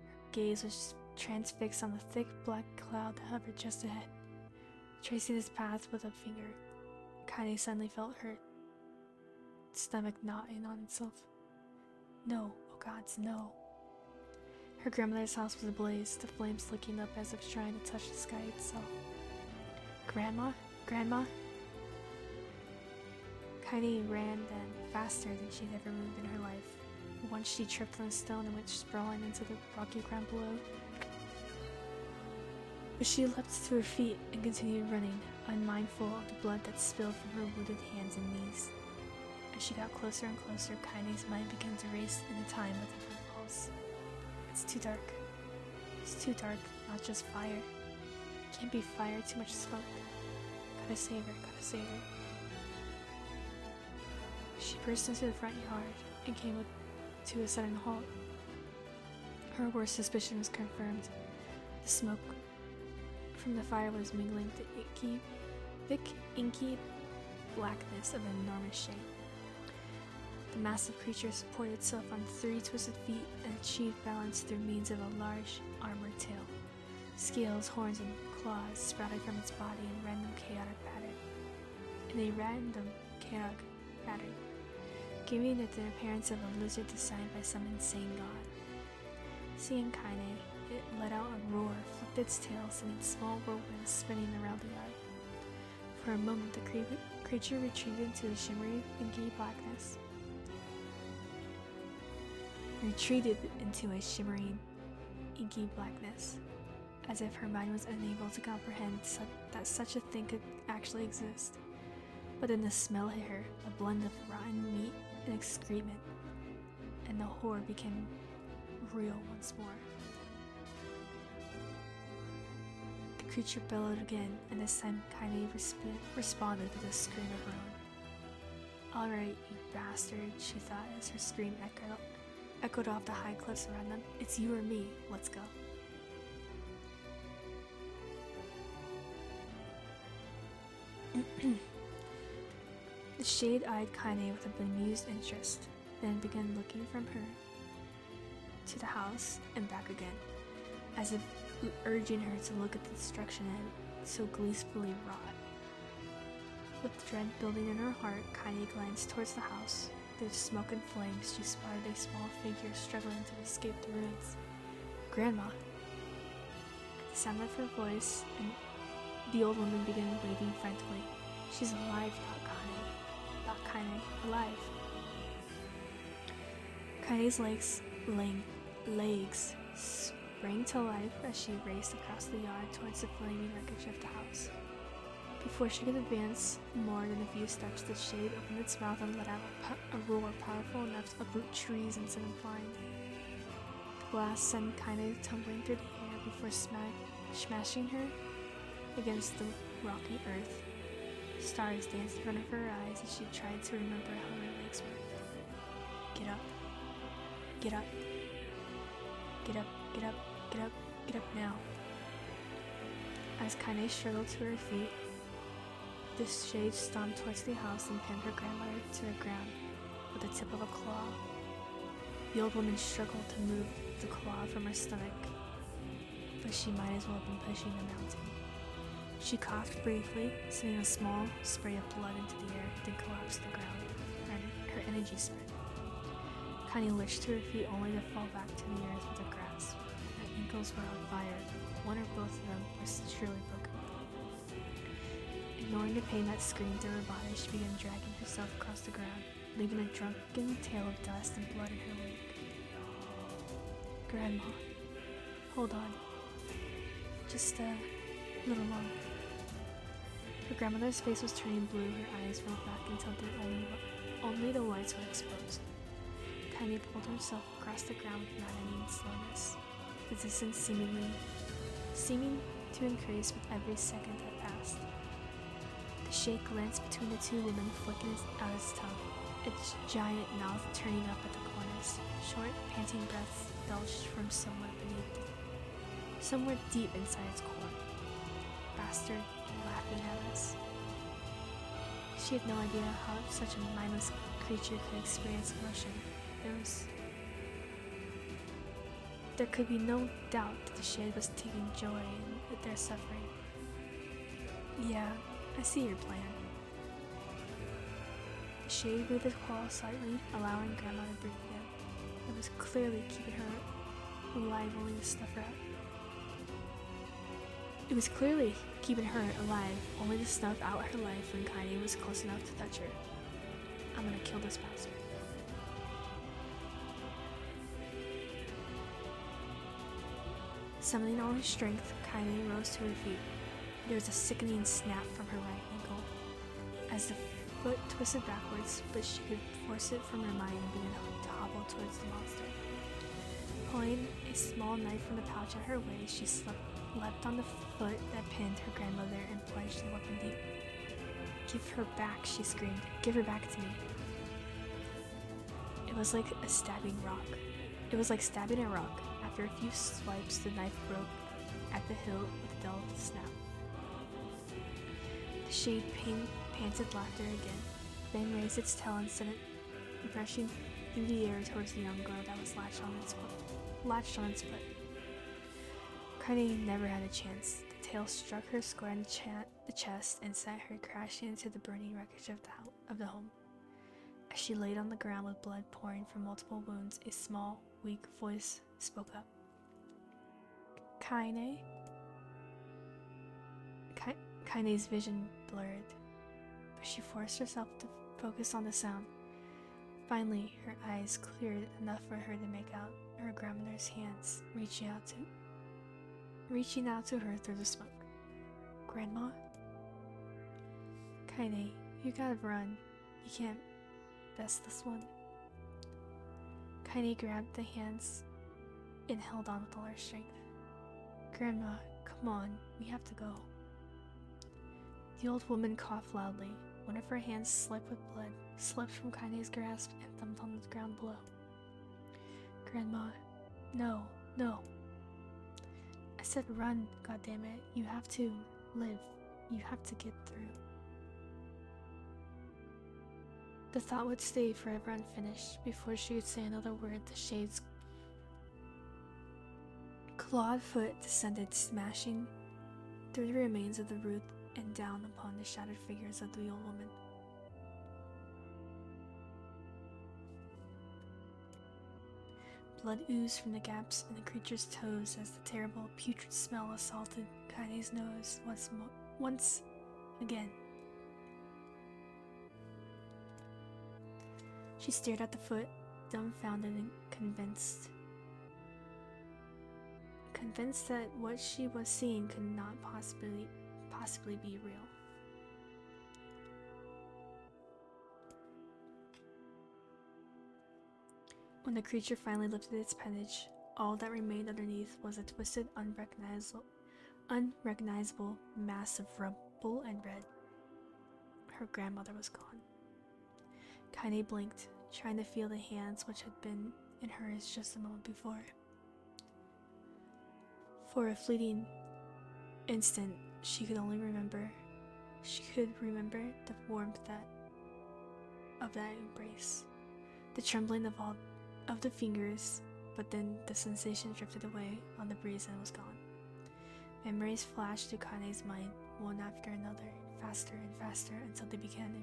Her gaze was transfixed on the thick black cloud that hovered just ahead. Tracing its path with a finger, Kaine suddenly felt her stomach knotting on itself. No, oh gods, no. Her grandmother's house was ablaze, the flames licking up as if trying to touch the sky itself. Grandma? Grandma? Kaine ran then, faster than she'd ever moved in her life. Once she tripped on a stone and went sprawling into the rocky ground below. But she leapt to her feet and continued running, unmindful of the blood that spilled from her wounded hands and knees. As she got closer and closer, Kaine's mind began to race in a time with her footfalls. It's too dark. It's too dark, not just fire. Can't be fire, too much smoke. Gotta save her, gotta save her. She burst into the front yard and came to a sudden halt. Her worst suspicion was confirmed. The smoke from the fire was mingling the thick, inky blackness of an enormous shape. The massive creature supported itself on 3 twisted feet and achieved balance through means of a large, armored tail. Scales, horns, and claws sprouted from its body in a random chaotic pattern, giving it the appearance of a lizard designed by some insane god. Seeing Kaine, it let out a roar, flipped its tail, sending small whirlwinds spinning around the yard. For a moment, the creature retreated into the shimmering, inky blackness. As if her mind was unable to comprehend that such a thing could actually exist. But then the smell hit her, a blend of rotten meat and excrement, and the horror became real once more. The creature bellowed again, and this time Kaine responded with a scream of her own. Alright, you bastard, she thought as her scream echoed off the high cliffs around them. It's you or me, let's go. The shade eyed Kaine with a bemused interest, then began looking from her to the house and back again, as if urging her to look at the destruction it had so gleefully wrought. With dread building in her heart, Kaine glanced towards the house. Through smoke and flames, she spotted a small figure struggling to escape the ruins. Grandma! At the sound of her voice, and the old woman began waving frantically. She's alive, thought Kaine. Alive. Kaine's legs sprang to life as she raced across the yard towards the flaming wreckage of the house. Before she could advance more than a few steps, the shade opened its mouth and let out a roar powerful enough to uproot trees and send them flying. The blast sent Kaine tumbling through the air before smashing her against the rocky earth. Stars danced in front of her eyes as she tried to remember how her legs worked. Get up. Get up. Get up, get up, get up, get up now. As Kaine struggled to her feet, the shade stomped towards the house and pinned her grandmother to the ground with the tip of a claw. The old woman struggled to move the claw from her stomach, but she might as well have been pushing a mountain. She coughed briefly, sending a small spray of blood into the air, then collapsed to the ground, and her energy spent. Kaine lurched to her feet only to fall back to the earth with a grasp. Her ankles were on fire. One or both of them were surely broken. Ignoring the pain that screamed through her body, she began dragging herself across the ground, leaving a drunken tail of dust and blood in her wake. Grandma, hold on. Just a little longer. Her grandmother's face was turning blue, her eyes rolled back until only the whites were exposed. Kaine pulled herself across the ground with maddening slowness, the distance seeming to increase with every second that passed. The shade glanced between the two women, flicking out its tongue, its giant mouth turning up at the corners. Short, panting breaths belched from somewhere deep inside its core. Bastard, laughing at us. She had no idea how such a mindless creature could experience emotion. There could be no doubt that the shade was taking joy in their suffering. Yeah, I see your plan. The shade moved its claw slightly, allowing Grandma to breathe again. It was clearly keeping her alive, only to snuff her out. It was clearly keeping her alive, only to snuff out her life when Kaine was close enough to touch her. I'm gonna kill this bastard. Summoning all her strength, Kaine rose to her feet. There was a sickening snap from her right ankle. As the foot twisted backwards, but she could force it from her mind and began to hobble towards the monster. Pulling a small knife from the pouch at her waist, she leapt on the foot that pinned her grandmother and plunged the weapon deep. Give her back, she screamed. Give her back to me. It was like a stabbing rock. It was like stabbing a rock. After a few swipes, the knife broke at the hilt with a dull snap. The shade panted laughter again, then raised its tail and sent it rushing through the air towards the young girl that was latched on its foot. Kaine never had a chance. The tail struck her square in the chest and sent her crashing into the burning wreckage of the home. As she laid on the ground with blood pouring from multiple wounds, a small, weak voice spoke up. Kaine? Kaine's vision blurred, but she forced herself to focus on the sound. Finally, her eyes cleared enough for her to make out her grandmother's hands reaching out to her through the smoke. Grandma? Kaine, you gotta run. You can't best this one. Kaine grabbed the hands and held on with all her strength. Grandma, come on, we have to go. The old woman coughed loudly. One of her hands slick with blood slipped from Kaine's grasp and thumped on the ground below. Grandma, no. I said run, goddammit. You have to live. You have to get through. The thought would stay forever unfinished. Before she could say another word, the shade's clawed foot descended, smashing through the remains of the roof and down upon the shattered figures of the old woman. Blood oozed from the gaps in the creature's toes as the terrible, putrid smell assaulted Kaine's nose once again. She stared at the foot, dumbfounded and convinced that what she was seeing could not possibly be real. When the creature finally lifted its appendage, all that remained underneath was a twisted, unrecognizable mass of rubble and red. Her grandmother was gone. Kaine blinked, trying to feel the hands which had been in hers just a moment before. For a fleeting instant, she could remember the warmth of that embrace, the trembling of the fingers, but then the sensation drifted away on the breeze and was gone. Memories flashed through Kaine's mind, one after another, faster and faster, until they became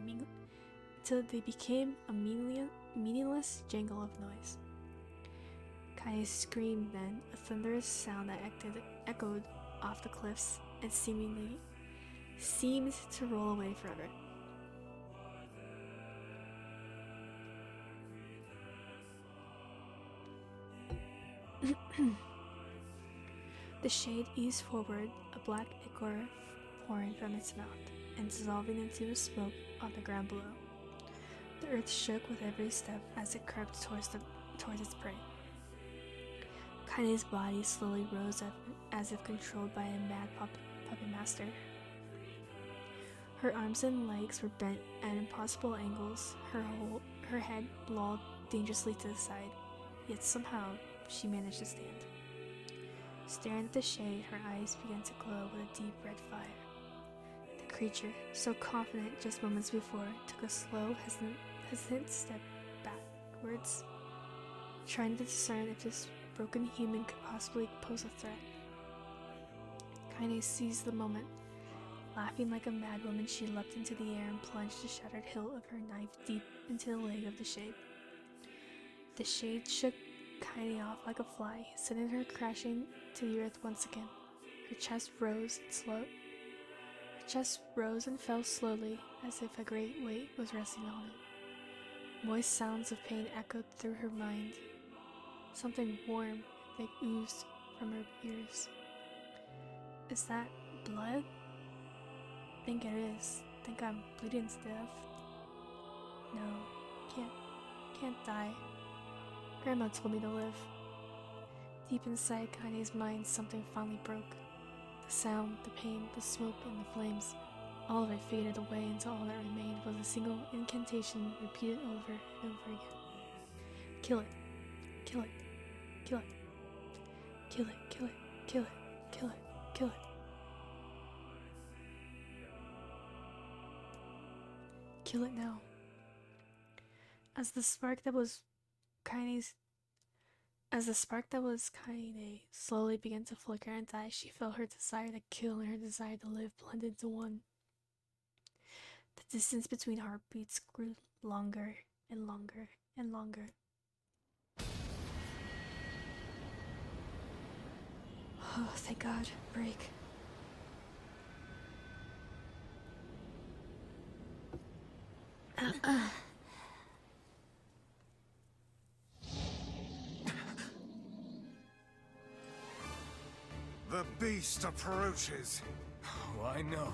a meaningless jangle of noise. Kaine screamed then, a thunderous sound that echoed off the cliffs and seemed to roll away forever. The shade eased forward, a black ichor pouring from its mouth and dissolving into smoke on the ground below. The earth shook with every step as it crept towards its prey. Kaine's body slowly rose up as if controlled by a mad puppet master. Her arms and legs were bent at impossible angles, her head lolled dangerously to the side, yet somehow she managed to stand. Staring at the shade, her eyes began to glow with a deep red fire. The creature, so confident just moments before, took a slow, hesitant step backwards, trying to discern if this broken human could possibly pose a threat. Kaine seized the moment. Laughing like a madwoman, she leapt into the air and plunged the shattered hilt of her knife deep into the leg of the shade. The shade shook Kaine off like a fly, sending her crashing to the earth once again. Her chest rose and fell slowly, as if a great weight was resting on it. Moist sounds of pain echoed through her mind. Something warm and thick oozed from her ears. Is that blood? Think it is. Think I'm bleeding to death? No, can't die. Grandma told me to live. Deep inside Kaine's mind, something finally broke. The sound, the pain, the smoke, and the flames. All of it faded away until all that remained was a single incantation repeated over and over again. Kill it. Kill it. Kill it. Kill it. Kill it. Kill it. Kill it. Kill it. Kill it now. As the spark that was Kaine slowly began to flicker and die, she felt her desire to kill and her desire to live blended into one. The distance between heartbeats grew longer and longer and longer. Oh, thank God. Break. The beast approaches. Oh, I know.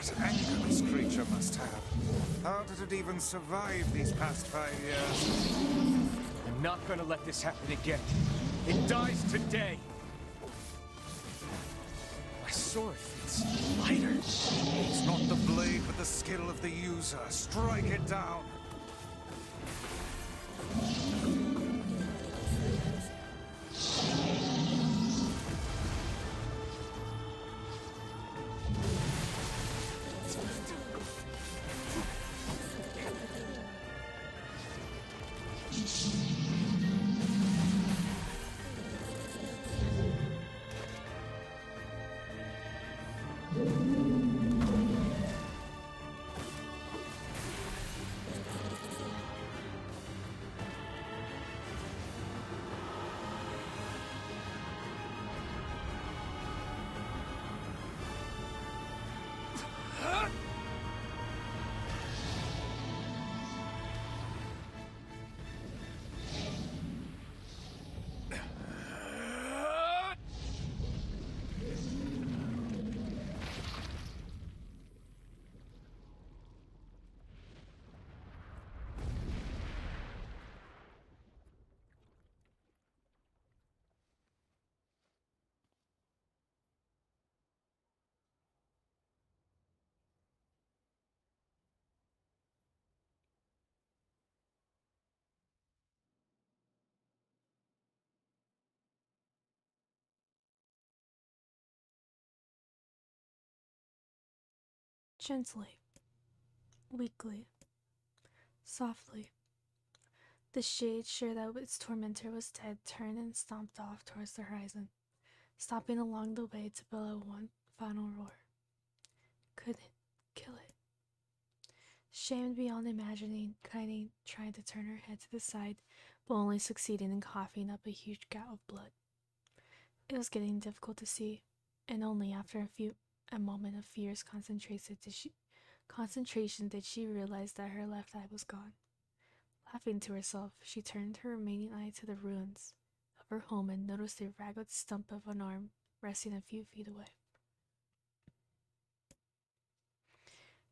What anger this creature must have. How did it even survive these past 5 years? I'm not gonna let this happen again. It dies today. My sword fits lighter. It's not the blade, but the skill of the user. Strike it down. Gently, weakly, softly, the shade, sure that its tormentor was dead, turned and stomped off towards the horizon, stopping along the way to bellow one final roar. Couldn't kill it. Shamed beyond imagining, Kaine tried to turn her head to the side, but only succeeding in coughing up a huge gout of blood. It was getting difficult to see, and only after a moment of fierce concentration did she realize that her left eye was gone. Laughing to herself, she turned her remaining eye to the ruins of her home and noticed a ragged stump of an arm resting a few feet away.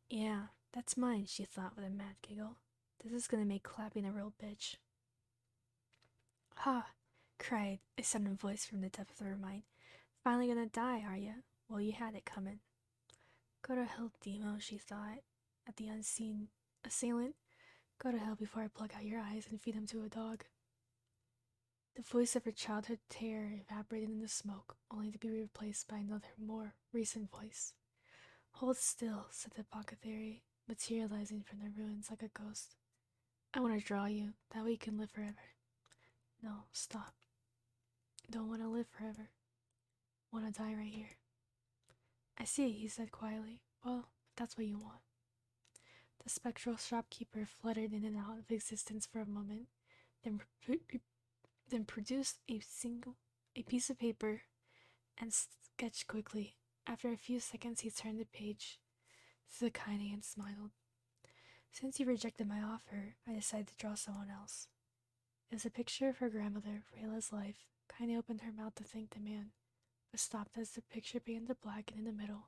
Yeah, that's mine, she thought with a mad giggle. This is gonna make clapping a real bitch. Ha! Cried a sudden voice from the depth of her mind. Finally gonna die, are ya? Well, you had it coming. Go to hell, Demo, she thought, at the unseen assailant. Go to hell before I pluck out your eyes and feed them to a dog. The voice of her childhood terror evaporated in the smoke, only to be replaced by another, more recent voice. Hold still, said the apothecary, materializing from the ruins like a ghost. I want to draw you, that way you can live forever. No, stop. Don't want to live forever. Want to die right here. I see, he said quietly. Well, if that's what you want. The spectral shopkeeper fluttered in and out of existence for a moment, then produced a piece of paper and sketched quickly. After a few seconds, he turned the page to Kaine and smiled. Since you rejected my offer, I decided to draw someone else. It was a picture of her grandmother, frail as life. Kaine opened her mouth to thank the man, but stopped as the picture began to blacken in the middle.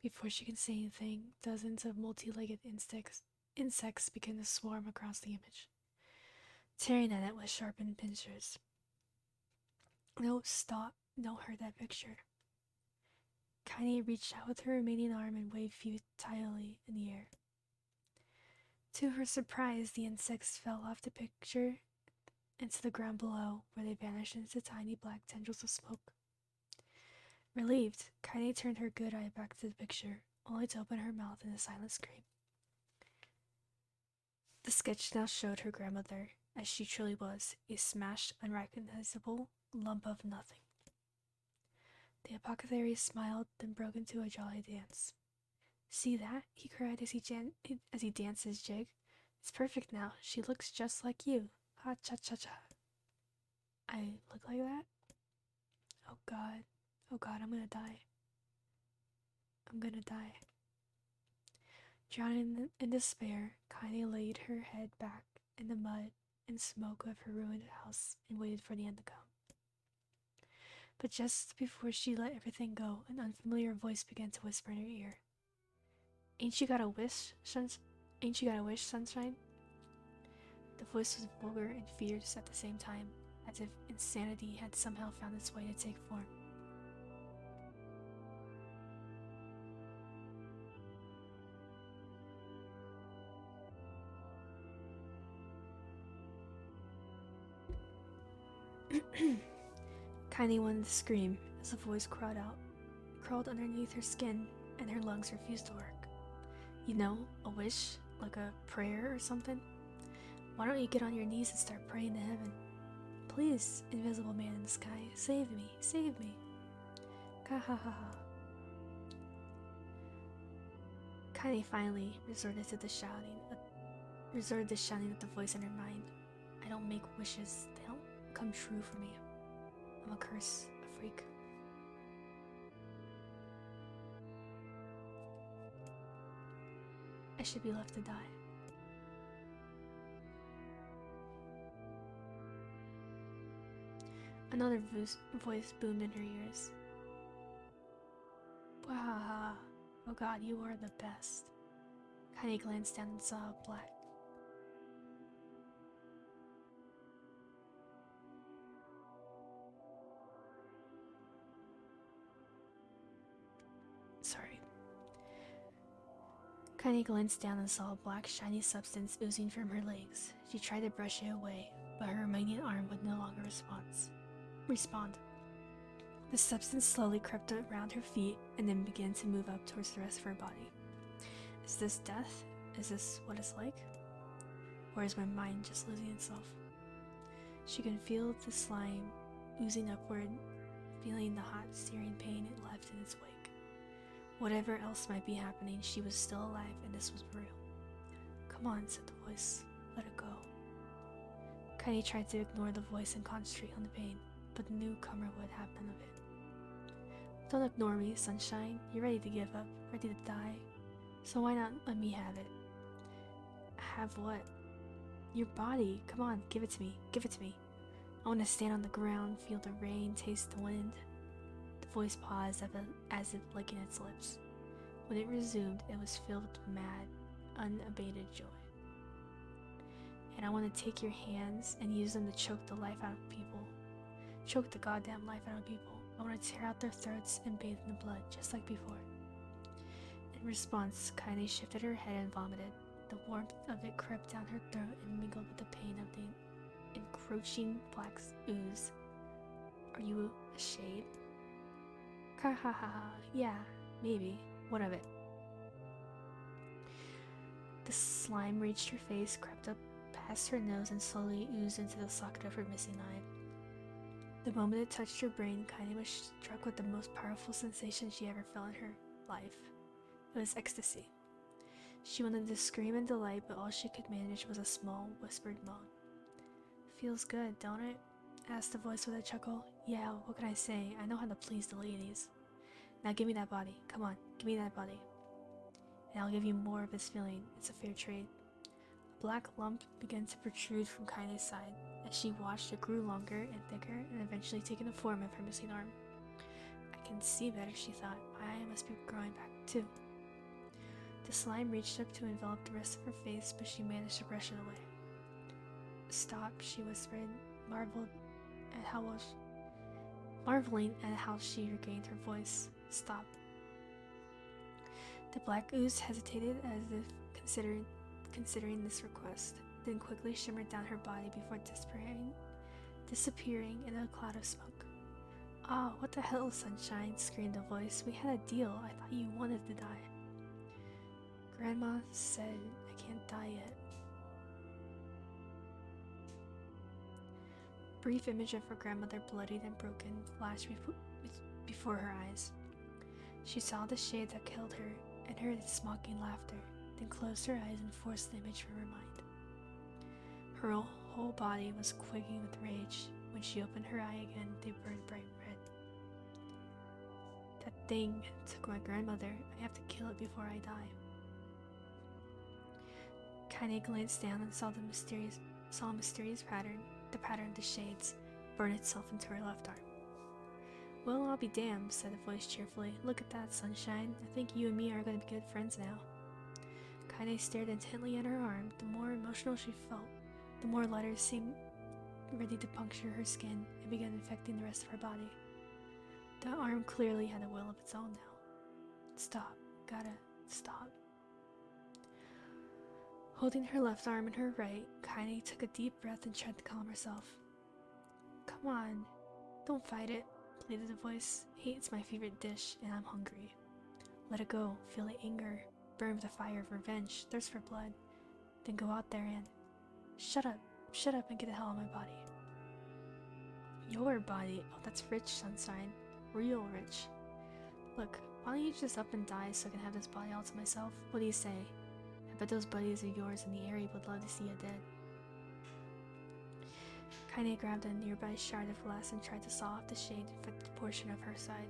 Before she could say anything, dozens of multi-legged insects began to swarm across the image, tearing at it with sharpened pincers. No, stop. Don't hurt that picture. Kaine reached out with her remaining arm and waved futilely in the air. To her surprise, the insects fell off the picture into the ground below, where they vanished into tiny black tendrils of smoke. Relieved, Kaine turned her good eye back to the picture, only to open her mouth in a silent scream. The sketch now showed her grandmother, as she truly was, a smashed, unrecognizable lump of nothing. The apothecary smiled, then broke into a jolly dance. See that? He cried as he danced his jig. It's perfect now. She looks just like you. Ha-cha-cha-cha. I look like that? Oh god. Oh god, I'm gonna die. I'm gonna die. Drowning in despair, Kaine laid her head back in the mud and smoke of her ruined house and waited for the end to come. But just before she let everything go, an unfamiliar voice began to whisper in her ear. Ain't you got a wish, Ain't you got a wish, sunshine? The voice was vulgar and fierce at the same time, as if insanity had somehow found its way to take form. Kaini wanted to scream as the voice crawled underneath her skin, and her lungs refused to work. You know, a wish, like a prayer or something? Why don't you get on your knees and start praying to heaven? Please, invisible man in the sky, save me, save me. Ka ha ha ha. Kaini finally resorted to shouting at the voice in her mind. I don't make wishes, they don't come true for me. I'm a curse, a freak. I should be left to die. Another voice boomed in her ears. Wahaha. Oh god, you are the best. Kaini glanced down and saw a black. Sorry. Kaini glanced down and saw a black, shiny substance oozing from her legs. She tried to brush it away, but her remaining arm would no longer respond. The substance slowly crept around her feet and then began to move up towards the rest of her body. Is this death? Is this what it's like? Or is my mind just losing itself? She could feel the slime oozing upward, feeling the hot, searing pain it left in its wake. Whatever else might be happening, she was still alive and this was real. Come on, said the voice. Let it go. Kaini tried to ignore the voice and concentrate on the pain, but the newcomer would have none of it. Don't ignore me, sunshine. You're ready to give up, ready to die. So why not let me have it? Have what? Your body. Come on, give it to me. Give it to me. I want to stand on the ground, feel the rain, taste the wind. The voice paused as if licking its lips. When it resumed, it was filled with mad, unabated joy. And I want to take your hands and use them to choke the life out of people. Choke the goddamn life out of people. I want to tear out their throats and bathe in the blood, just like before. In response, Kaini shifted her head and vomited. The warmth of it crept down her throat and mingled with the pain of the encroaching black ooze. Are you a shade? Ha ha ha ha. Yeah, maybe. What of it? The slime reached her face, crept up past her nose, and slowly oozed into the socket of her missing eye. The moment it touched her brain, Kaini was struck with the most powerful sensation she ever felt in her life. It was ecstasy. She wanted to scream in delight, but all she could manage was a small, whispered moan. Feels good, don't it? Asked the voice with a chuckle. Yeah, what can I say? I know how to please the ladies. Now give me that body. Come on, give me that body. And I'll give you more of this feeling. It's a fair trade. A black lump began to protrude from Kaini's side. As she watched, it grew longer and thicker, and eventually taking the form of her missing arm. I can see better, she thought. My eye must be growing back too. The slime reached up to envelop the rest of her face, but she managed to brush it away. Stop, she whispered, marveling at how she regained her voice. Stop. The black ooze hesitated as if considering this request, then quickly shimmered down her body before disappearing in a cloud of smoke. Ah, what the hell, sunshine, screamed a voice. We had a deal. I thought you wanted to die. Grandma said I can't die yet. Brief image of her grandmother, bloodied and broken, flashed before her eyes. She saw the shade that killed her and heard its mocking laughter, then closed her eyes and forced the image from her mind. Her whole body was quaking with rage. When she opened her eye again, they burned bright red. That thing took my grandmother. I have to kill it before I die. Kaini glanced down and saw a mysterious pattern, the pattern of the shades, burn itself into her left arm. Well, I'll be damned, said the voice cheerfully. Look at that, sunshine. I think you and me are going to be good friends now. Kaine stared intently at her arm. The more emotional she felt, the more letters seemed ready to puncture her skin and begin infecting the rest of her body. The arm clearly had a will of its own now. Stop. Gotta stop. Holding her left arm in her right, Kaine took a deep breath and tried to calm herself. Come on, don't fight it, pleaded the voice. Hate's my favorite dish, and I'm hungry. Let it go, feel the anger, burn with the fire of revenge, thirst for blood. Then go out there and... Shut up and get the hell out of my body. Your body? Oh, that's rich, Sunshine. Real rich. Look, why don't you just up and die so I can have this body all to myself? What do you say? I bet those buddies of yours in the area would love to see you dead. Kaine grabbed a nearby shard of glass and tried to saw off the shade-infected portion of her side.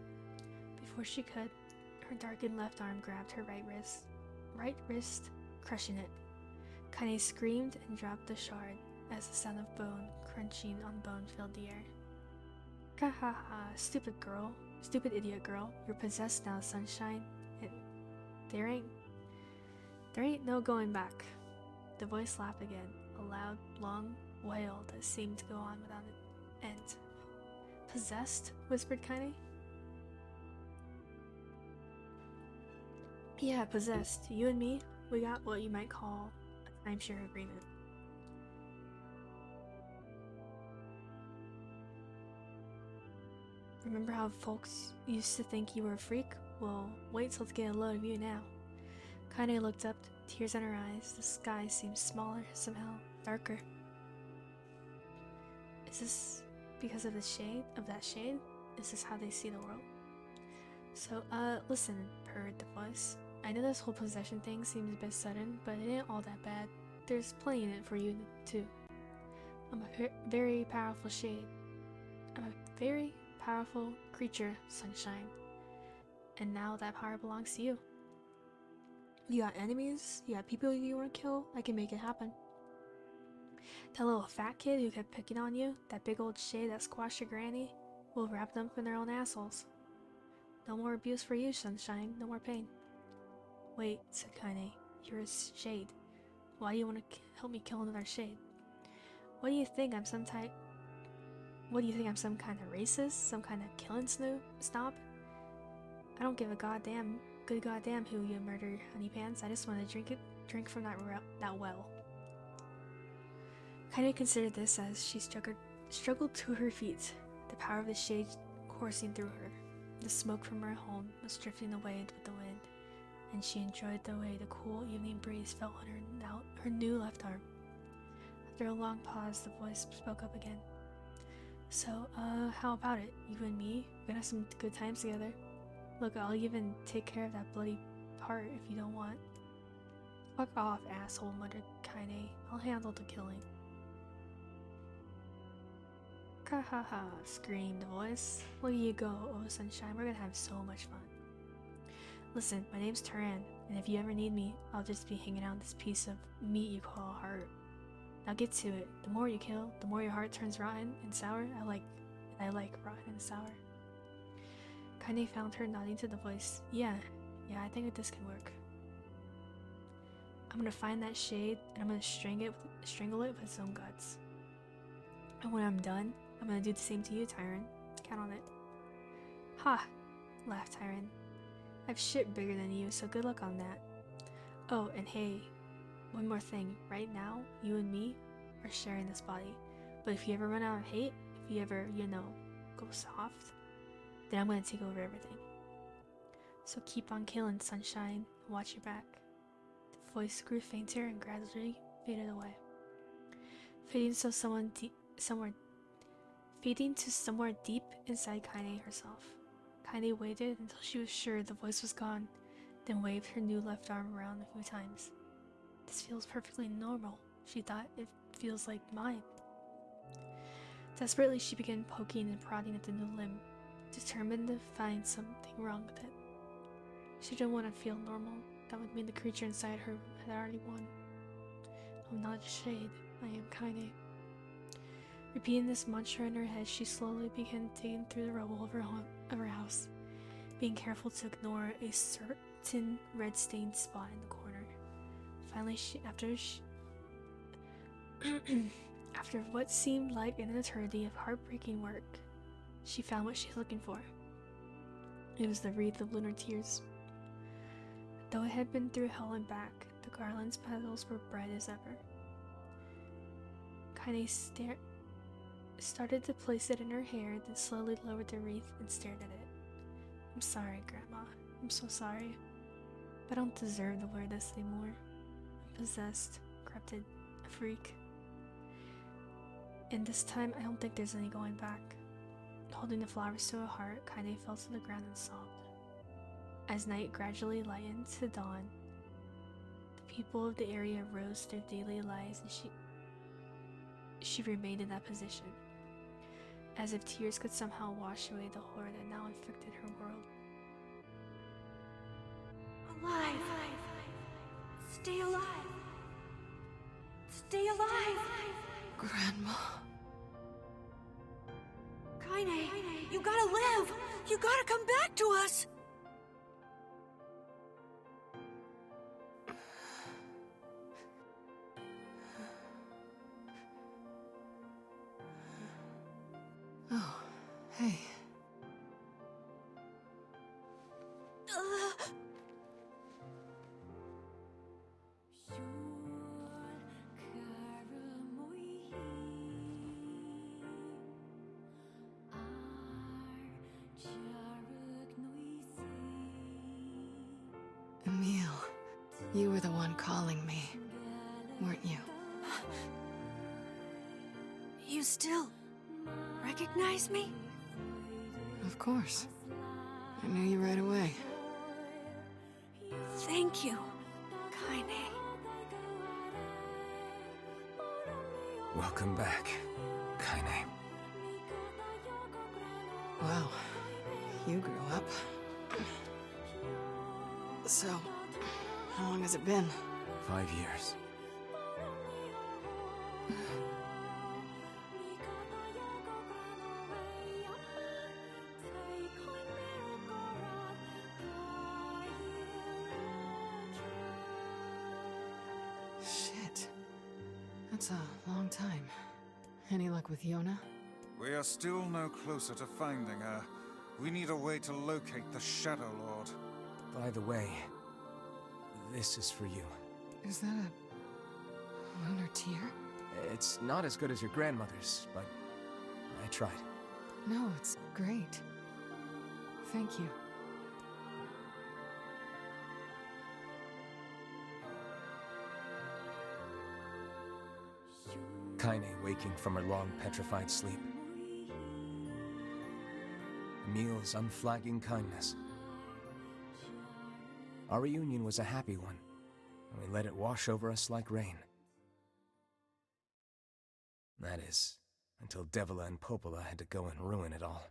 Before she could, her darkened left arm grabbed her right wrist, crushing it. Kaine screamed and dropped the shard as the sound of bone crunching on bone filled the air. Ha ha ha, stupid idiot girl, you're possessed now, Sunshine, and there ain't no going back. The voice laughed again, a loud, long wail that seemed to go on without an end. Possessed? Whispered Kaine. Yeah, possessed. You and me, we got what you might call a timeshare agreement. Remember how folks used to think you were a freak? Well, wait till to get a load of you now. Kaine looked up, tears in her eyes. The sky seemed smaller, somehow darker. Is this because of the shade? Of that shade? Is this how they see the world? So, listen, purred the voice. I know this whole possession thing seems a bit sudden, but it ain't all that bad. There's plenty in it for you, too. I'm a very powerful shade. I'm a very powerful creature, Sunshine. And now that power belongs to you. You got enemies? You got people you want to kill? I can make it happen. That little fat kid who kept picking on you, that big old shade that squashed your granny, will wrap them up in their own assholes. No more abuse for you, Sunshine. No more pain. Wait, said Kaine. You're a shade. Why do you want to help me kill another shade? What do you think? I'm some kind of racist? Some kind of killing snob? I don't give a good goddamn who you murder, honey pants. I just want to drink from that well. Kaine considered this as she struggled to her feet, the power of the shade coursing through her. The smoke from her home was drifting away with the wind, and she enjoyed the way the cool evening breeze felt on her new left arm. After a long pause, the voice spoke up again. So, how about it? You and me? We're gonna have some good times together. Look, I'll even take care of that bloody part if you don't want. Fuck off, asshole, muttered Kaine. I'll handle the killing. Ha ha ha, screamed the voice. Look at you go, oh Sunshine, we're gonna have so much fun. Listen, my name's Turan, and if you ever need me, I'll just be hanging out on this piece of meat you call a heart. Now get to it. The more you kill, the more your heart turns rotten and sour. I like rotten and sour. Kaine found her nodding to the voice. Yeah, I think this can work. I'm gonna find that shade, and I'm gonna strangle it with its own guts. And when I'm done, I'm gonna do the same to you, Tyron. Count on it. Ha! Laughed Tyron. I've shit bigger than you, so good luck on that. Oh, and hey, one more thing. Right now, you and me are sharing this body. But if you ever run out of hate, if you ever, go soft, then I'm gonna take over everything. So keep on killing, Sunshine, and watch your back. The voice grew fainter and gradually faded away. Fading to somewhere deep inside Kaine herself. Kaine waited until she was sure the voice was gone, then waved her new left arm around a few times. This feels perfectly normal, she thought. It feels like mine. Desperately, she began poking and prodding at the new limb, determined to find something wrong with it. She didn't want to feel normal. That would mean the creature inside her had already won. I'm not a shade. I am Kaine. Repeating this mantra in her head, she slowly began digging through the rubble of her house, being careful to ignore a certain red-stained spot in the corner. Finally, after what seemed like an eternity of heartbreaking work, she found what she's looking for. It was the wreath of lunar tears. Though it had been through hell and back, the garland's petals were bright as ever. Kaine started to place it in her hair, then slowly lowered the wreath and stared at it. I'm sorry, Grandma. I'm so sorry. But I don't deserve to wear this anymore. I'm possessed, corrupted, a freak. And this time, I don't think there's any going back. Holding the flowers to her heart, Kaine fell to the ground and sobbed. As night gradually lightened to dawn, the people of the area rose their daily lives, and she remained in that position, as if tears could somehow wash away the horror that now infected her world. Alive! Stay alive! Stay alive! Grandma. Kaine, you gotta live! You gotta come back to us! Oh, hey. Emil, you were the one calling me, weren't you? You still recognize me? Of course. I knew you right away. Thank you, Kaine. Welcome back, Kaine. Wow, you grew up. So, how long has it been? 5 years. Shit. That's a long time. Any luck with Yona? We are still no closer to finding her. We need a way to locate the Shadow Lord. By the way, this is for you. Is that a lunar tear? It's not as good as your grandmother's, but I tried. No, it's great. Thank you. Kaine waking from her long petrified sleep. Emil's unflagging kindness. Our reunion was a happy one, and we let it wash over us like rain. That is, until Devila and Popola had to go and ruin it all.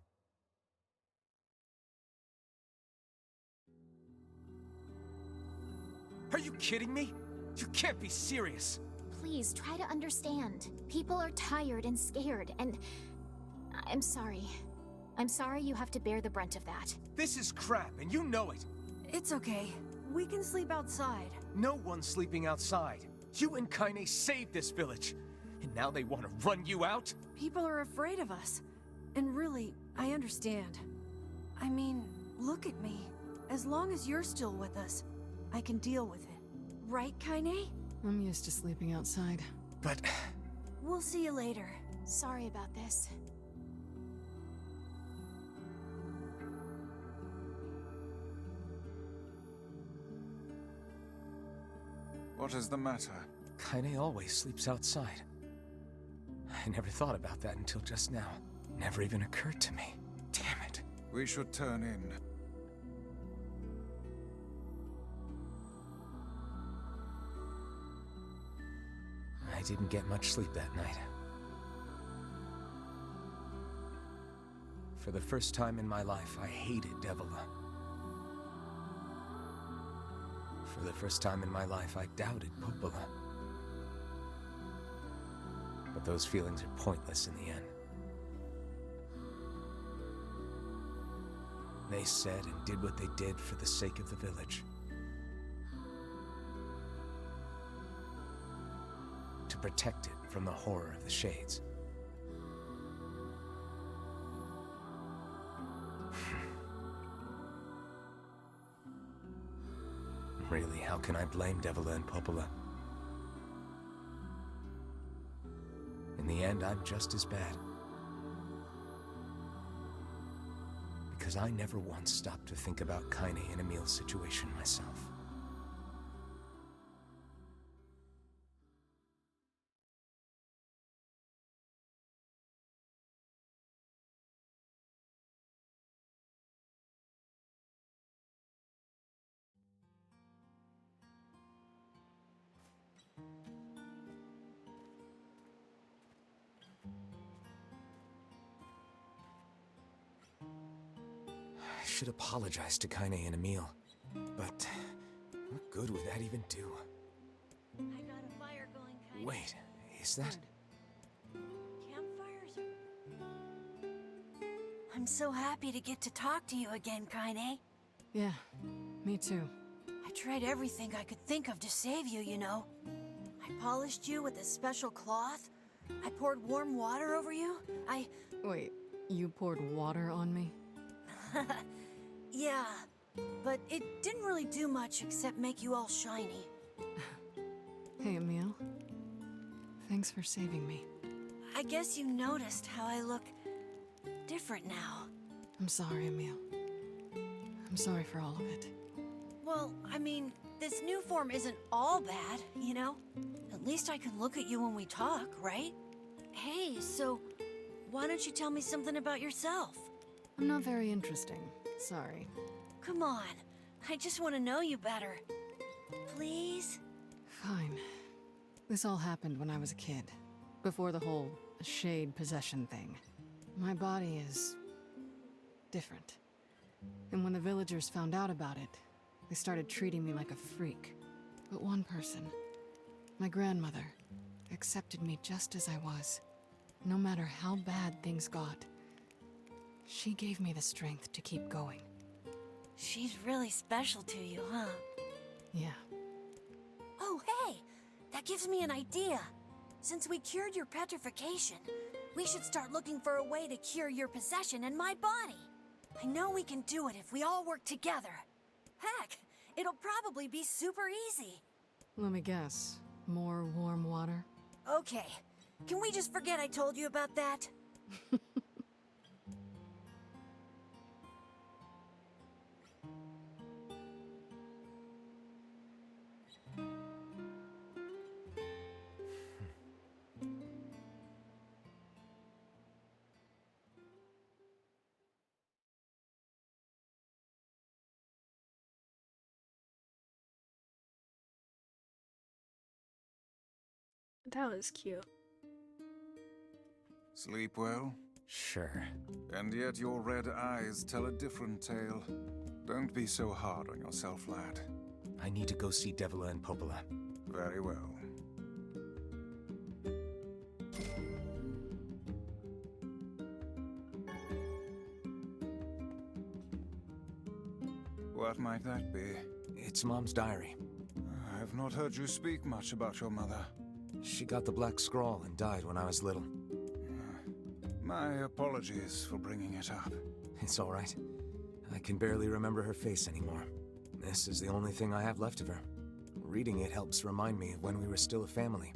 Are you kidding me? You can't be serious! Please, try to understand. People are tired and scared, and I'm sorry. I'm sorry you have to bear the brunt of that. This is crap, and you know it! It's okay. We can sleep outside. No one's sleeping outside. You and Kaine saved this village, and now they want to run you out? People are afraid of us. And really, I understand. I mean, look at me. As long as you're still with us, I can deal with it. Right, Kaine? I'm used to sleeping outside. But... We'll see you later. Sorry about this. What is the matter? Kaine always sleeps outside. I never thought about that until just now. Never even occurred to me. Damn it. We should turn in. I didn't get much sleep that night. For the first time in my life, I hated Devila. For the first time in my life, I doubted Popola. But those feelings are pointless in the end. They said and did what they did for the sake of the village. to protect it from the horror of the Shades. Really, how can I blame Devila and Popola? In the end, I'm just as bad. Because I never once stopped to think about Kaine and Emil's situation myself. I should apologize to Kaine and Emil, but what good would that even do? I got a fire going, Kaine. Wait, is that? Campfires? I'm so happy to get to talk to you again, Kaine. Yeah, me too. I tried everything I could think of to save you, you know. I polished you with a special cloth. I poured warm water over you. Wait, you poured water on me? Yeah, but it didn't really do much except make you all shiny. Hey, Emil. Thanks for saving me. I guess you noticed how I look different now. I'm sorry, Emil. I'm sorry for all of it. Well, I mean, this new form isn't all bad, you know? At least I can look at you when we talk, right? Hey, so why don't you tell me something about yourself? I'm not very interesting. Sorry. Come on, I just want to know you better. Please? Fine. This all happened when I was a kid, before the whole shade possession thing. My body is different. And when the villagers found out about it, they started treating me like a freak. But one person, my grandmother, accepted me just as I was. No matter how bad things got, she gave me the strength to keep going. She's really special to you, huh? Yeah. Oh, hey! That gives me an idea. Since we cured your petrification, we should start looking for a way to cure your possession in my body. I know we can do it if we all work together. Heck, it'll probably be super easy. Let me guess. More warm water? Okay. Can we just forget I told you about that? That was cute. Sleep well? Sure. And yet your red eyes tell a different tale. Don't be so hard on yourself, lad. I need to go see Devila and Popola. Very well. What might that be? It's Mom's diary. I've not heard you speak much about your mother. She got the Black Scrawl and died when I was little. My apologies for bringing it up. It's all right. I can barely remember her face anymore. This is the only thing I have left of her. Reading it helps remind me of when we were still a family.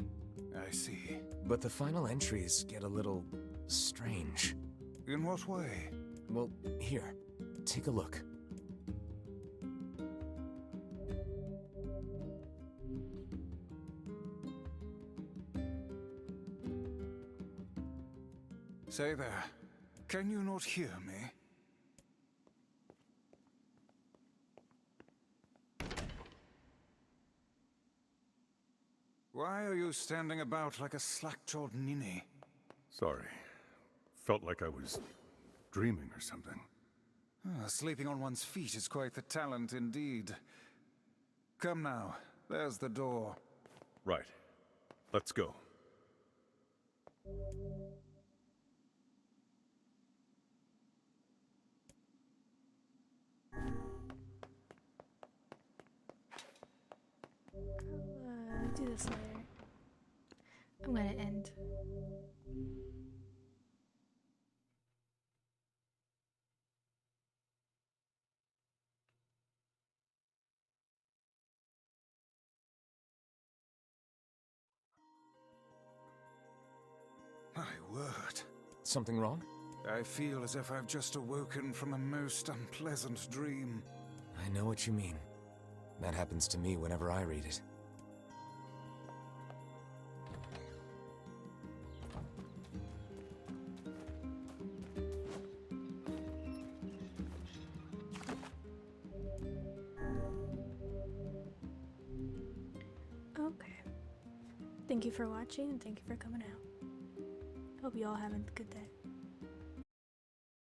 I see. But the final entries get a little strange. In what way? Well, here, take a look. Say there, can you not hear me? Why are you standing about like a slack-jawed ninny? Sorry. Felt like I was dreaming or something. Sleeping on one's feet is quite the talent indeed. Come now, there's the door. Right. Let's go. Do this later. I'm gonna end. My word. Something wrong? I feel as if I've just awoken from a most unpleasant dream. I know what you mean. That happens to me whenever I read it. Okay. Thank you for watching and thank you for coming out. Hope you all have a good day.